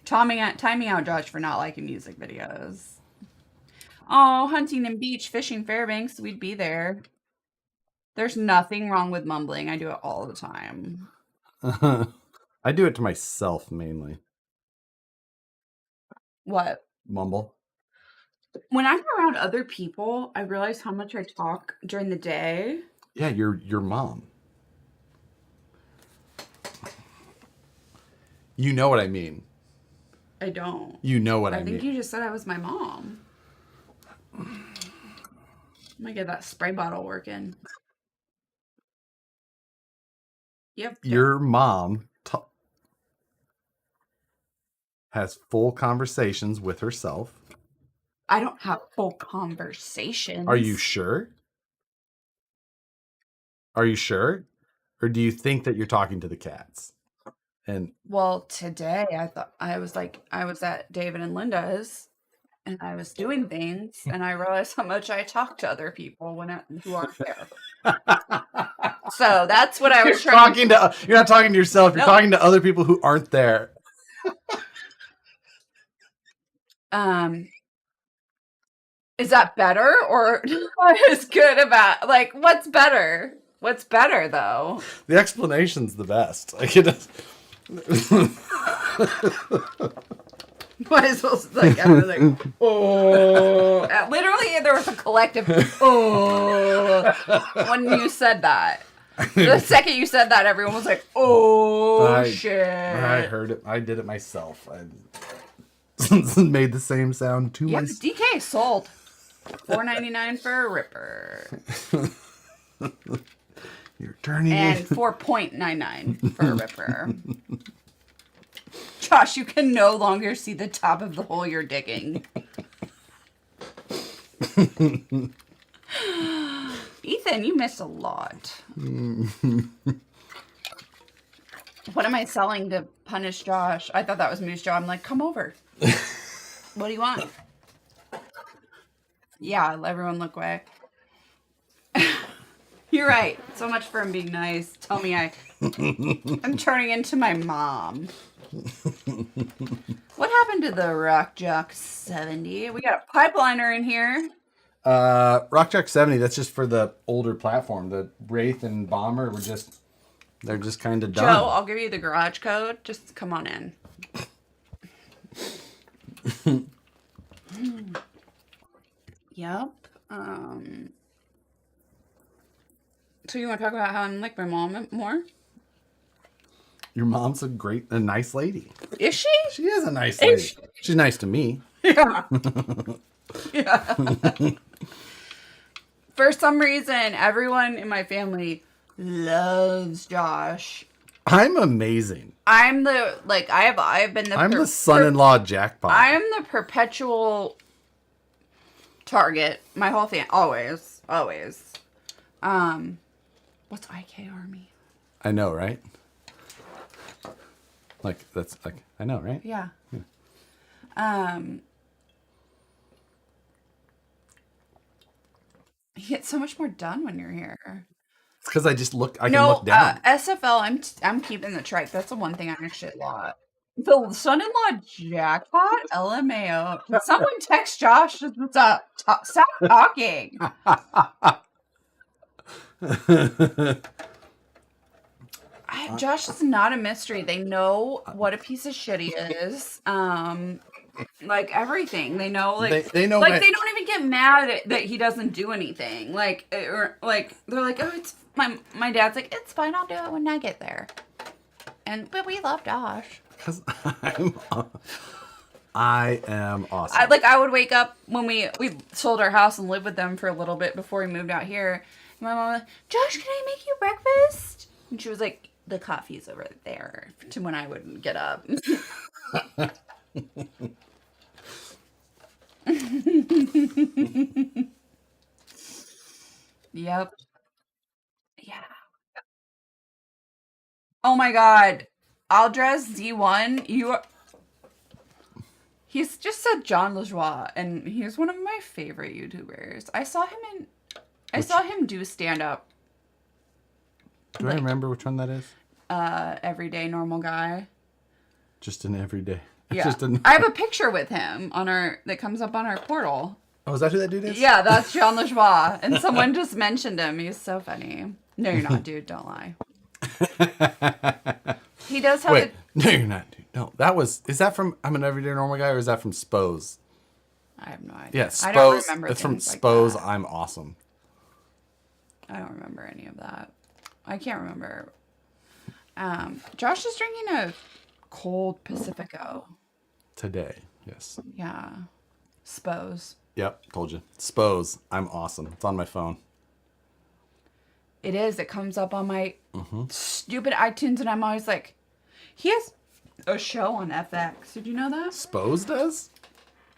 Speaker 1: timing out Josh for not liking music videos. Oh, Huntington Beach, fishing Fairbanks, we'd be there. There's nothing wrong with mumbling. I do it all the time.
Speaker 2: I do it to myself mainly.
Speaker 1: What?
Speaker 2: Mumble.
Speaker 1: When I'm around other people, I realize how much I talk during the day.
Speaker 2: Yeah, your mom. You know what I mean.
Speaker 1: I don't.
Speaker 2: You know what I
Speaker 1: I think
Speaker 2: mean.
Speaker 1: you just said I was my mom. I'm gonna get that spray bottle working. Yep.
Speaker 2: Your mom has full conversations with herself.
Speaker 1: I don't have full conversations.
Speaker 2: Are you sure? Are you sure? Or do you think that you're talking to the cats? And
Speaker 1: well, today I was at David and Linda's and I was doing things and I realized how much I talk to other people who aren't there. So that's what I was
Speaker 2: you're not talking to yourself, you're talking to other people who aren't there.
Speaker 1: Is that better or what is good about what's better? What's better though?
Speaker 2: The explanation's the best.
Speaker 1: Might as well everything. Oh, literally, there was a collective. Oh, when you said that, the second you said that, everyone was like, "Oh shit!"
Speaker 2: I heard it. I did it myself. I made the same sound to myself.
Speaker 1: DK sold $4.99 for a ripper.
Speaker 2: You're turning
Speaker 1: and $4.99 for a ripper. Josh, you can no longer see the top of the hole you're digging. Ethan, you missed a lot. What am I selling to punish Josh? I thought that was Moose Jaw. I'm like, come over. What do you want? Yeah, everyone look away. You're right. So much for him being nice. Tell me I'm turning into my mom. What happened to the Rock Jock 70? We got a pipeliner in here.
Speaker 2: Rock Jock 70, that's just for the older platform. The Wraith and Bomber they're just kind of done.
Speaker 1: Joe, I'll give you the garage code. Just come on in. Yep. So you want to talk about how I'm like my mom more?
Speaker 2: Your mom's a nice lady.
Speaker 1: Is she?
Speaker 2: She is a nice lady. She's nice to me.
Speaker 1: Yeah. Yeah. For some reason, everyone in my family loves Josh.
Speaker 2: I'm amazing.
Speaker 1: I'm the I've been
Speaker 2: the son-in-law jackpot.
Speaker 1: I am the perpetual target. My whole family always. What's IK Army?
Speaker 2: I know, right? I know, right?
Speaker 1: Yeah. You get so much more done when you're here.
Speaker 2: It's because I can look down.
Speaker 1: SFL, I'm keeping the trike. That's the one thing I actually lot. The son-in-law jackpot? LMAO. Can someone text Josh? Stop talking. Josh is not a mystery. They know what a piece of shit he is. Everything. They know,
Speaker 2: they know.
Speaker 1: They don't even get mad that he doesn't do anything. They're like, oh, it's my dad's like, it's fine. I'll do it when I get there. But we love Josh.
Speaker 2: Because I am awesome.
Speaker 1: I would wake up when we sold our house and lived with them for a little bit before we moved out here. My mom was like, Josh, can I make you breakfast? And she was like, the coffee's over there, to when I would get up. Yep. Yeah. Oh my god. Aldres Z1, he's just said John LaJoie, and he's one of my favorite YouTubers. I saw him do stand-up.
Speaker 2: Do I remember which one that is?
Speaker 1: Everyday Normal Guy.
Speaker 2: Just an everyday.
Speaker 1: Yeah. I have a picture with him that comes up on our portal.
Speaker 2: Oh, is that who that dude is?
Speaker 1: Yeah, that's John LaJoie. And someone just mentioned him. He's so funny. No, you're not, dude. Don't lie. He does have
Speaker 2: Wait, no, you're not. Dude. No, is that from I'm an Everyday Normal Guy, or is that from Spose?
Speaker 1: I have no idea.
Speaker 2: Yeah, Spose.
Speaker 1: I don't remember
Speaker 2: It's from
Speaker 1: things like
Speaker 2: Spose.
Speaker 1: that.
Speaker 2: I'm awesome.
Speaker 1: I don't remember any of that. I can't remember. Josh is drinking a cold Pacifico.
Speaker 2: Today, yes.
Speaker 1: Yeah. Spose.
Speaker 2: Yep, told you. Spose. I'm awesome. It's on my phone.
Speaker 1: It is. It comes up on my stupid iTunes, and I'm always like, he has a show on FX. Did you know that?
Speaker 2: Spose does?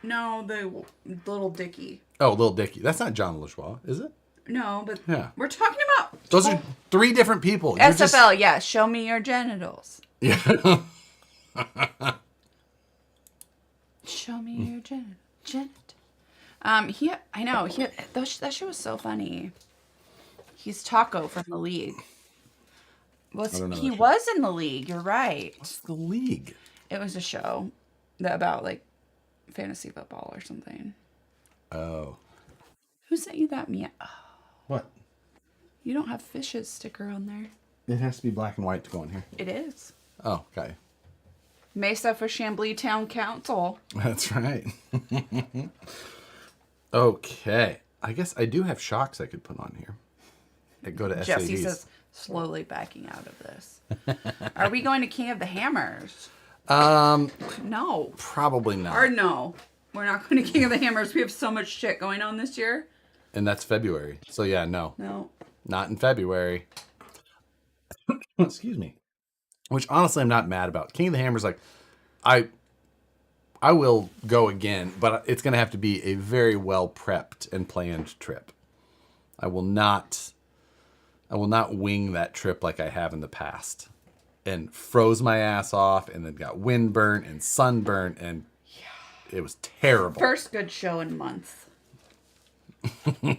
Speaker 1: No, the Little Dicky.
Speaker 2: Oh, Little Dicky. That's not John LaJoie, is it?
Speaker 1: No, but
Speaker 2: Yeah.
Speaker 1: we're talking about
Speaker 2: Those are 3 different people. You're
Speaker 1: SFL. Yeah, show me your genitals.
Speaker 2: Yeah.
Speaker 1: Show me your genit. I know. That show was so funny. He's Taco from the League. He was in the League. You're right.
Speaker 2: What's the League?
Speaker 1: It was a show about like fantasy football or something.
Speaker 2: Oh.
Speaker 1: Who sent you that? Me? Oh,
Speaker 2: What?
Speaker 1: you don't have Fish's sticker on there.
Speaker 2: It has to be black and white to go in here.
Speaker 1: It is.
Speaker 2: Oh, okay.
Speaker 1: Mesa for Chambly Town Council.
Speaker 2: That's right. Okay. I guess I do have shocks I could put on here. That go to SAVs.
Speaker 1: Jesse says, slowly backing out of this. Are we going to King of the Hammers? No.
Speaker 2: Probably not.
Speaker 1: Or no. We're not going to King of the Hammers. We have so much shit going on this year.
Speaker 2: And that's February. So yeah, no.
Speaker 1: No.
Speaker 2: Not in February. Excuse me. Which honestly I'm not mad about. King of the Hammers, like, I will go again, but it's going to have to be a very well prepped and planned trip. I will not wing that trip like I have in the past, and froze my ass off, and then got windburn and sunburn, and it was terrible.
Speaker 1: First good show in months. You're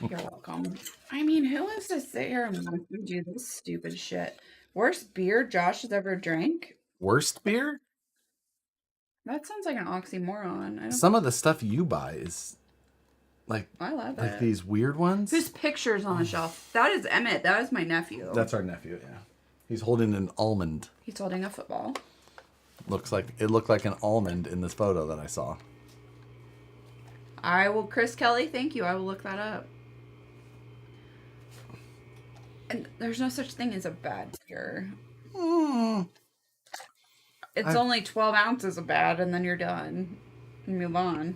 Speaker 1: welcome. I mean, who wants to sit here and do this stupid shit? Worst beer Josh has ever drank?
Speaker 2: Worst beer?
Speaker 1: That sounds like an oxymoron.
Speaker 2: Some of the stuff you buy is like
Speaker 1: I love
Speaker 2: like
Speaker 1: it.
Speaker 2: these weird ones.
Speaker 1: Whose picture's on the shelf? That is Emmett. That is my nephew.
Speaker 2: That's our nephew. Yeah, he's holding an almond.
Speaker 1: He's holding a football.
Speaker 2: Looked like an almond in this photo that I saw.
Speaker 1: I will, Chris Kelly. Thank you. I will look that up. And there's no such thing as a bad beer. It's only 12 ounces of bad, and then you're done. You move on.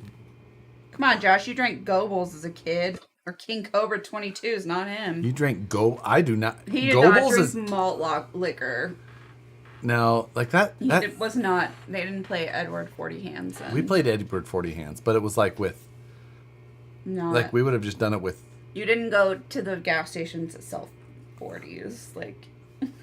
Speaker 1: Come on, Josh. You drank Goebbels as a kid. Or King Cobra 22 is not him.
Speaker 2: You drank I do not.
Speaker 1: He did
Speaker 2: Goebbels
Speaker 1: not drink
Speaker 2: is
Speaker 1: malt liquor.
Speaker 2: no like that.
Speaker 1: It was not. They didn't play Edward 40 Hands then.
Speaker 2: We played Edward 40 Hands, but it was like with.
Speaker 1: No.
Speaker 2: Like we would have just done it with.
Speaker 1: You didn't go to the gas stations that sell 40s, like.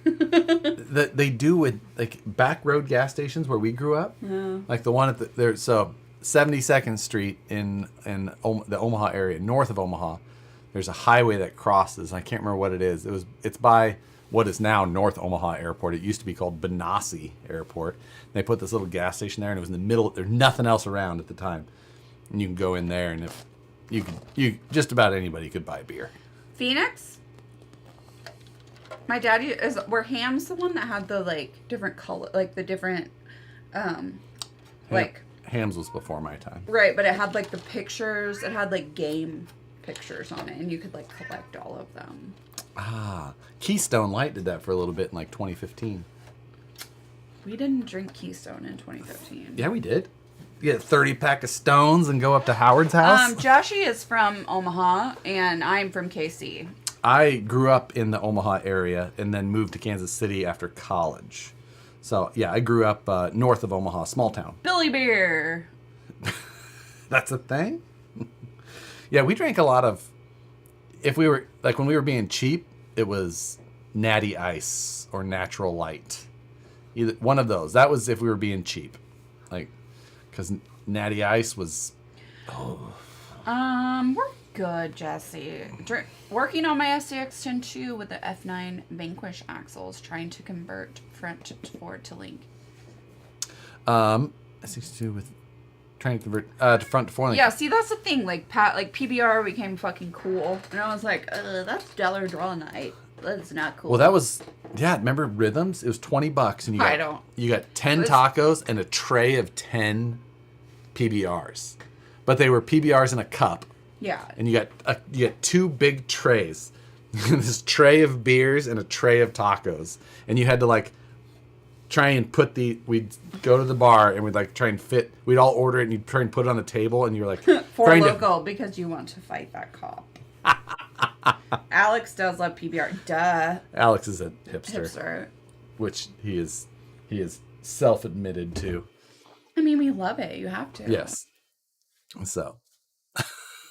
Speaker 2: That they do with like back road gas stations where we grew up.
Speaker 1: Yeah.
Speaker 2: Like the one at there. So 72nd Street in the Omaha area, north of Omaha. There's a highway that crosses. I can't remember what it is. It's by what is now North Omaha Airport. It used to be called Benassi Airport. They put this little gas station there, and it was in the middle. There's nothing else around at the time, and you can go in there, and if you just about anybody could buy beer.
Speaker 1: Phoenix? My daddy were Ham's the one that had the like different color, like the different, like
Speaker 2: Ham's was before my time.
Speaker 1: Right, but it had like the pictures. It had like game pictures on it, and you could like collect all of them.
Speaker 2: Ah, Keystone Light did that for a little bit in like 2015.
Speaker 1: We didn't drink Keystone in 2015.
Speaker 2: Yeah, we did. You get a 30-pack of Stones and go up to Howard's house.
Speaker 1: Joshy is from Omaha, and I'm from KC.
Speaker 2: I grew up in the Omaha area and then moved to Kansas City after college. So, yeah, I grew up north of Omaha, small town.
Speaker 1: Billy Beer.
Speaker 2: That's a thing? Yeah, we drank a lot of... If we were... Like, when we were being cheap, it was Natty Ice or Natural Light. Either one of those. That was if we were being cheap. Like, because Natty Ice was...
Speaker 1: We're good, Jesse. Working on my SCX-102 with the F9 Vanquish axles, trying to convert front to forward to link.
Speaker 2: SCX-2 with trying to convert to front to forward link.
Speaker 1: Yeah, see, that's the thing. Like PBR became fucking cool, and I was like, that's Stellar Draw Night. That's not cool.
Speaker 2: Well, that was, remember Rhythms? It was $20 and you got 10 tacos and a tray of 10 PBRs. But they were PBRs in a cup.
Speaker 1: Yeah.
Speaker 2: And you got 2 big trays. This tray of beers and a tray of tacos. And you had to like try and we'd go to the bar and we'd like try and we'd all order it and you'd try and put it on the table and you're like
Speaker 1: for local because you want to fight that cop. Alex does love PBR. Duh.
Speaker 2: Alex is a hipster. Which he is self-admitted to.
Speaker 1: I mean, we love it. You have to.
Speaker 2: Yes. So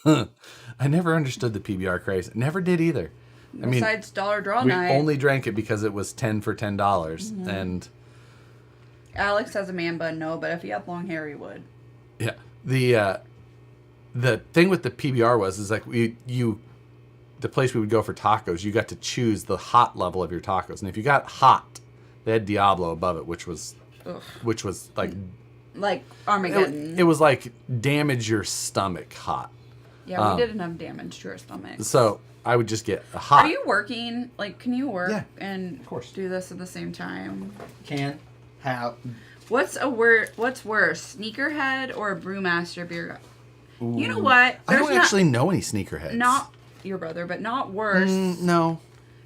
Speaker 2: I never understood the PBR craze. Never did either.
Speaker 1: Besides Dollar Draw
Speaker 2: we
Speaker 1: Night.
Speaker 2: only drank it because it was 10 for $10. Mm-hmm. And
Speaker 1: Alex has a man bun, no, but if he had long hair, he would.
Speaker 2: Yeah. The thing with the PBR is like the place we would go for tacos, you got to choose the hot level of your tacos. And if you got hot, they had Diablo above it, which was like
Speaker 1: Armageddon.
Speaker 2: It was like damage your stomach hot.
Speaker 1: Yeah, we did enough damage to our stomachs.
Speaker 2: So I would just get a hot.
Speaker 1: Are you working? Like, can you work and
Speaker 2: of course.
Speaker 1: do this at the same time?
Speaker 2: Can. How?
Speaker 1: What's worse, sneakerhead or a brewmaster beer guy? You know what?
Speaker 2: I don't actually know any sneakerheads.
Speaker 1: Not your brother, but not worse.
Speaker 2: No.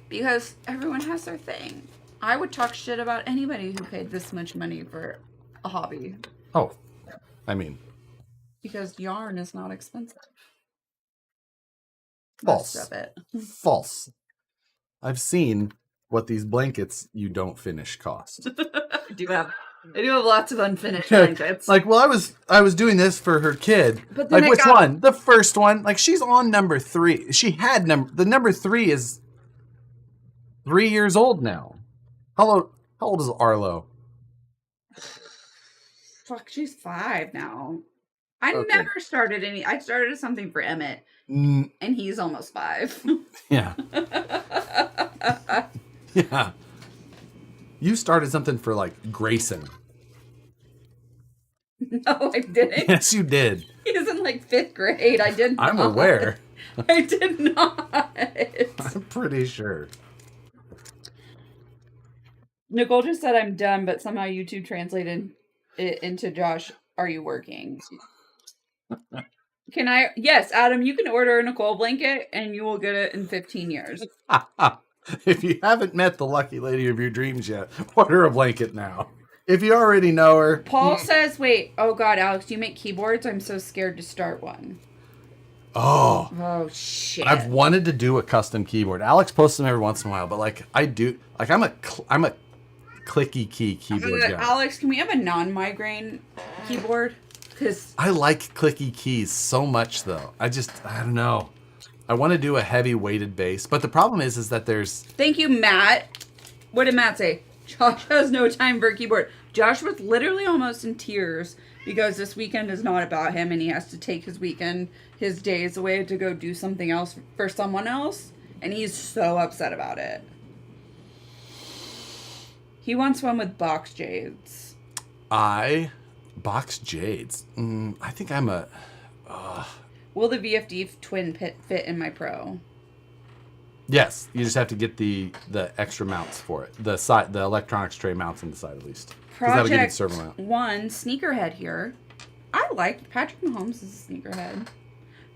Speaker 1: Because everyone has their thing. I would talk shit about anybody who paid this much money for a hobby.
Speaker 2: Oh, I mean.
Speaker 1: Because yarn is not expensive.
Speaker 2: False.
Speaker 1: Most of it.
Speaker 2: False. I've seen what these blankets you don't finish cost.
Speaker 1: I do have lots of unfinished blankets.
Speaker 2: Like, well, I was doing this for her kid.
Speaker 1: But then
Speaker 2: like, which one? The first one. Like, she's on number 3. She had the number 3 is 3 years old now. How old is Arlo?
Speaker 1: Fuck, she's 5 now. I never started I started something for Emmett. And he's almost 5.
Speaker 2: Yeah. Yeah. You started something for, like, Grayson.
Speaker 1: No, I didn't.
Speaker 2: Yes, you did.
Speaker 1: He's in, like, 5th grade. I did not.
Speaker 2: I'm aware.
Speaker 1: I did not.
Speaker 2: I'm pretty sure.
Speaker 1: Nicole just said I'm done, but somehow YouTube translated it into Josh, are you working? Yes, Adam, you can order a Nicole blanket and you will get it in 15 years.
Speaker 2: If you haven't met the lucky lady of your dreams yet, order a blanket now. If you already know her.
Speaker 1: Paul says, wait, oh God, Alex, do you make keyboards? I'm so scared to start one.
Speaker 2: Oh,
Speaker 1: shit.
Speaker 2: I've wanted to do a custom keyboard. Alex posts them every once in a while, but like I do, like I'm a clicky keyboard guy.
Speaker 1: Alex, can we have a non-migraine keyboard? Because
Speaker 2: I like clicky keys so much, though. I don't know. I want to do a heavy weighted bass, but the problem is that there's.
Speaker 1: Thank you, Matt. What did Matt say? Josh has no time for a keyboard. Josh was literally almost in tears because this weekend is not about him and he has to take his days away to go do something else for someone else. And he's so upset about it. He wants one with box jades.
Speaker 2: Box jades? I think I'm a...
Speaker 1: Will the VFD twin fit in my Pro?
Speaker 2: Yes, you just have to get the extra mounts for it. The electronics tray mounts on the side at least.
Speaker 1: Project 1 sneakerhead here. I like Patrick Mahomes is a sneakerhead.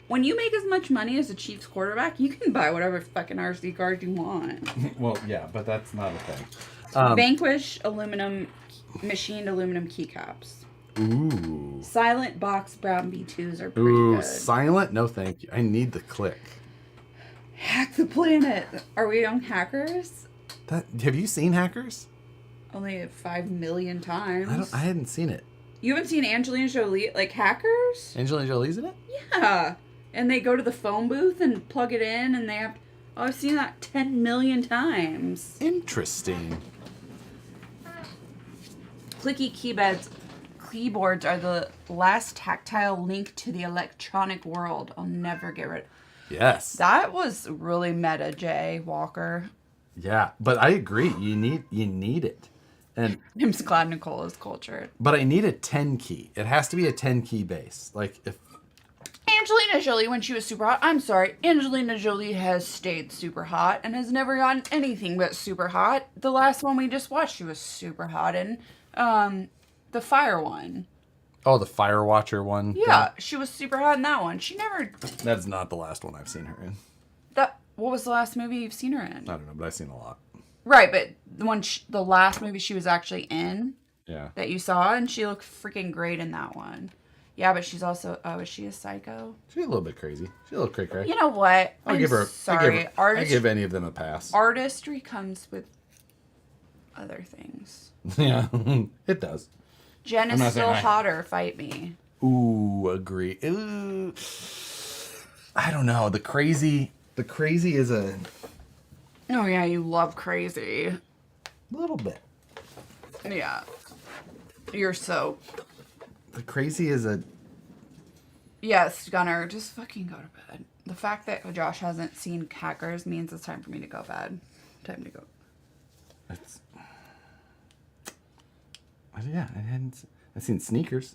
Speaker 1: When you make as much money as a Chiefs quarterback, you can buy whatever fucking RC card you want.
Speaker 2: Well, yeah, but that's not a thing.
Speaker 1: Vanquish machined aluminum keycaps.
Speaker 2: Ooh.
Speaker 1: Silent box brown B2s are pretty good.
Speaker 2: Silent? No, thank you. I need the click.
Speaker 1: Hack the planet. Are we on Hackers?
Speaker 2: Have you seen Hackers?
Speaker 1: Only 5 million times.
Speaker 2: I hadn't seen it.
Speaker 1: You haven't seen Angelina Jolie, like Hackers?
Speaker 2: Angelina Jolie's in it?
Speaker 1: Yeah. And they go to the phone booth and plug it in and they have... Oh, I've seen that 10 million times.
Speaker 2: Interesting.
Speaker 1: Clicky keyboards are the last tactile link to the electronic world. I'll never get rid of.
Speaker 2: Yes.
Speaker 1: That was really meta, Jay Walker.
Speaker 2: Yeah, but I agree. You need it. And
Speaker 1: I'm just glad Nicole is cultured.
Speaker 2: But I need a 10 key. It has to be a 10 key bass. Like
Speaker 1: Angelina Jolie, when she was super hot, I'm sorry, Angelina Jolie has stayed super hot and has never gotten anything but super hot. The last one we just watched, she was super hot in. The fire one.
Speaker 2: Oh, the Fire Watcher one.
Speaker 1: Yeah, she was super hot in that one. She never.
Speaker 2: That's not the last one I've seen her in.
Speaker 1: What was the last movie you've seen her in?
Speaker 2: I don't know, but I've seen a lot.
Speaker 1: Right, but the last movie she was actually in.
Speaker 2: Yeah.
Speaker 1: That you saw, and she looked freaking great in that one. Yeah, but she's also. Oh, is she a psycho?
Speaker 2: She's a little bit crazy. She's a little cray-cray.
Speaker 1: You know what?
Speaker 2: I give any of them a pass.
Speaker 1: Artistry comes with other things.
Speaker 2: Yeah, it does.
Speaker 1: Jen is still hotter. Fight me.
Speaker 2: Ooh, agree. Ooh. I don't know. The crazy is a
Speaker 1: Oh yeah, you love crazy.
Speaker 2: little bit.
Speaker 1: Yeah. You're so.
Speaker 2: The crazy is a.
Speaker 1: Yes, Gunner, just fucking go to bed. The fact that Josh hasn't seen Hackers means it's time for me to go to bed. Time to go.
Speaker 2: It's. Yeah, I've seen Sneakers.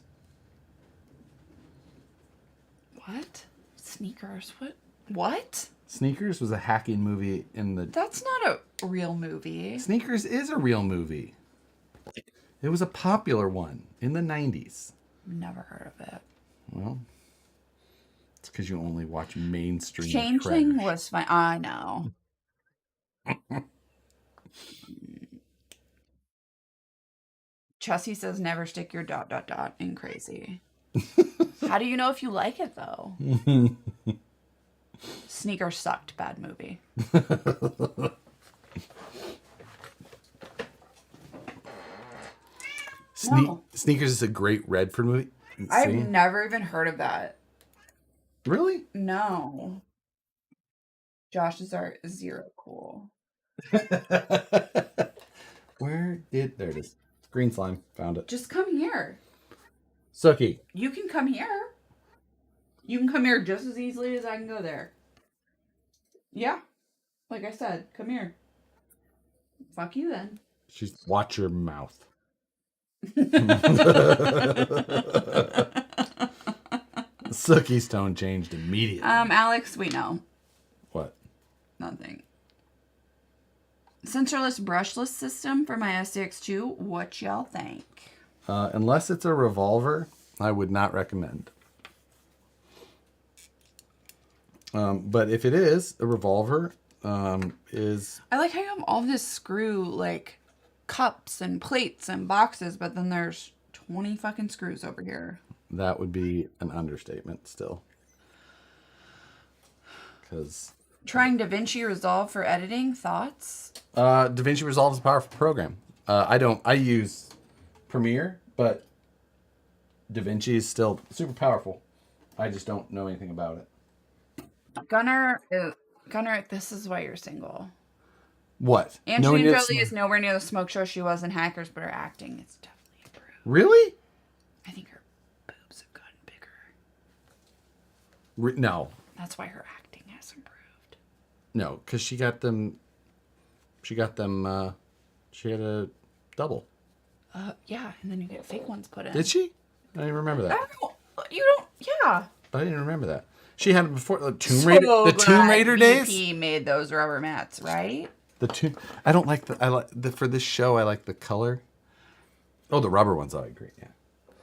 Speaker 1: What? Sneakers? What?
Speaker 2: Sneakers was a hacking movie in the.
Speaker 1: That's not a real movie.
Speaker 2: Sneakers is a real movie. It was a popular one in the 90s.
Speaker 1: Never heard of it.
Speaker 2: Well, it's because you only watch mainstream.
Speaker 1: Changeling
Speaker 2: trash.
Speaker 1: was fine. I know. Chessie says never stick your ... in crazy. How do you know if you like it though? Sneakers sucked. Bad movie. No.
Speaker 2: Sneakers is a great Redford movie.
Speaker 1: I've never even heard of that.
Speaker 2: Really?
Speaker 1: No. Josh's art is zero cool.
Speaker 2: There it is. Green slime. Found it.
Speaker 1: Just come here.
Speaker 2: Sookie.
Speaker 1: You can come here. You can come here just as easily as I can go there. Yeah. Like I said, come here. Fuck you then.
Speaker 2: She's watch your mouth. Sookie's tone changed immediately.
Speaker 1: Alex, we know.
Speaker 2: What?
Speaker 1: Nothing. Sensorless brushless system for my SDX2. What y'all think?
Speaker 2: Unless it's a revolver, I would not recommend. But if it is a revolver, is
Speaker 1: I like how you have all this screw like cups and plates and boxes, but then there's 20 fucking screws over here.
Speaker 2: that would be an understatement still. Because
Speaker 1: Trying DaVinci Resolve for editing. Thoughts?
Speaker 2: DaVinci Resolve is a powerful program. I use Premiere, but DaVinci is still super powerful. I just don't know anything about it.
Speaker 1: Gunnar, this is why you're single.
Speaker 2: What?
Speaker 1: Angelina Jolie is nowhere near the smoke show she was in Hackers, but her acting is definitely improved.
Speaker 2: Really?
Speaker 1: I think her boobs have gotten bigger.
Speaker 2: No.
Speaker 1: That's why her acting has improved.
Speaker 2: No, because she got them. She had a double.
Speaker 1: Yeah, and then you get fake ones put in.
Speaker 2: Did she? I didn't remember that.
Speaker 1: I don't know. You don't. Yeah.
Speaker 2: I didn't remember that. She had it before the Tomb Raider. The Tomb Raider days.
Speaker 1: BP made those rubber mats, right?
Speaker 2: I don't like for this show. I like the color. Oh, the rubber ones. I agree. Yeah.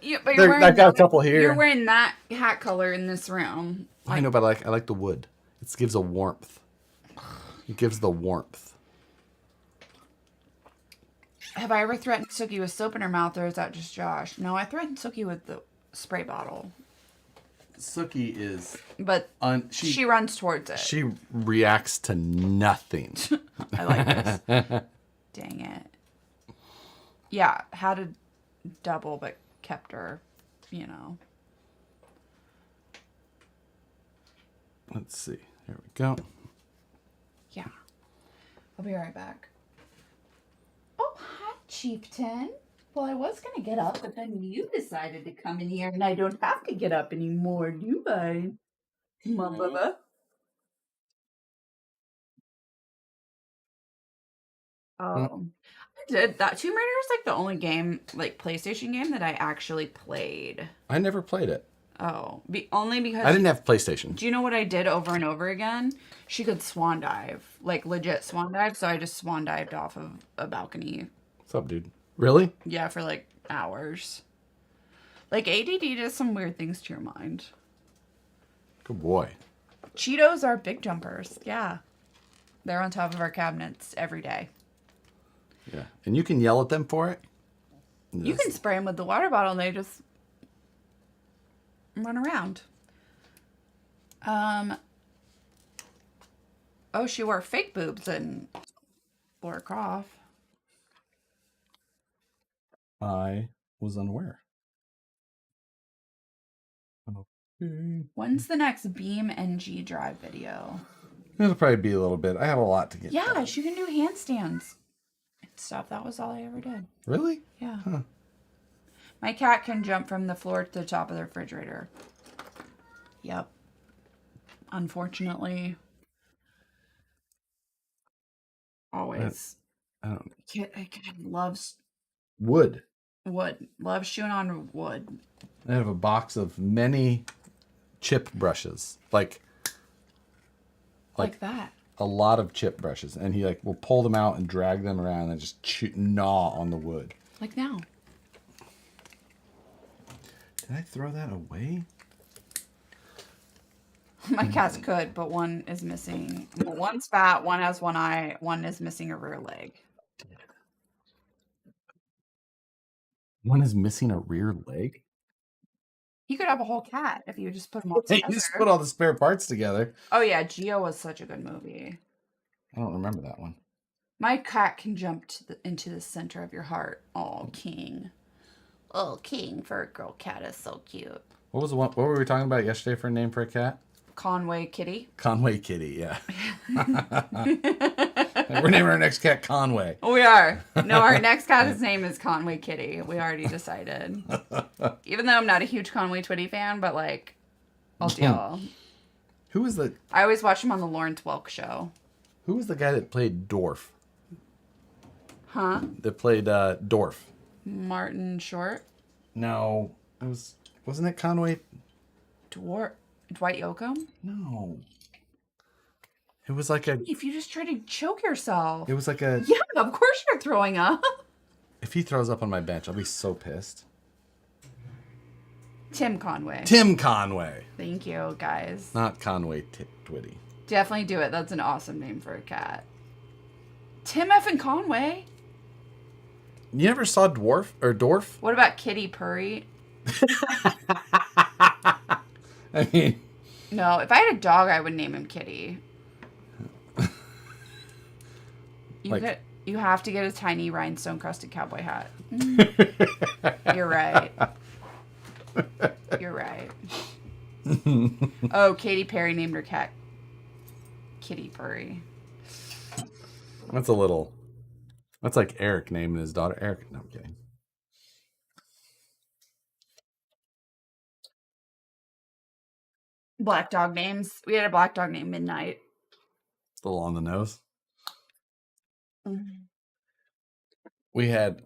Speaker 1: Yeah, but you're wearing.
Speaker 2: I've got a couple here.
Speaker 1: You're wearing that hat color in this room.
Speaker 2: I know, but I like the wood. It gives a warmth. It gives the warmth.
Speaker 1: Have I ever threatened Sookie with soap in her mouth, or is that just Josh? No, I threatened Sookie with the spray bottle.
Speaker 2: Sookie is...
Speaker 1: But she runs towards it.
Speaker 2: She reacts to nothing.
Speaker 1: I like this. Dang it. Yeah, had a double, but kept her,
Speaker 2: Let's see. Here we go.
Speaker 1: Yeah. I'll be right back. Oh, hi, Chieftain. Well, I was going to get up, but then you decided to come in here, and I don't have to get up anymore, do I? Mama. I did that. Tomb Raider is like the only game, like PlayStation game, that I actually played.
Speaker 2: I never played it.
Speaker 1: Oh, only because
Speaker 2: I didn't have PlayStation.
Speaker 1: Do you know what I did over and over again? She could swan dive, like legit swan dive. So I just swan dived off of a balcony.
Speaker 2: What's up, dude? Really?
Speaker 1: Yeah, for like hours. Like ADD does some weird things to your mind.
Speaker 2: Good boy.
Speaker 1: Cheetos are big jumpers. Yeah. They're on top of our cabinets every day.
Speaker 2: Yeah. And you can yell at them for it.
Speaker 1: You can spray them with the water bottle and they just run around. Oh, she wore fake boobs in Laura Croft.
Speaker 2: I was unaware. Okay.
Speaker 1: When's the next Beam NG drive video?
Speaker 2: It'll probably be a little bit. I have a lot to get
Speaker 1: Yeah,
Speaker 2: done.
Speaker 1: she can do handstands and stuff. That was all I ever did.
Speaker 2: Really?
Speaker 1: Yeah.
Speaker 2: Huh.
Speaker 1: My cat can jump from the floor to the top of the refrigerator. Yep. Unfortunately. Always.
Speaker 2: I don't know.
Speaker 1: A cat loves
Speaker 2: Wood.
Speaker 1: wood. Loves chewing on wood.
Speaker 2: I have a box of many chip brushes. Like
Speaker 1: That.
Speaker 2: a lot of chip brushes. And he like will pull them out and drag them around and just gnaw on the wood.
Speaker 1: Like now.
Speaker 2: Did I throw that away?
Speaker 1: My cats could, but one is missing. Well, one's fat, one has one eye, one is missing a rear leg.
Speaker 2: One is missing a rear leg?
Speaker 1: You could have a whole cat if you just put them all
Speaker 2: Hey,
Speaker 1: together.
Speaker 2: you just put all the spare parts together.
Speaker 1: Oh yeah, Geo was such a good movie.
Speaker 2: I don't remember that one.
Speaker 1: My cat can jump into the center of your heart. Oh, King. Oh, King for a girl cat is so cute.
Speaker 2: What was the one? What were we talking about yesterday for a name for a cat?
Speaker 1: Conway Kitty.
Speaker 2: Conway Kitty, yeah. We're naming our next cat Conway.
Speaker 1: We are. No, our next cat's name is Conway Kitty. We already decided. Even though I'm not a huge Conway Twitty fan, but like, I'll deal.
Speaker 2: Who was the
Speaker 1: I always watch him on the Lawrence Welk show.
Speaker 2: Who was the guy that played Dorf?
Speaker 1: Huh?
Speaker 2: That played Dorf.
Speaker 1: Martin Short?
Speaker 2: No, wasn't it Conway?
Speaker 1: Dwight Yoakam?
Speaker 2: No. It was like a.
Speaker 1: If you just try to choke yourself.
Speaker 2: It was like a.
Speaker 1: Yeah, of course you're throwing up.
Speaker 2: If he throws up on my bench, I'll be so pissed.
Speaker 1: Tim Conway.
Speaker 2: Tim Conway.
Speaker 1: Thank you, guys.
Speaker 2: Not Conway Twitty.
Speaker 1: Definitely do it. That's an awesome name for a cat. Tim effing Conway.
Speaker 2: You never saw Dorf?
Speaker 1: What about Kitty Purry?
Speaker 2: I mean,
Speaker 1: No, if I had a dog, I would name him Kitty. You have to get a tiny rhinestone crusted cowboy hat. You're right. You're right. Oh, Katy Perry named her cat Kitty Purry.
Speaker 2: that's a little. That's like Eric naming his daughter Eric. No, I'm kidding.
Speaker 1: Black dog names. We had a black dog named Midnight.
Speaker 2: It's a little on the nose.
Speaker 1: Mm-hmm.
Speaker 2: We had.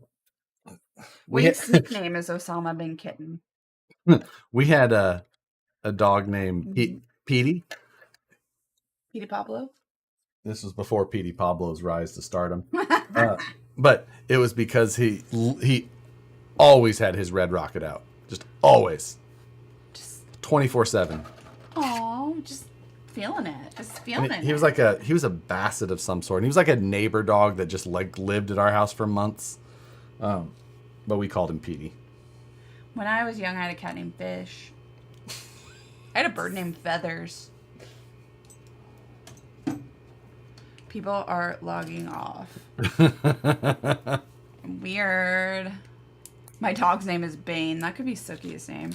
Speaker 1: Wade's nickname is Osama bin Kitten.
Speaker 2: We had a dog named Petey.
Speaker 1: Petey Pablo?
Speaker 2: This was before Petey Pablo's rise to stardom. But it was because he always had his red rocket out. Just always. Just 24/7.
Speaker 1: Aw, just feeling it. Just feeling it.
Speaker 2: He was a basset of some sort. And he was like a neighbor dog that just like lived at our house for months. But we called him Petey.
Speaker 1: When I was young, I had a cat named Fish. I had a bird named Feathers. People are logging off. Weird. My dog's name is Bane. That could be Sookie's name.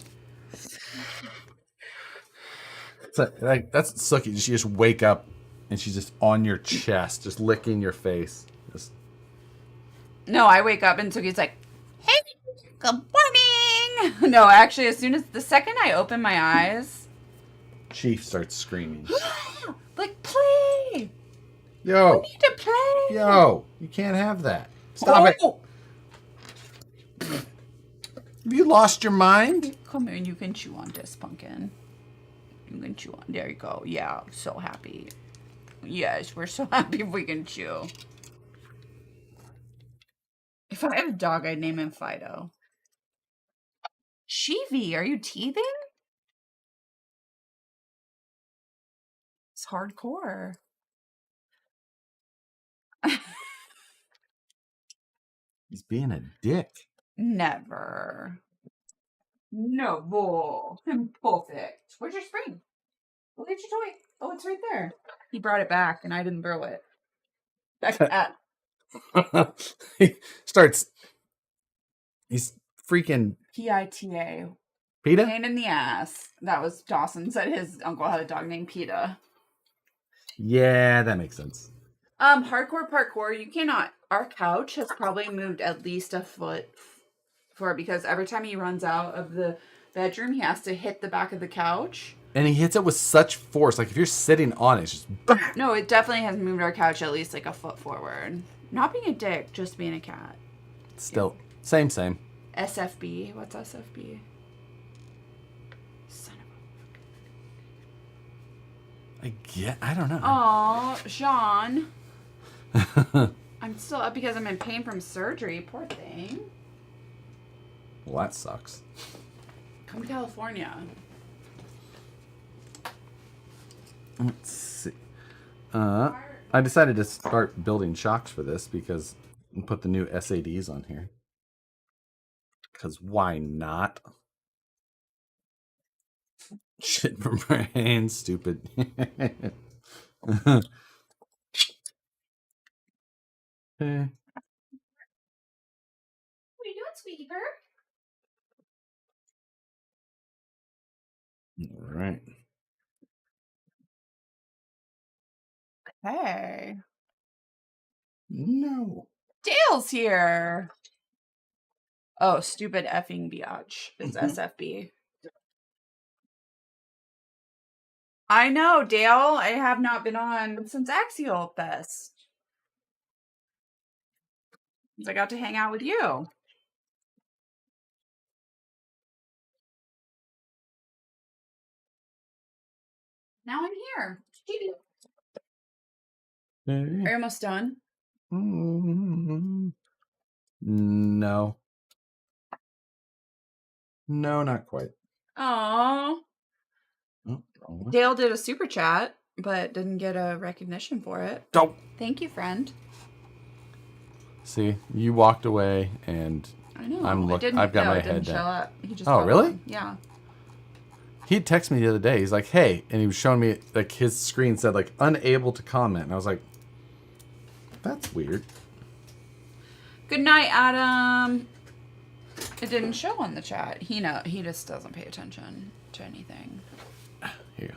Speaker 2: So, like, that's Sookie. She just wake up and she's just on your chest, just licking your face. Just...
Speaker 1: No, I wake up and Sookie's like, "Hey, good morning." No, actually, the second I open my eyes,
Speaker 2: she starts screaming.
Speaker 1: like, play.
Speaker 2: Yo.
Speaker 1: I need to play.
Speaker 2: Yo, you can't have that. Stop it. Have you lost your mind?
Speaker 1: Come here and you can chew on this, Pumpkin. You can chew on. There you go. Yeah, so happy. Yes, we're so happy if we can chew. If I had a dog, I'd name him Fido. Shivi, are you teething? It's hardcore.
Speaker 2: He's being a dick.
Speaker 1: Never. No, I'm perfect. Where's your spring? Look at your toy. Oh, it's right there. He brought it back, and I didn't throw it. Back at.
Speaker 2: He starts. He's freaking
Speaker 1: PITA.
Speaker 2: PETA.
Speaker 1: Pain in the ass. That was Dawson said his uncle had a dog named PETA.
Speaker 2: Yeah, that makes sense.
Speaker 1: Hardcore parkour. You cannot. Our couch has probably moved at least a foot because every time he runs out of the bedroom, he has to hit the back of the couch.
Speaker 2: And he hits it with such force. Like if you're sitting on it, it's just.
Speaker 1: No, it definitely has moved our couch at least like a foot forward. Not being a dick, just being a cat.
Speaker 2: Still, same.
Speaker 1: SFB. What's SFB? Son of
Speaker 2: I don't know.
Speaker 1: Aw, Sean. I'm still up because I'm in pain from surgery. Poor thing.
Speaker 2: Well, that sucks.
Speaker 1: Come to California.
Speaker 2: Let's see. I decided to start building shocks for this because I put the new SADs on here. Because why not? Shit from brain, stupid. Okay.
Speaker 1: What are you doing, sweetie bird?
Speaker 2: All right.
Speaker 1: Hey.
Speaker 2: No.
Speaker 1: Dale's here. Oh, stupid effing biatch. It's SFB. I know, Dale. I have not been on since Axial Fest. I got to hang out with you. Now I'm here. Are you almost done?
Speaker 2: No. No, not quite.
Speaker 1: Aww.
Speaker 2: Oh,
Speaker 1: Dale did a super chat, but didn't get a recognition for it.
Speaker 2: oh.
Speaker 1: Thank you, friend.
Speaker 2: See, you walked away, and
Speaker 1: I know.
Speaker 2: I'm looking. I've got my head
Speaker 1: Show
Speaker 2: down.
Speaker 1: up. He just
Speaker 2: Oh, really?
Speaker 1: One. Yeah.
Speaker 2: He texted me the other day. He's like, "Hey," and he was showing me like his screen said like unable to comment, and I was like, "That's weird."
Speaker 1: Good night, Adam. It didn't show on the chat. He just doesn't pay attention to anything.
Speaker 2: Here.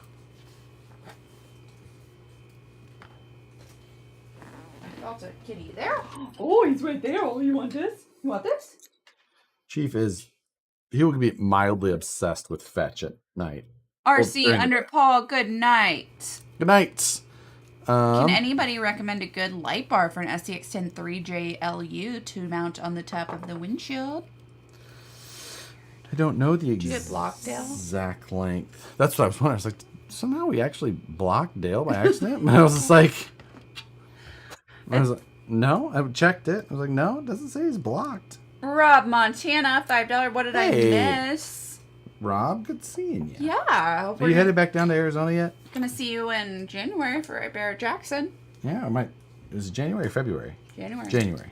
Speaker 1: I felt a kitty there. Oh, he's right there. Oh, you want this? You want this?
Speaker 2: Chief he will be mildly obsessed with fetch at night.
Speaker 1: RC under Paul. Good night.
Speaker 2: Good night.
Speaker 1: Can anybody recommend a good light bar for an SCX-10 3JLU to mount on the top of the windshield?
Speaker 2: I don't know the
Speaker 1: Did you get blocked, Dale?
Speaker 2: exact length. That's what I was wondering. I was like, somehow we actually blocked Dale by accident. And I was just like, no, I checked it. I was like, no, it doesn't say he's blocked.
Speaker 1: Rob Montana, $5. What did I miss?
Speaker 2: Rob, good seeing you.
Speaker 1: Yeah.
Speaker 2: Are you headed back down to Arizona yet?
Speaker 1: Gonna see you in January for Barrett Jackson.
Speaker 2: Yeah, I might. Is it January or February?
Speaker 1: January.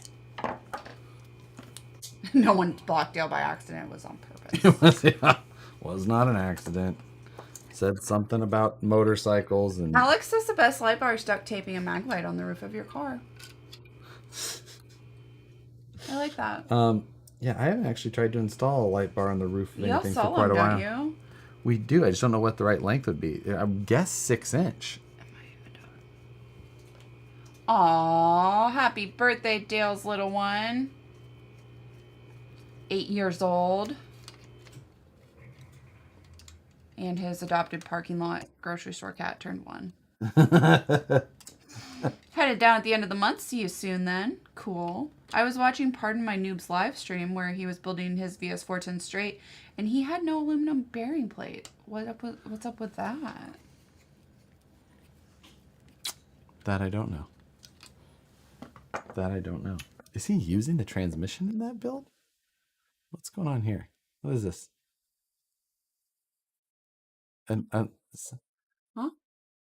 Speaker 1: No one blocked Dale by accident. It was on purpose.
Speaker 2: It was not an accident. Said something about motorcycles and.
Speaker 1: Alex says the best light bar is duct taping a mag light on the roof of your car. I like that.
Speaker 2: Yeah, I haven't actually tried to install a light bar on the roof of anything for
Speaker 1: saw
Speaker 2: quite
Speaker 1: one,
Speaker 2: a while.
Speaker 1: don't you?
Speaker 2: We do. I just don't know what the right length would be. I guess 6-inch.
Speaker 1: Aw, happy birthday, Dale's little one. 8 years old. And his adopted parking lot grocery store cat turned 1. Hello, headed down at the end of the month. See you soon then. Cool. I was watching Pardon My Noob's live stream where he was building his VS410 straight, and he had no aluminum bearing plate. What's up with that?
Speaker 2: That I don't know. That I don't know. Is he using the transmission in that build? What's going on here? What is this? And
Speaker 1: Huh?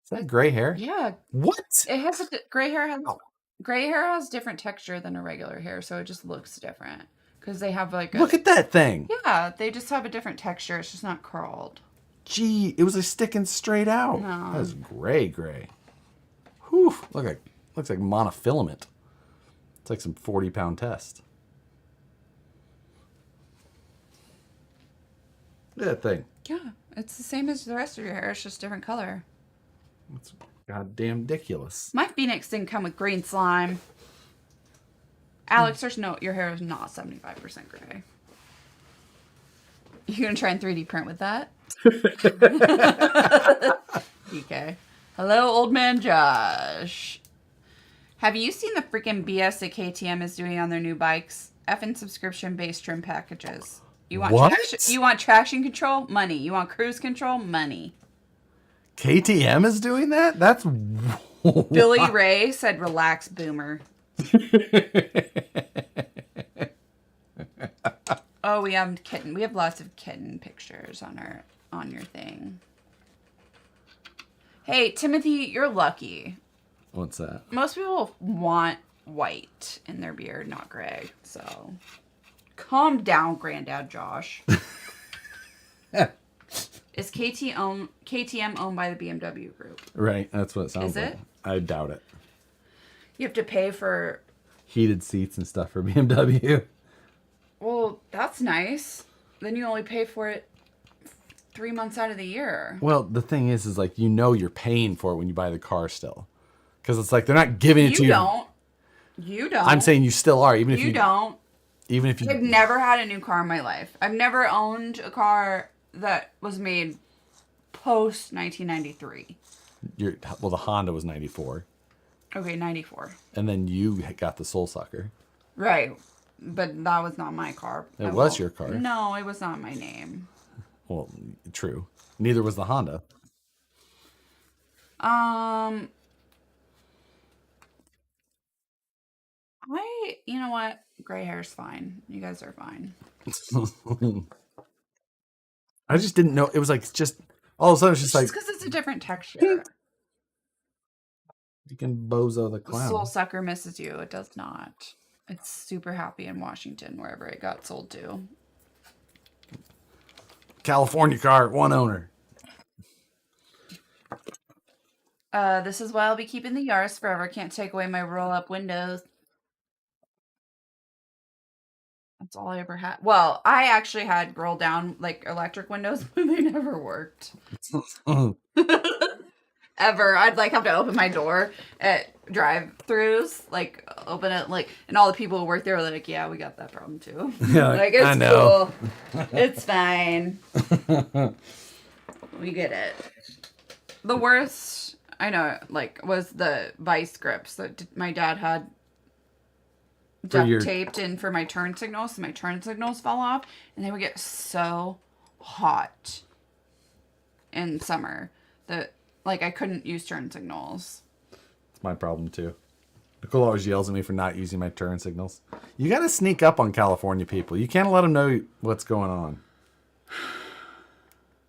Speaker 2: is that gray hair?
Speaker 1: Yeah.
Speaker 2: What?
Speaker 1: It has gray hair has different texture than a regular hair, so it just looks different because they have like
Speaker 2: Look at that thing.
Speaker 1: Yeah, they just have a different texture. It's just not curled.
Speaker 2: Gee, it was like sticking straight out.
Speaker 1: No.
Speaker 2: That was gray. Whew. Looks like monofilament. It's like some 40-pound test. Look at that thing.
Speaker 1: Yeah, it's the same as the rest of your hair. It's just different color.
Speaker 2: It's goddamn ridiculous.
Speaker 1: My Phoenix didn't come with green slime. Alex, your hair is not 75% gray. You gonna try and 3D print with that? DK. Hello, old man Josh. Have you seen the freaking BS that KTM is doing on their new bikes? Effing subscription-based trim packages. You want traction control? Money. You want cruise control? Money.
Speaker 2: KTM is doing that? That's
Speaker 1: Billy Ray said, "Relax, boomer." Oh, we have kitten. We have lots of kitten pictures on your thing. Hey, Timothy, you're lucky.
Speaker 2: What's that?
Speaker 1: Most people want white in their beard, not gray. So, calm down, Granddad Josh. Is KTM owned by the BMW Group?
Speaker 2: Right, that's what it sounds like.
Speaker 1: Is it?
Speaker 2: I doubt it.
Speaker 1: You have to pay for
Speaker 2: Heated seats and stuff for BMW.
Speaker 1: Well, that's nice. Then you only pay for it 3 months out of the year.
Speaker 2: Well, the thing is like you're paying for it when you buy the car still, because it's like they're not giving it to you.
Speaker 1: You don't.
Speaker 2: I'm saying you still are, even if you
Speaker 1: don't.
Speaker 2: Even if you.
Speaker 1: I've never had a new car in my life. I've never owned a car that was made post 1993.
Speaker 2: Well, the Honda was 94.
Speaker 1: Okay, 94.
Speaker 2: And then you got the Soul Sucker.
Speaker 1: Right. But that was not my car.
Speaker 2: It was your car.
Speaker 1: No, it was not my name.
Speaker 2: Well, true. Neither was the Honda.
Speaker 1: You know what? Gray hair's fine. You guys are fine.
Speaker 2: I just didn't know. It was like just all of a sudden it's just like
Speaker 1: because it's a different texture.
Speaker 2: You can bozo the clown.
Speaker 1: Soul Sucker misses you. It does not. It's super happy in Washington, wherever it got sold to.
Speaker 2: California car, one owner.
Speaker 1: This is why I'll be keeping the Yaris forever. Can't take away my roll-up windows. That's all I ever had. Well, I actually had roll-down, like, electric windows, but they never worked. Ever. I'd, like, have to open my door at drive-thrus, like, open it, like, and all the people who work there were like, yeah, we got that problem, too.
Speaker 2: Yeah,
Speaker 1: like, it's
Speaker 2: I know.
Speaker 1: cool. It's fine. We get it. The worst, I know, like, was the vice grips that my dad had duct taped in for my turn signals, so my turn signals fell off, and they would get so hot in summer that, like, I couldn't use turn signals.
Speaker 2: It's my problem too. Nicole always yells at me for not using my turn signals. You gotta sneak up on California people. You can't let them know what's going on.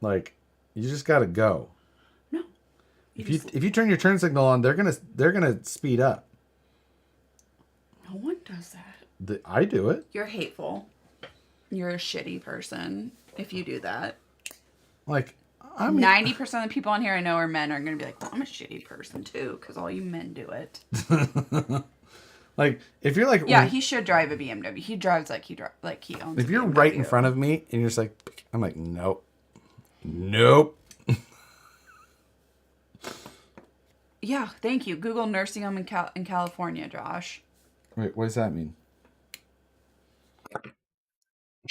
Speaker 2: Like, you just gotta go.
Speaker 1: No.
Speaker 2: If you turn your turn signal on, they're gonna speed up.
Speaker 1: No one does that.
Speaker 2: I do it.
Speaker 1: You're hateful. You're a shitty person if you do that.
Speaker 2: Like,
Speaker 1: 90% of the people on here I know are men are going to be like, well, I'm a shitty person too, because all you men do it.
Speaker 2: Like, if you're like...
Speaker 1: Yeah, he should drive a BMW. He drives like he owns
Speaker 2: If you're right in front of me and you're just like... I'm like, nope. Nope.
Speaker 1: Yeah, thank you. Google nursing home in California, Josh.
Speaker 2: Wait, what does that mean?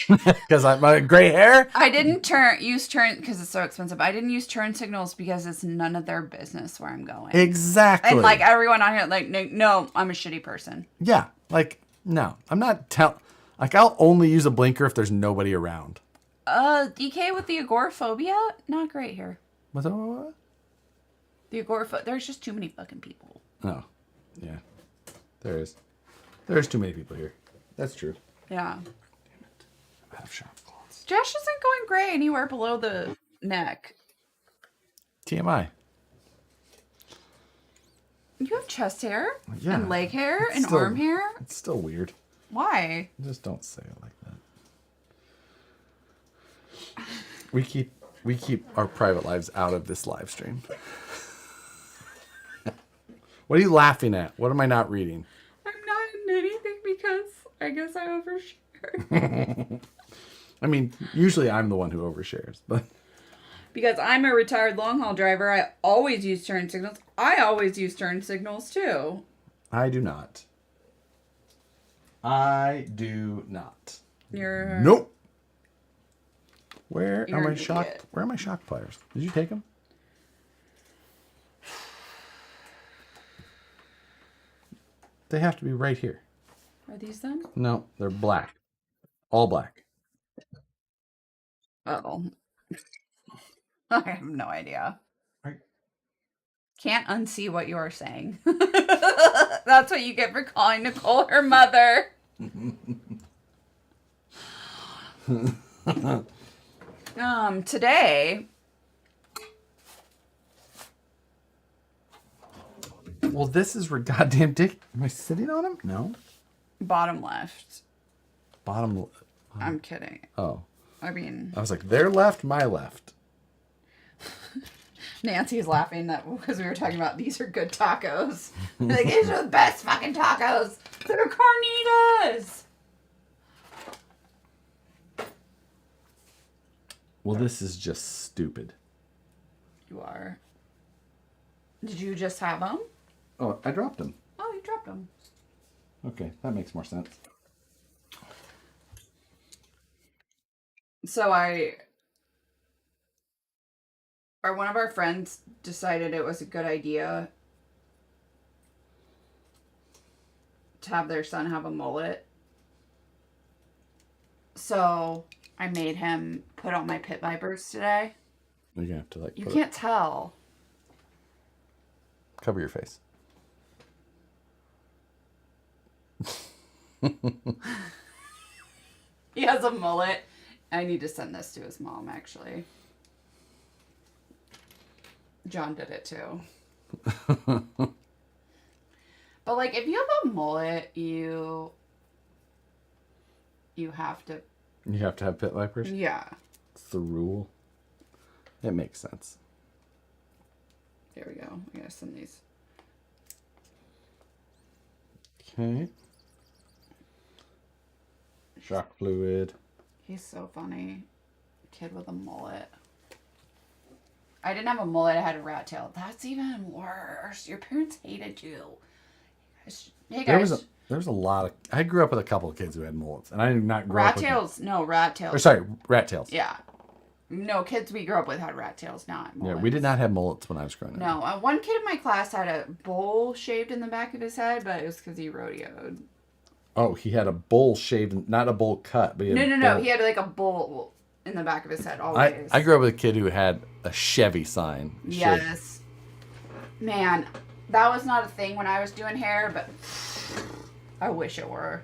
Speaker 2: Because I'm my gray hair.
Speaker 1: I didn't use turn because it's so expensive. I didn't use turn signals because it's none of their business where I'm going.
Speaker 2: Exactly.
Speaker 1: And like everyone on here, like, no, I'm a shitty person.
Speaker 2: Yeah. Like, no, I'm not like, I'll only use a blinker if there's nobody around.
Speaker 1: DK with the agoraphobia, not great here.
Speaker 2: What's that? What?
Speaker 1: The agoraphobia, there's just too many fucking people.
Speaker 2: Oh, yeah. There is. There's too many people here. That's true.
Speaker 1: Yeah.
Speaker 2: Damn it. I have sharp claws.
Speaker 1: Josh isn't going gray anywhere below the neck.
Speaker 2: TMI.
Speaker 1: You have chest hair
Speaker 2: Yeah.
Speaker 1: and leg hair and
Speaker 2: Still-
Speaker 1: arm hair.
Speaker 2: It's still weird.
Speaker 1: Why?
Speaker 2: Just don't say it like that. We keep our private lives out of this live stream. What are you laughing at? What am I not reading?
Speaker 1: I'm not in anything because I guess I overshare.
Speaker 2: I mean, usually I'm the one who overshares, but
Speaker 1: Because I'm a retired long haul driver, I always use turn signals. I always use turn signals too.
Speaker 2: I do not. I do not.
Speaker 1: You're
Speaker 2: Nope. Where
Speaker 1: You're
Speaker 2: are my
Speaker 1: an
Speaker 2: shock?
Speaker 1: idiot.
Speaker 2: Where are my shock pliers? Did you take them? They have to be right here.
Speaker 1: Are these them?
Speaker 2: No, they're black. All black.
Speaker 1: Oh. I have no idea.
Speaker 2: Right.
Speaker 1: Can't unsee what you are saying. That's what you get for calling Nicole her mother. Today.
Speaker 2: Well, this is where goddamn dick. Am I sitting on him? No.
Speaker 1: Bottom left.
Speaker 2: Bottom.
Speaker 1: I'm kidding.
Speaker 2: Oh.
Speaker 1: I mean,
Speaker 2: I was like, their left, my left.
Speaker 1: Nancy's laughing that because we were talking about these are good tacos. Like, these are the best fucking tacos. They're carnitas.
Speaker 2: Well, this is just stupid.
Speaker 1: You are. Did you just have them?
Speaker 2: Oh, I dropped them.
Speaker 1: Oh, you dropped them.
Speaker 2: Okay, that makes more sense.
Speaker 1: So one of our friends decided it was a good idea to have their son have a mullet. So I made him put on my pit vipers today.
Speaker 2: You're gonna have to like.
Speaker 1: You
Speaker 2: put
Speaker 1: can't tell.
Speaker 2: Cover your face.
Speaker 1: He has a mullet. I need to send this to his mom, actually. John did it too. But like, if you have a mullet, you have to.
Speaker 2: You have to have pit vipers?
Speaker 1: Yeah.
Speaker 2: It's the rule. It makes sense.
Speaker 1: There we go. I gotta send these.
Speaker 2: Okay. Shock fluid.
Speaker 1: He's so funny. Kid with a mullet. I didn't have a mullet, I had a rat tail. That's even worse. Your parents hated you. Hey guys.
Speaker 2: There was a lot of. I grew up with a couple of kids who had mullets, and I did not grow
Speaker 1: Rat
Speaker 2: up with.
Speaker 1: tails. No, rat tails.
Speaker 2: Or sorry, rat tails.
Speaker 1: Yeah. No, kids we grew up with had rat tails, not mullets.
Speaker 2: Yeah, we did not have mullets when I was growing up.
Speaker 1: No, one kid in my class had a bowl shaved in the back of his head, but it was because he rodeoed.
Speaker 2: Oh, he had a bowl shaved, not a bowl cut, but he had
Speaker 1: No. He had like a bowl in the back of his head always.
Speaker 2: I grew up with a kid who had a Chevy sign.
Speaker 1: Yes. Man, that was not a thing when I was doing hair, but I wish it were.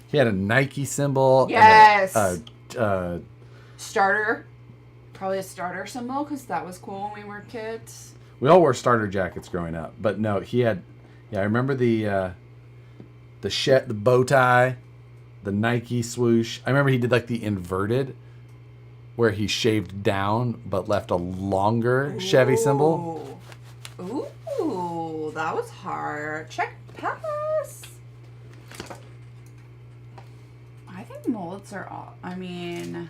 Speaker 2: He had a Nike symbol.
Speaker 1: Yes.
Speaker 2: And
Speaker 1: Starter. Probably a starter symbol because that was cool when we were kids.
Speaker 2: we all wore starter jackets growing up, but no, he had. Yeah, I remember the bow tie, the Nike swoosh. I remember he did like the inverted, where he shaved down but left a longer Chevy symbol.
Speaker 1: Ooh, that was hard. Check pass. I think mullets are all. I mean,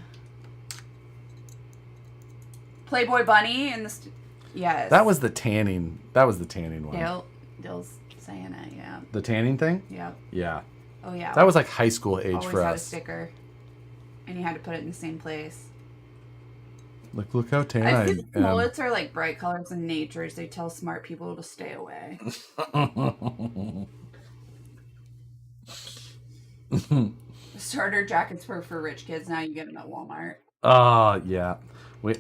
Speaker 1: Playboy Bunny in the. Yes.
Speaker 2: That was the tanning. That was the tanning one.
Speaker 1: Dale's saying it. Yeah.
Speaker 2: The tanning thing.
Speaker 1: Yep.
Speaker 2: Yeah.
Speaker 1: Oh yeah.
Speaker 2: That was like high school age
Speaker 1: Always
Speaker 2: for
Speaker 1: had
Speaker 2: us.
Speaker 1: a sticker. and you had to put it in the same place.
Speaker 2: Look how tan
Speaker 1: I think mullets are like bright colors in nature. They tell smart people to stay away. Starter jackets were for rich kids. Now you get them at Walmart.
Speaker 2: Yeah.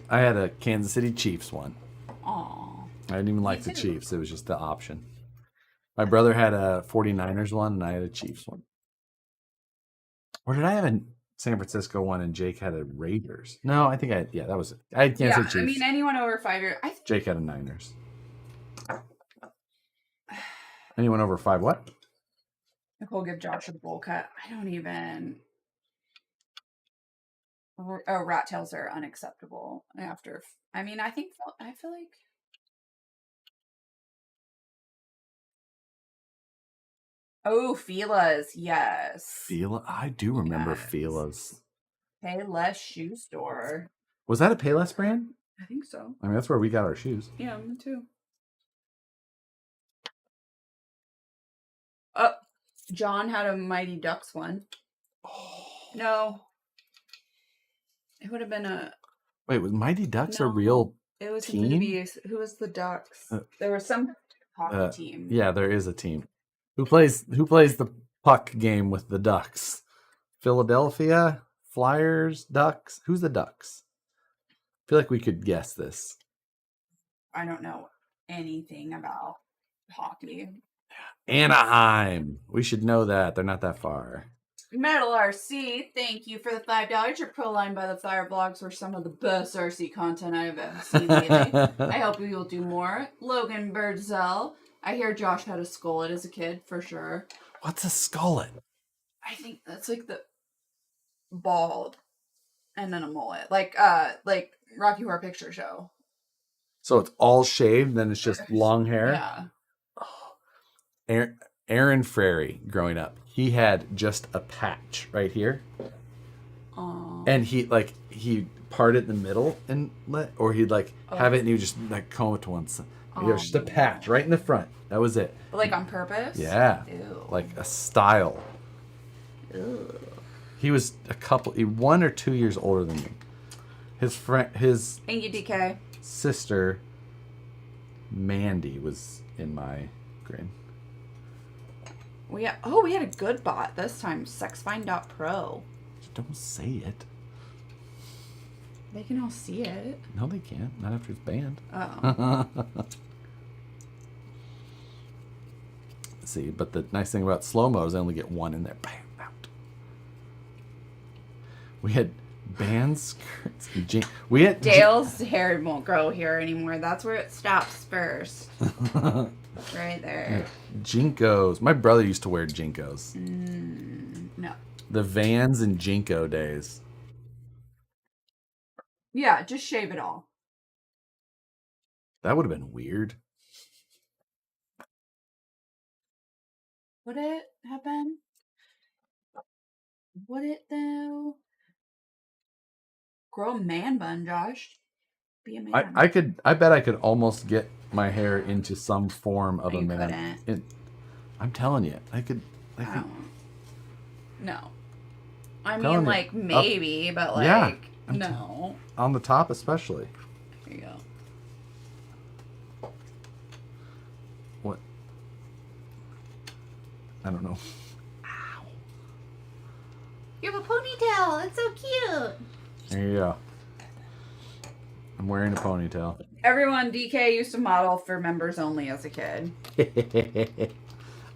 Speaker 2: I had a Kansas City Chiefs one.
Speaker 1: Aww.
Speaker 2: I didn't even like the Chiefs. It was just the option. My brother had a 49ers one, and I had a Chiefs one. Or did I have a San Francisco one, and Jake had a Raiders? No, I think that was it. I had Kansas City Chiefs.
Speaker 1: I mean, anyone over 5 years.
Speaker 2: Jake had a Niners. Anyone over 5 what?
Speaker 1: Nicole, give Josh a bowl cut. I don't even. Oh, rat tails are unacceptable after. I mean, I feel like. Oh, Fila's, yes.
Speaker 2: Fila? I do remember Fila's.
Speaker 1: Payless shoe store.
Speaker 2: Was that a Payless brand?
Speaker 1: I think so.
Speaker 2: I mean, that's where we got our shoes.
Speaker 1: Yeah, me too. Oh, John had a Mighty Ducks one. Oh. No. It would have been a...
Speaker 2: Wait, was Mighty Ducks a real
Speaker 1: it was
Speaker 2: team?
Speaker 1: Who was the Ducks? There was some hockey team.
Speaker 2: Yeah, there is a team. Who plays the puck game with the Ducks? Philadelphia? Flyers? Ducks? Who's the Ducks? I feel like we could guess this.
Speaker 1: I don't know anything about hockey.
Speaker 2: Anaheim. We should know that. They're not that far.
Speaker 1: Metal RC, thank you for the $5. Your pro line by the Fire Vlogs were some of the best RC content I've ever seen lately. I hope we will do more. Logan Birdzell. I hear Josh had a skullet as a kid, for sure.
Speaker 2: What's a skullet?
Speaker 1: I think that's like the bald and then a mullet. Like Rocky Horror Picture Show.
Speaker 2: So it's all shaved, then it's just long hair?
Speaker 1: Yeah.
Speaker 2: Aaron Frary, growing up, he had just a patch right here. And he parted in the middle and he'd have it and he would just comb it to one side. It was just a patch right in the front. That was it.
Speaker 1: Like on purpose?
Speaker 2: Yeah.
Speaker 1: Ew.
Speaker 2: Like a style.
Speaker 1: Ew.
Speaker 2: He was 1 or 2 years older than me.
Speaker 1: Thank you, DK.
Speaker 2: Sister, Mandy, was in my grade.
Speaker 1: We had a good bot this time. Sexfind.pro.
Speaker 2: Don't say it.
Speaker 1: They can all see it.
Speaker 2: No, they can't. Not after it's banned.
Speaker 1: Oh.
Speaker 2: See, but the nice thing about slow-mo is I only get one in there. Bam, out. We had band skirts. We had
Speaker 1: Dale's hair won't grow here anymore. That's where it stops first. Right there.
Speaker 2: Yeah. Jinkos. My brother used to wear Jinkos.
Speaker 1: No.
Speaker 2: The Vans and Jinko days.
Speaker 1: Yeah, just shave it all.
Speaker 2: That would have been weird.
Speaker 1: Would it have been? Would it though? Grow a man bun, Josh. Be a man.
Speaker 2: I bet I could almost get my hair into some form of a man. I'm telling you, I could.
Speaker 1: No. I mean, like, maybe, but, like, no.
Speaker 2: On the top, especially.
Speaker 1: There you go.
Speaker 2: What? I don't know. Ow.
Speaker 1: You have a ponytail. It's so cute.
Speaker 2: There you go. I'm wearing a ponytail.
Speaker 1: Everyone, DK used to model for members only as a kid.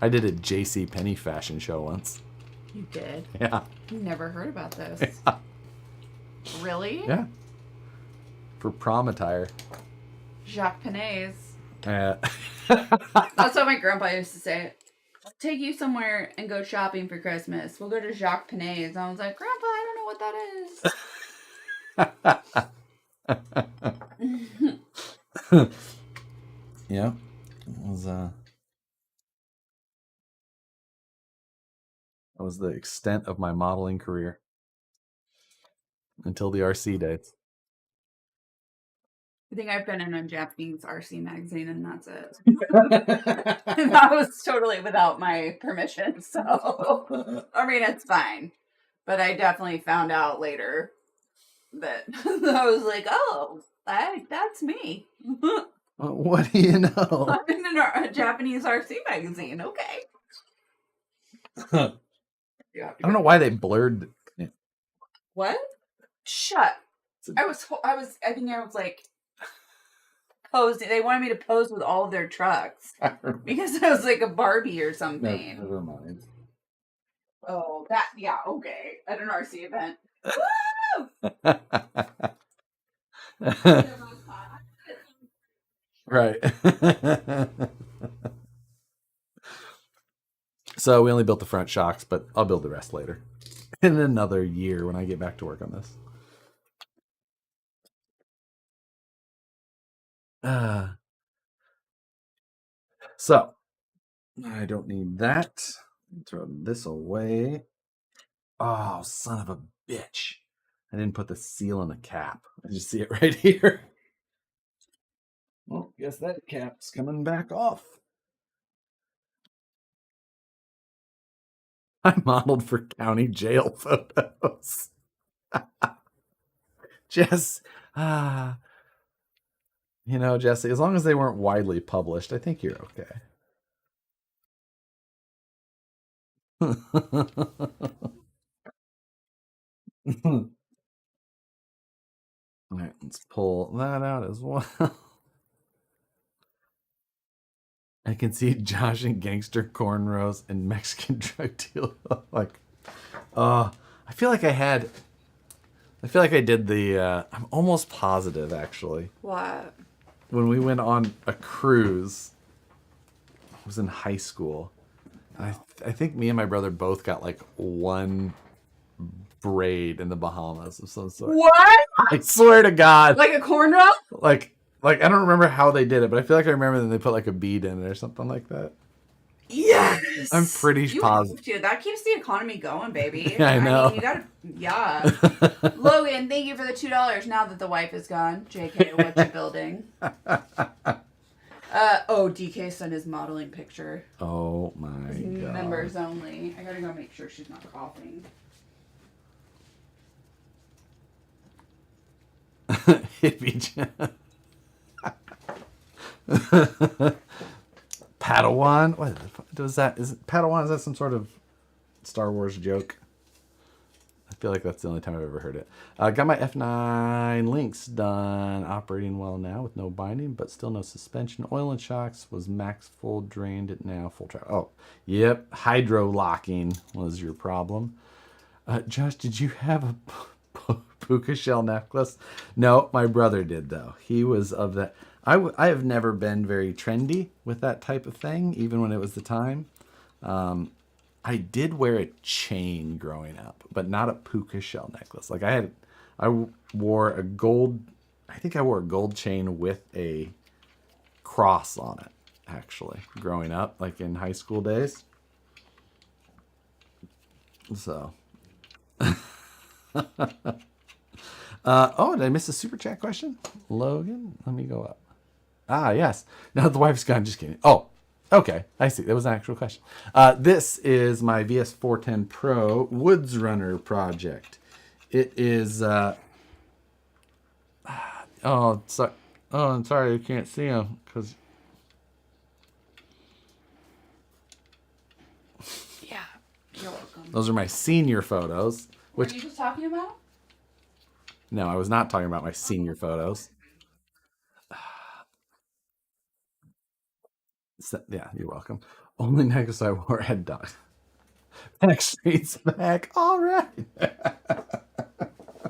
Speaker 2: I did a J.C. Penney fashion show once.
Speaker 1: You did?
Speaker 2: Yeah.
Speaker 1: Never heard about this.
Speaker 2: Yeah.
Speaker 1: Really?
Speaker 2: Yeah. For prom attire.
Speaker 1: Jacques Panay's.
Speaker 2: That's
Speaker 1: what my grandpa used to say. I'll take you somewhere and go shopping for Christmas. We'll go to Jacques Panay's. I was like, Grandpa, I don't know what that is.
Speaker 2: Yeah. It was that was the extent of my modeling career. Until the RC days.
Speaker 1: I think I've been in a Japanese RC magazine and that's it. That was totally without my permission, so I mean it's fine. But I definitely found out later that I was like, oh, that's me.
Speaker 2: What do you know?
Speaker 1: I'm in a Japanese RC magazine. Okay.
Speaker 2: I don't know why they blurred.
Speaker 1: What? Shut. I think I was like posing. They wanted me to pose with all of their trucks because I was like a Barbie or something.
Speaker 2: No, never mind.
Speaker 1: Oh, yeah, okay. At an RC event.
Speaker 2: Right. So we only built the front shocks, but I'll build the rest later. In another year when I get back to work on this. So I don't need that. Throw this away. Oh, son of a bitch. I didn't put the seal on the cap. I just see it right here. Well, guess that cap's coming back off. I modeled for county jail photos. Jess, Jesse, as long as they weren't widely published, I think you're okay. All right, let's pull that out as well. I can see Josh in gangster cornrows and Mexican drug dealer. I feel like I did the. I'm almost positive, actually.
Speaker 1: What?
Speaker 2: When we went on a cruise, I was in high school. I think me and my brother both got like one braid in the Bahamas of some sort.
Speaker 1: What?
Speaker 2: I swear to God.
Speaker 1: Like a cornrow?
Speaker 2: Like I don't remember how they did it, but I feel like I remember that they put like a bead in it or something like that.
Speaker 1: Yes!
Speaker 2: I'm pretty positive.
Speaker 1: Dude, that keeps the economy going, baby.
Speaker 2: Yeah, I know.
Speaker 1: mean, you gotta, yeah. Logan, thank you for the $2 now that the wife is gone. JK, what you building? DK sent his modeling picture.
Speaker 2: Oh my God.
Speaker 1: Members only. I gotta go make sure she's not coughing.
Speaker 2: Hippie. Padawan? What was that? Is it Padawan? Is that some sort of Star Wars joke? I feel like that's the only time I've ever heard it. Got my F9 links done. Operating well now with no binding, but still no suspension. Oil and shocks was max full, drained it now. Full track. Oh, yep. Hydro locking was your problem. Josh, did you have a puka shell necklace? No, my brother did, though. He was of that. I have never been very trendy with that type of thing, even when it was the time. I did wear a chain growing up, but not a puka shell necklace. Like I wore a gold chain with a cross on it, actually, growing up, like in high school days. So. Did I miss a super chat question? Logan, let me go up. Yes. Now the wife's gone. Just kidding. Oh, okay. I see. That was an actual question. This is my VS410 Pro Woodsrunner project. It is. I'm sorry. I can't see them because.
Speaker 1: Yeah, you're welcome.
Speaker 2: Those are my senior photos.
Speaker 1: What were you just talking about?
Speaker 2: No, I was not talking about my senior photos. Yeah, you're welcome. Only necklace I wore had dog. Backstreet's back. All right.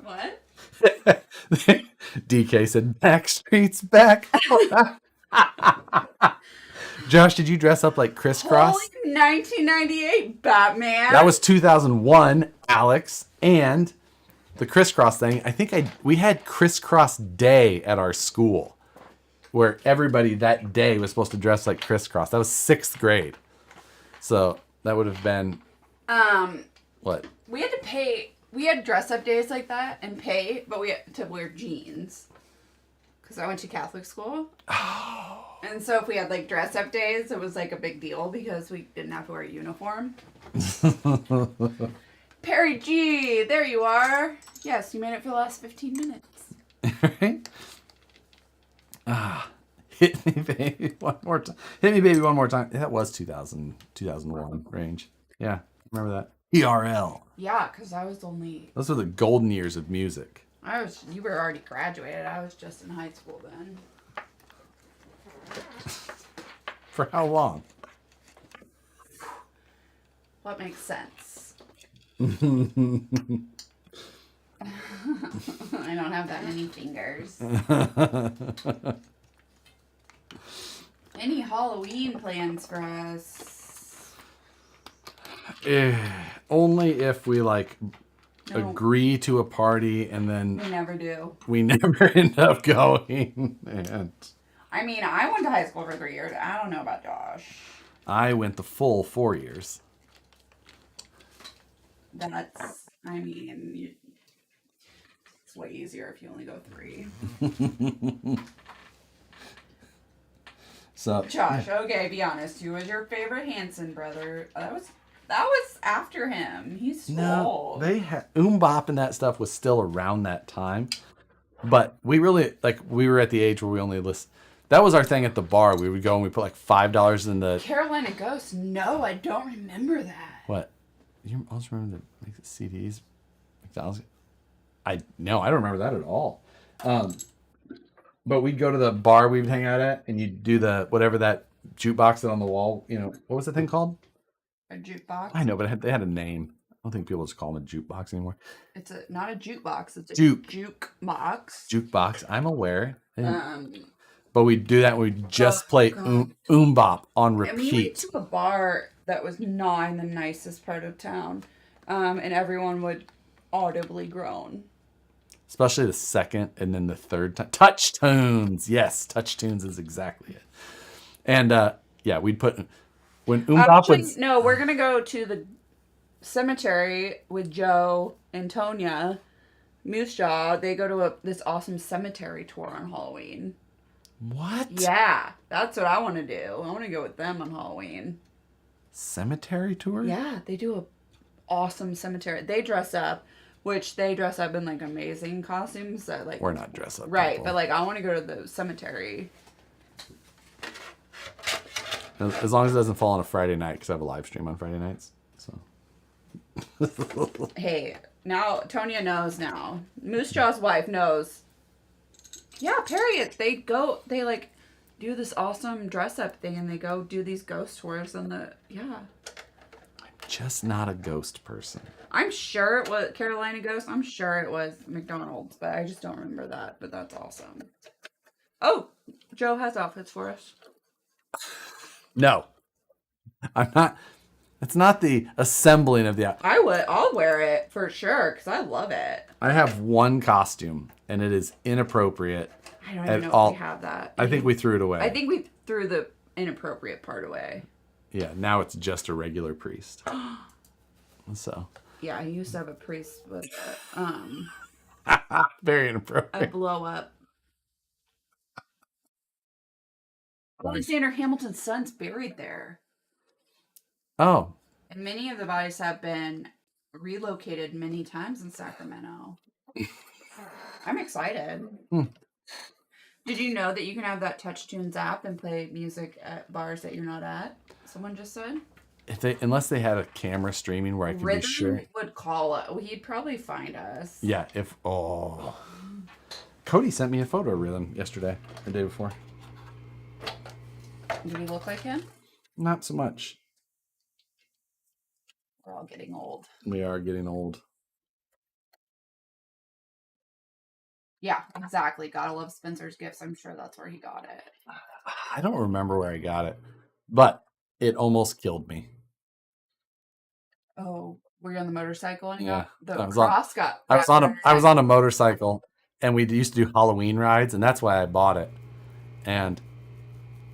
Speaker 1: What?
Speaker 2: DK said Backstreet's back. Josh, did you dress up like Crisscross?
Speaker 1: Holy 1998 Batman.
Speaker 2: That was 2001, Alex. And the Crisscross thing, I think we had Crisscross Day at our school, where everybody that day was supposed to dress like Crisscross. That was 6th grade. So that would have been what?
Speaker 1: We had to pay. We had dress up days like that and pay, but we had to wear jeans because I went to Catholic school. Oh. And so if we had like dress up days, it was like a big deal because we didn't have to wear a uniform. Perry G, there you are. Yes, you made it for the last 15 minutes.
Speaker 2: Right? Hit me, baby, one more time. Hit me, baby, one more time. That was 2001 range. Yeah, remember that? ERL.
Speaker 1: Yeah, because I was only...
Speaker 2: Those were the golden years of music.
Speaker 1: You were already graduated. I was just in high school then.
Speaker 2: For how long?
Speaker 1: What makes sense? I don't have that many fingers. Any Halloween plans for us?
Speaker 2: Only if we agree to a party and then
Speaker 1: We never do.
Speaker 2: we never end up going. And
Speaker 1: I mean, I went to high school for 3 years. I don't know about Josh.
Speaker 2: I went the full 4 years.
Speaker 1: It's way easier if you only go 3.
Speaker 2: So
Speaker 1: Josh, okay, be honest. Who was your favorite Hanson brother? That was after him. He's old.
Speaker 2: They had Bop and that stuff was still around that time, but we really we were at the age where we only listened. That was our thing at the bar. We would go and we put $5 in the
Speaker 1: Carolina Ghost. No, I don't remember that.
Speaker 2: What? You also remember the make the CDs? McDonald's? I don't remember that at all. But we'd go to the bar we would hang out at, and you'd do the whatever that jukebox that on the wall. What was the thing called?
Speaker 1: A jukebox.
Speaker 2: I know, but they had a name. I don't think people just call them a jukebox anymore.
Speaker 1: It's not a jukebox. It's a
Speaker 2: jukebox. Jukebox. I'm aware. But we'd do that. We'd just play Bop on repeat.
Speaker 1: And we went to a bar that was not in the nicest part of town, and everyone would audibly groan.
Speaker 2: Especially the second and then the third time. Touch Tunes. Yes, Touch Tunes is exactly it. And we'd put when Bop was...
Speaker 1: No, we're gonna go to the cemetery with Joe and Tonya. Moose Jaw. They go to this awesome cemetery tour on Halloween.
Speaker 2: What?
Speaker 1: Yeah, that's what I want to do. I want to go with them on Halloween.
Speaker 2: Cemetery tour?
Speaker 1: Yeah, they do a awesome cemetery. They dress up. Which they dress up in amazing costumes that
Speaker 2: we're not dressed up.
Speaker 1: Right,
Speaker 2: people.
Speaker 1: but I want to go to the cemetery.
Speaker 2: As long as it doesn't fall on a Friday night, because I have a live stream on Friday nights. So.
Speaker 1: Hey, now Tonya knows now. Moose Jaw's wife knows. Yeah, period. They do this awesome dress up thing, and they go do these ghost tours
Speaker 2: Just not a ghost person.
Speaker 1: I'm sure it was Carolina Ghost. I'm sure it was McDonald's, but I just don't remember that. But that's awesome. Oh, Joe has outfits for us.
Speaker 2: No. I'm not. It's not the assembling of the outfit.
Speaker 1: I'll wear it for sure because I love it.
Speaker 2: I have one costume, and it is inappropriate.
Speaker 1: I don't even know if we have that.
Speaker 2: I think we threw it away.
Speaker 1: I think we threw the inappropriate part away.
Speaker 2: Yeah, now it's just a regular priest. So.
Speaker 1: Yeah, I used to have a priest with
Speaker 2: very inappropriate.
Speaker 1: A blow up. Alexander Hamilton's son's buried there.
Speaker 2: Oh.
Speaker 1: And many of the bodies have been relocated many times in Sacramento. I'm excited. Did you know that you can have that Touch Tunes app and play music at bars that you're not at? Someone just said.
Speaker 2: Unless they had a camera streaming where I could be sure.
Speaker 1: Rhythm would call it. He'd probably find us.
Speaker 2: Yeah. Cody sent me a photo of Rhythm yesterday, the day before.
Speaker 1: Do we look like him?
Speaker 2: Not so much.
Speaker 1: We're all getting old.
Speaker 2: We are getting old.
Speaker 1: Yeah, exactly. Gotta love Spencer's Gifts. I'm sure that's where he got it.
Speaker 2: I don't remember where I got it, but it almost killed me.
Speaker 1: Oh, were you on the motorcycle and
Speaker 2: yeah,
Speaker 1: I was
Speaker 2: on a motorcycle, and we used to do Halloween rides, and that's why I bought it. And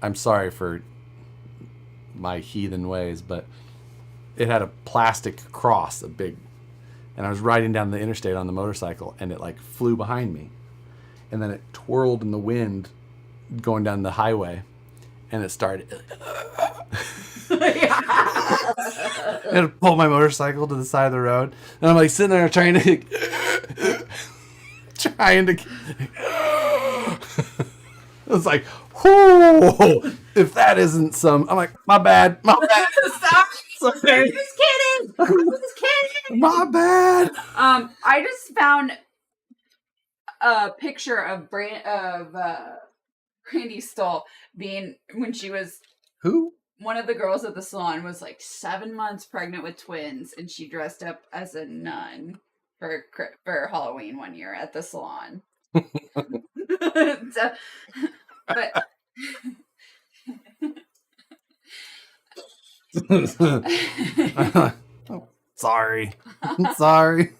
Speaker 2: I'm sorry for my heathen ways, but it had a plastic cross, and I was riding down the interstate on the motorcycle, and it flew behind me, and then it twirled in the wind going down the highway, and it started. I had to pull my motorcycle to the side of the road, and I'm like sitting there trying to. It was like, whoo! If that isn't some, I'm like, my bad.
Speaker 1: Sorry. I'm just kidding.
Speaker 2: My bad.
Speaker 1: I just found a picture of Brandy Stoll being when she was
Speaker 2: Who?
Speaker 1: One of the girls at the salon was like 7 months pregnant with twins, and she dressed up as a nun for Halloween one year at the salon. But
Speaker 2: Sorry. Sorry.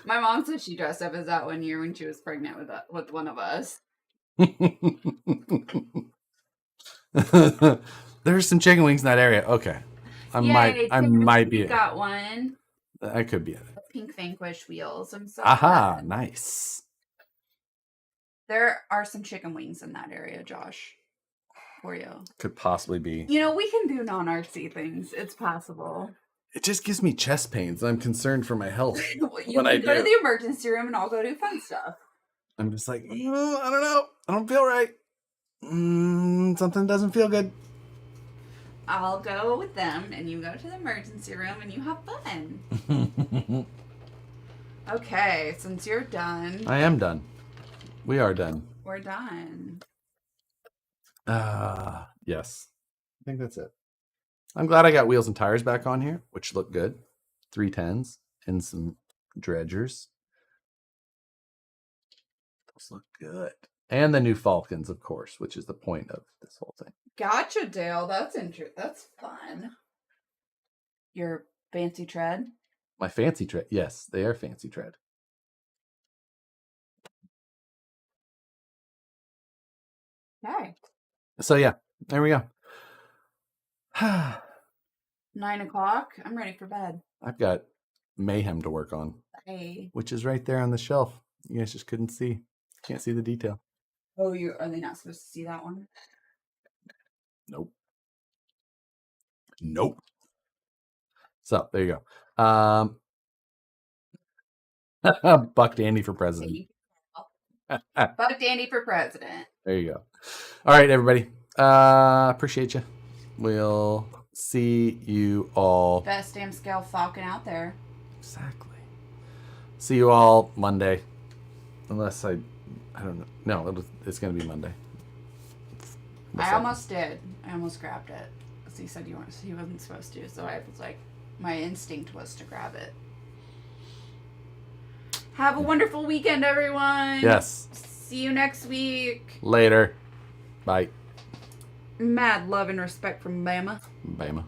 Speaker 1: My mom said she dressed up as that one year when she was pregnant with one of us.
Speaker 2: There's some chicken wings in that area. Okay. I might be.
Speaker 1: Got one.
Speaker 2: I could be it.
Speaker 1: Pink Vanquish wheels. I'm so
Speaker 2: Aha,
Speaker 1: glad.
Speaker 2: nice.
Speaker 1: There are some chicken wings in that area, Josh. For you.
Speaker 2: Could possibly be.
Speaker 1: You know, we can do non-artsy things. It's possible.
Speaker 2: It just gives me chest pains. I'm concerned for my health.
Speaker 1: You can go to the emergency room and I'll go do fun stuff.
Speaker 2: I'm just like, I don't know. I don't feel right. Something doesn't feel good.
Speaker 1: I'll go with them and you go to the emergency room and you have fun. Okay, since you're done.
Speaker 2: I am done. We are done.
Speaker 1: We're done.
Speaker 2: Yes. I think that's it. I'm glad I got wheels and tires back on here, which look good. 310s and some dredgers. Those look good. And the new Falkens, of course, which is the point of this whole thing.
Speaker 1: Gotcha, Dale. That's interesting. That's fun. Your fancy tread?
Speaker 2: My fancy tread. Yes, they are fancy tread.
Speaker 1: Okay.
Speaker 2: So yeah, there we go.
Speaker 1: 9 o'clock. I'm ready for bed.
Speaker 2: I've got mayhem to work on.
Speaker 1: Hey.
Speaker 2: Which is right there on the shelf. You guys just couldn't see. Can't see the detail.
Speaker 1: Oh, are they not supposed to see that one?
Speaker 2: Nope. So there you go. Buck Dandy for president.
Speaker 1: Buck Dandy for president.
Speaker 2: There you go. All right, everybody. Appreciate you. We'll see you all.
Speaker 1: Best damn scale falcon out there.
Speaker 2: Exactly. See you all Monday. Unless I don't know. No, it's going to be Monday.
Speaker 1: I almost did. I almost grabbed it. Because he said he wasn't supposed to. So I was like, my instinct was to grab it. Have a wonderful weekend, everyone.
Speaker 2: Yes.
Speaker 1: See you next week.
Speaker 2: Later. Bye.
Speaker 1: Mad love and respect from Bama.
Speaker 2: Bama.